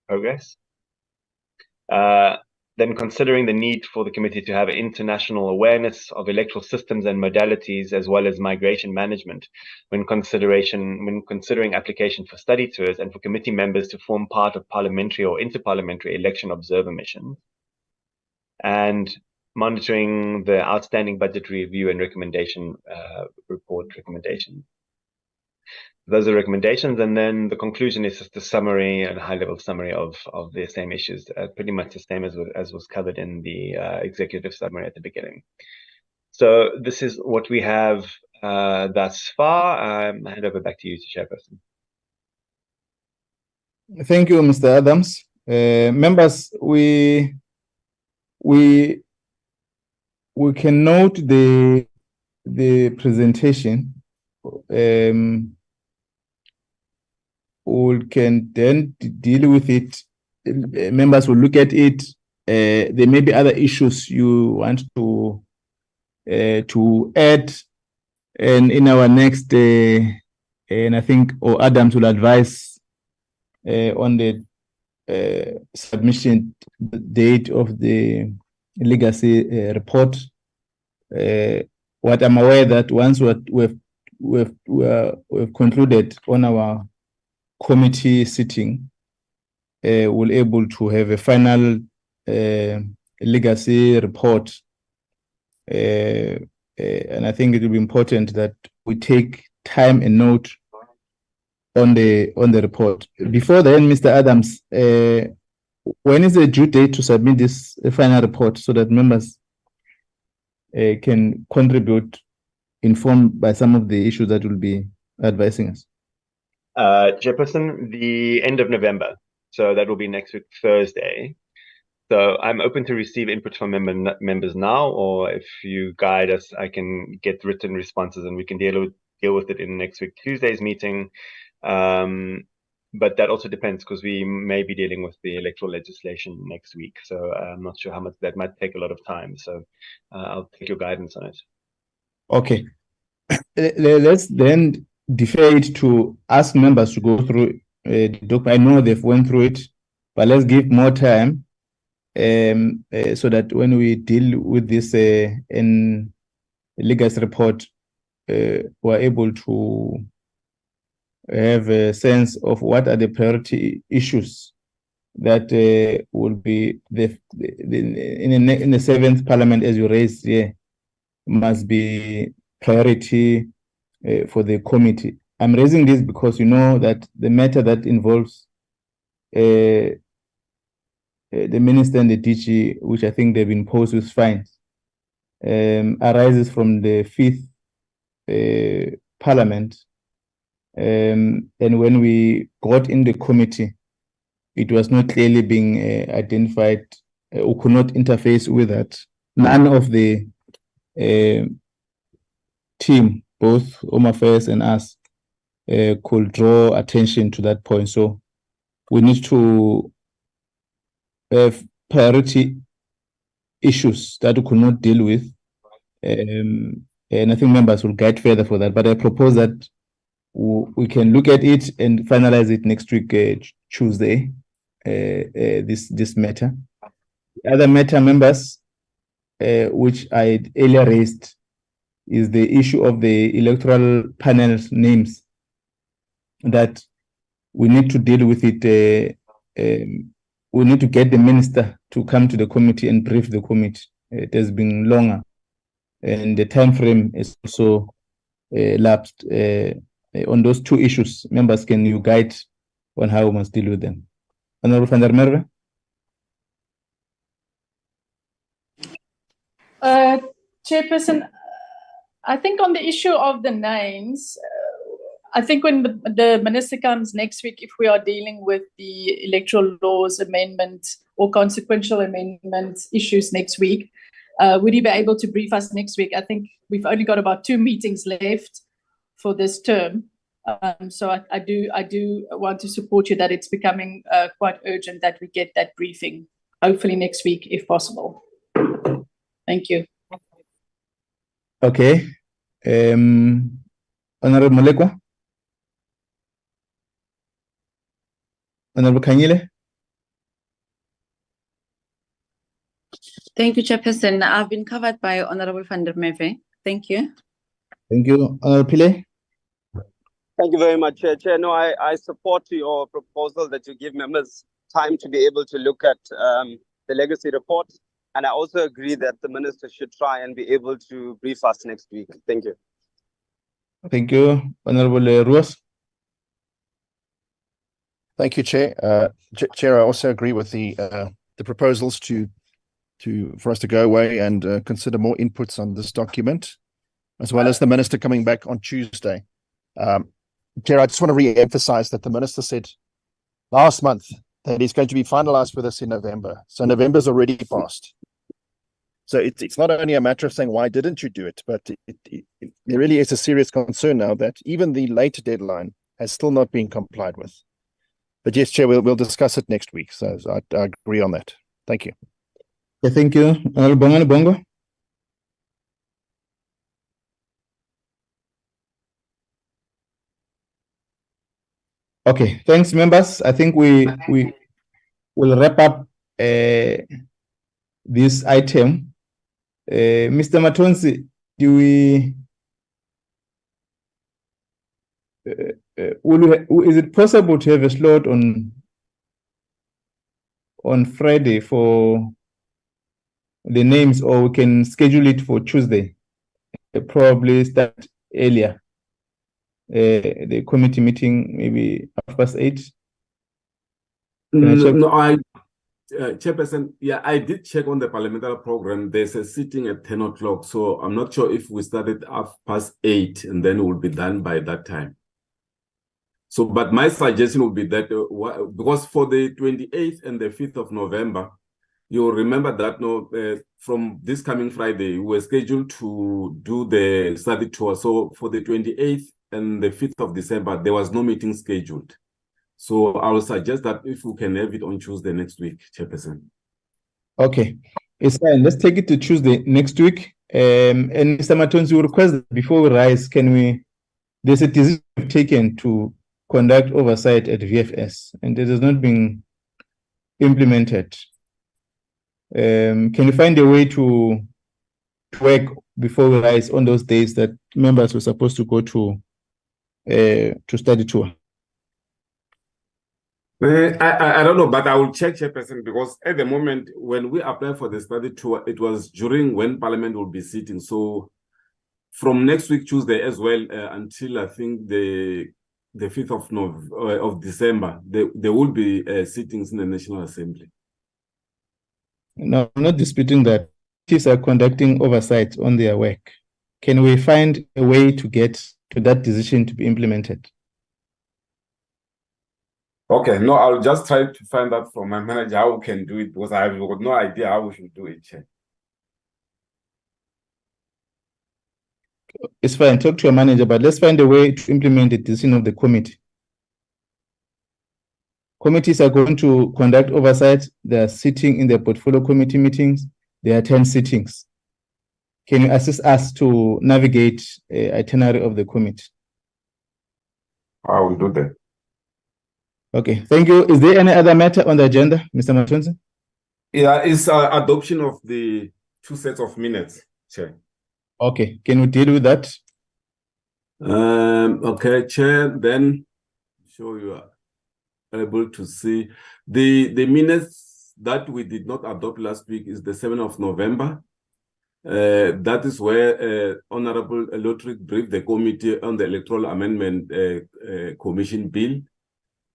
[SPEAKER 3] progress. Then considering the need for the committee to have international awareness of electoral systems and modalities, as well as migration management, when considering application for study tours, and for committee members to form part of parliamentary or interparliamentary election observer missions, and monitoring the outstanding budget review and recommendation report recommendations. Those are recommendations, and then the conclusion is just a summary and a high-level summary of the same issues, pretty much the same as was covered in the executive summary at the beginning. So this is what we have thus far. I hand over back to you, Chairperson.
[SPEAKER 4] Thank you, Mr. Adams. Members, we can note the presentation. We can then deal with it. Members will look at it. There may be other issues you want to add, and in our next, and I think Adams will advise on the submission date of the legacy report. What I'm aware that once we've concluded on our committee sitting, we'll able to have a final legacy report, and I think it will be important that we take time and note on the report. Before then, Mr. Adams, when is the due date to submit this final report so that members can contribute, informed by some of the issues that will be advising us?
[SPEAKER 3] Chairperson, the end of November. So that will be next week, Thursday. So I'm open to receive input from members now, or if you guide us, I can get written responses and we can deal with it in next week, Tuesday's meeting. But that also depends because we may be dealing with the electoral legislation next week. So I'm not sure how much that might take a lot of time. So I'll take your guidance on it.
[SPEAKER 4] Okay. Let's then defer it to ask members to go through the document. I know they've went through it, but let's give more time so that when we deal with this in legacy report, we're able to have a sense of what are the priority issues that will be in the 7th Parliament, as you raised here, must be priority for the committee. I'm raising this because you know that the matter that involves the minister and the DG, which I think they've been imposed with fines, arises from the 5th Parliament. And when we got in the committee, it was not clearly being identified who could not interface with that. None of the team, both Home Affairs and us, could draw attention to that point. So we need to have priority issues that we could not deal with. And I think members will guide further for that. But I propose that we can look at it and finalize it next week, Tuesday, this matter. The other matter, members, which I earlier raised, is the issue of the electoral panel's names, that we need to deal with it. We need to get the minister to come to the committee and brief the committee. It has been longer, and the time frame is also lapsed. On those two issues, members, can you guide on how we must deal with them? Honorable van der Merwe.
[SPEAKER 5] Chairperson, I think on the issue of the names, I think when the minister comes next week, if we are dealing with the electoral laws amendment or consequential amendment issues next week, would he be able to brief us next week? I think we've only got about 2 meetings left for this term. So I do want to support you that it's becoming quite urgent that we get that briefing, hopefully next week, if possible. Thank you.
[SPEAKER 4] Okay. Honorable Molekwa. Honorable Kanyile.
[SPEAKER 12] Thank you, Chairperson. I've been covered by Honorable van der Merwe. Thank you.
[SPEAKER 4] Thank you. Honorable Pillay.
[SPEAKER 13] Thank you very much, Chair. No, I support your proposal that you give members time to be able to look at the legacy report. And I also agree that the minister should try and be able to brief us next week. Thank you.
[SPEAKER 4] Thank you. Honorable Ruas.
[SPEAKER 14] Thank you, Chair. Chair, I also agree with the proposals for us to go away and consider more inputs on this document, as well as the minister coming back on Tuesday. Chair, I just want to re-emphasize that the minister said last month that he's going to be finalized with us in November. So November's already passed. So it's not only a matter of saying, why didn't you do it? But there really is a serious concern now that even the late deadline has still not been complied with. But yes, Chair, we'll discuss it next week. So I agree on that. Thank you.
[SPEAKER 4] Okay, thank you. Honorable Bongani Bongo. Okay, thanks, members. I think we will wrap up this item. Mr. Matonsi, do we? Is it possible to have a slot on Friday for the names, or we can schedule it for Tuesday? Probably start earlier. the committee meeting maybe 8:30? Can I check?
[SPEAKER 1] No, Chairperson, yeah, I did check on the parliamentary program. There's a sitting at 10 o'clock, so I'm not sure if we started 8:30 and then we'll be done by that time. So, but my suggestion would be that because for the 28th and the 5th of November, you'll remember that from this coming Friday, we were scheduled to do the study tour. So for the 28th and the 5th of December, there was no meeting scheduled. So I will suggest that if we can have it on Tuesday next week, Chairperson.
[SPEAKER 4] Okay, it's fine. Let's take it to Tuesday next week. And Mr. Matonzi, we request that before we rise, there's a decision taken to conduct oversight at VFS, and it has not been implemented. Can you find a way to work before we rise on those days that members were supposed to go to study tour?
[SPEAKER 1] I don't know, but I will check, Chairperson, because at the moment, when we applied for the study tour, it was during when Parliament will be sitting. So from next week, Tuesday as well, until I think the 5th of December, there will be sittings in the National Assembly.
[SPEAKER 4] No, I'm not disputing that. Chiefs are conducting oversight on their work. Can we find a way to get to that decision to be implemented?
[SPEAKER 1] Okay, no, I'll just try to find out from my manager how we can do it, because I have got no idea how we should do it, Chair.
[SPEAKER 4] It's fine, talk to your manager, but let's find a way to implement the decision of the committee. Committees are going to conduct oversight. They are sitting in their portfolio committee meetings. There are 10 sittings. Can you assist us to navigate the itinerary of the committee?
[SPEAKER 1] I will do that.
[SPEAKER 4] Okay, thank you. Is there any other matter on the agenda, Mr. Matonzi?
[SPEAKER 1] Yeah, it's adoption of the 2 sets of minutes, Chair.
[SPEAKER 4] Okay, can we deal with that?
[SPEAKER 1] Okay, Chair, then show you are able to see the minutes that we did not adopt last week is the 7th of November. That is where Honorable Lotrick briefed the committee on the Electoral Amendment Commission bill.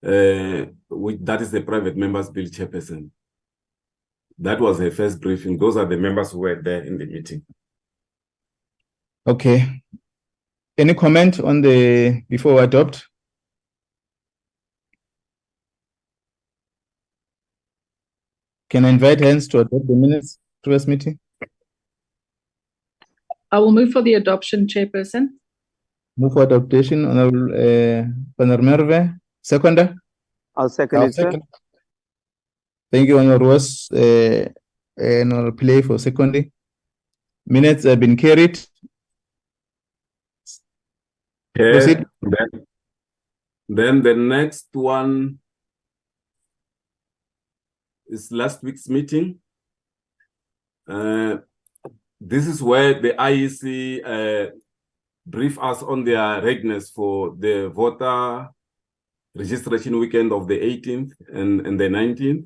[SPEAKER 1] That is the private members bill, Chairperson. That was her first briefing. Those are the members who were there in the meeting.
[SPEAKER 4] Okay. Any comment on the before we adopt? Can I invite hands to adopt the minutes previous meeting?
[SPEAKER 5] I will move for the adoption, Chairperson.
[SPEAKER 4] Move for adoption, Honorable Merve. Seconder?
[SPEAKER 13] I'll second it, sir.
[SPEAKER 4] Thank you, Honorable Ross, and I'll play for seconding. Minutes have been carried.
[SPEAKER 1] Okay. Then the next one is last week's meeting. This is where the IEC brief us on their readiness for the voter registration weekend of the 18th and the 19th.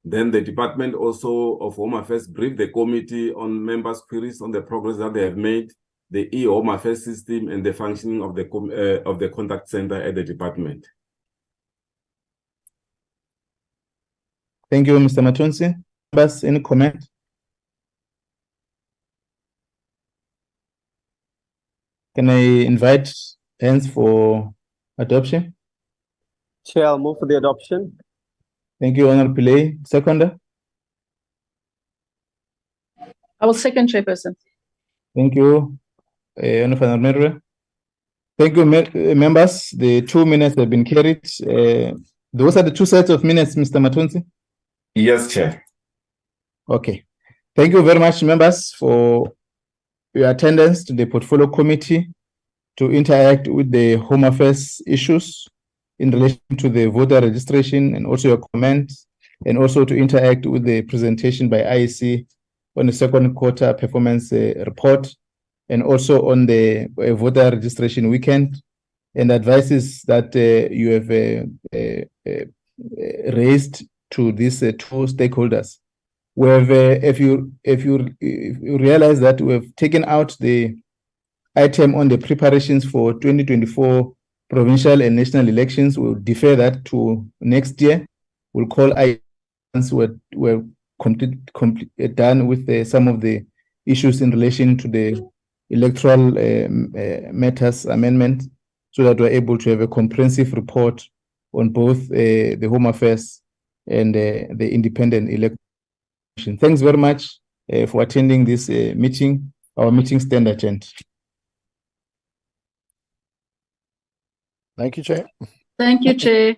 [SPEAKER 1] Then the Department also of Home Affairs briefed the committee on members' queries on the progress that they have made, the e-Home Affairs system, and the functioning of the contact center at the department.
[SPEAKER 4] Thank you, Mr. Matonzi. Members, any comment? Can I invite hands for adoption?
[SPEAKER 13] Chair, I'll move for the adoption.
[SPEAKER 4] Thank you, Honorable Pillay. Seconder?
[SPEAKER 5] I will second, Chairperson.
[SPEAKER 4] Thank you, Honorable Merwe. Thank you, members. The 2 minutes have been carried. Those are the 2 sets of minutes, Mr. Matonzi?
[SPEAKER 1] Yes, Chair.
[SPEAKER 4] Okay. Thank you very much, members, for your attendance to the portfolio committee to interact with the Home Affairs issues in relation to the voter registration, and also your comments, and also to interact with the presentation by IEC on the second quarter performance report, and also on the voter registration weekend, and advices that you have raised to these 2 stakeholders. We have, if you realize that we have taken out the item on the preparations for 2024 provincial and national elections. We'll defer that to next year. We'll call items we're done with some of the issues in relation to the electoral matters amendment, so that we're able to have a comprehensive report on both the Home Affairs and the Independent Electoral Commission. Thanks very much for attending this meeting. Our meeting stand adjourned.
[SPEAKER 14] Thank you, Chair.
[SPEAKER 5] Thank you, Chair.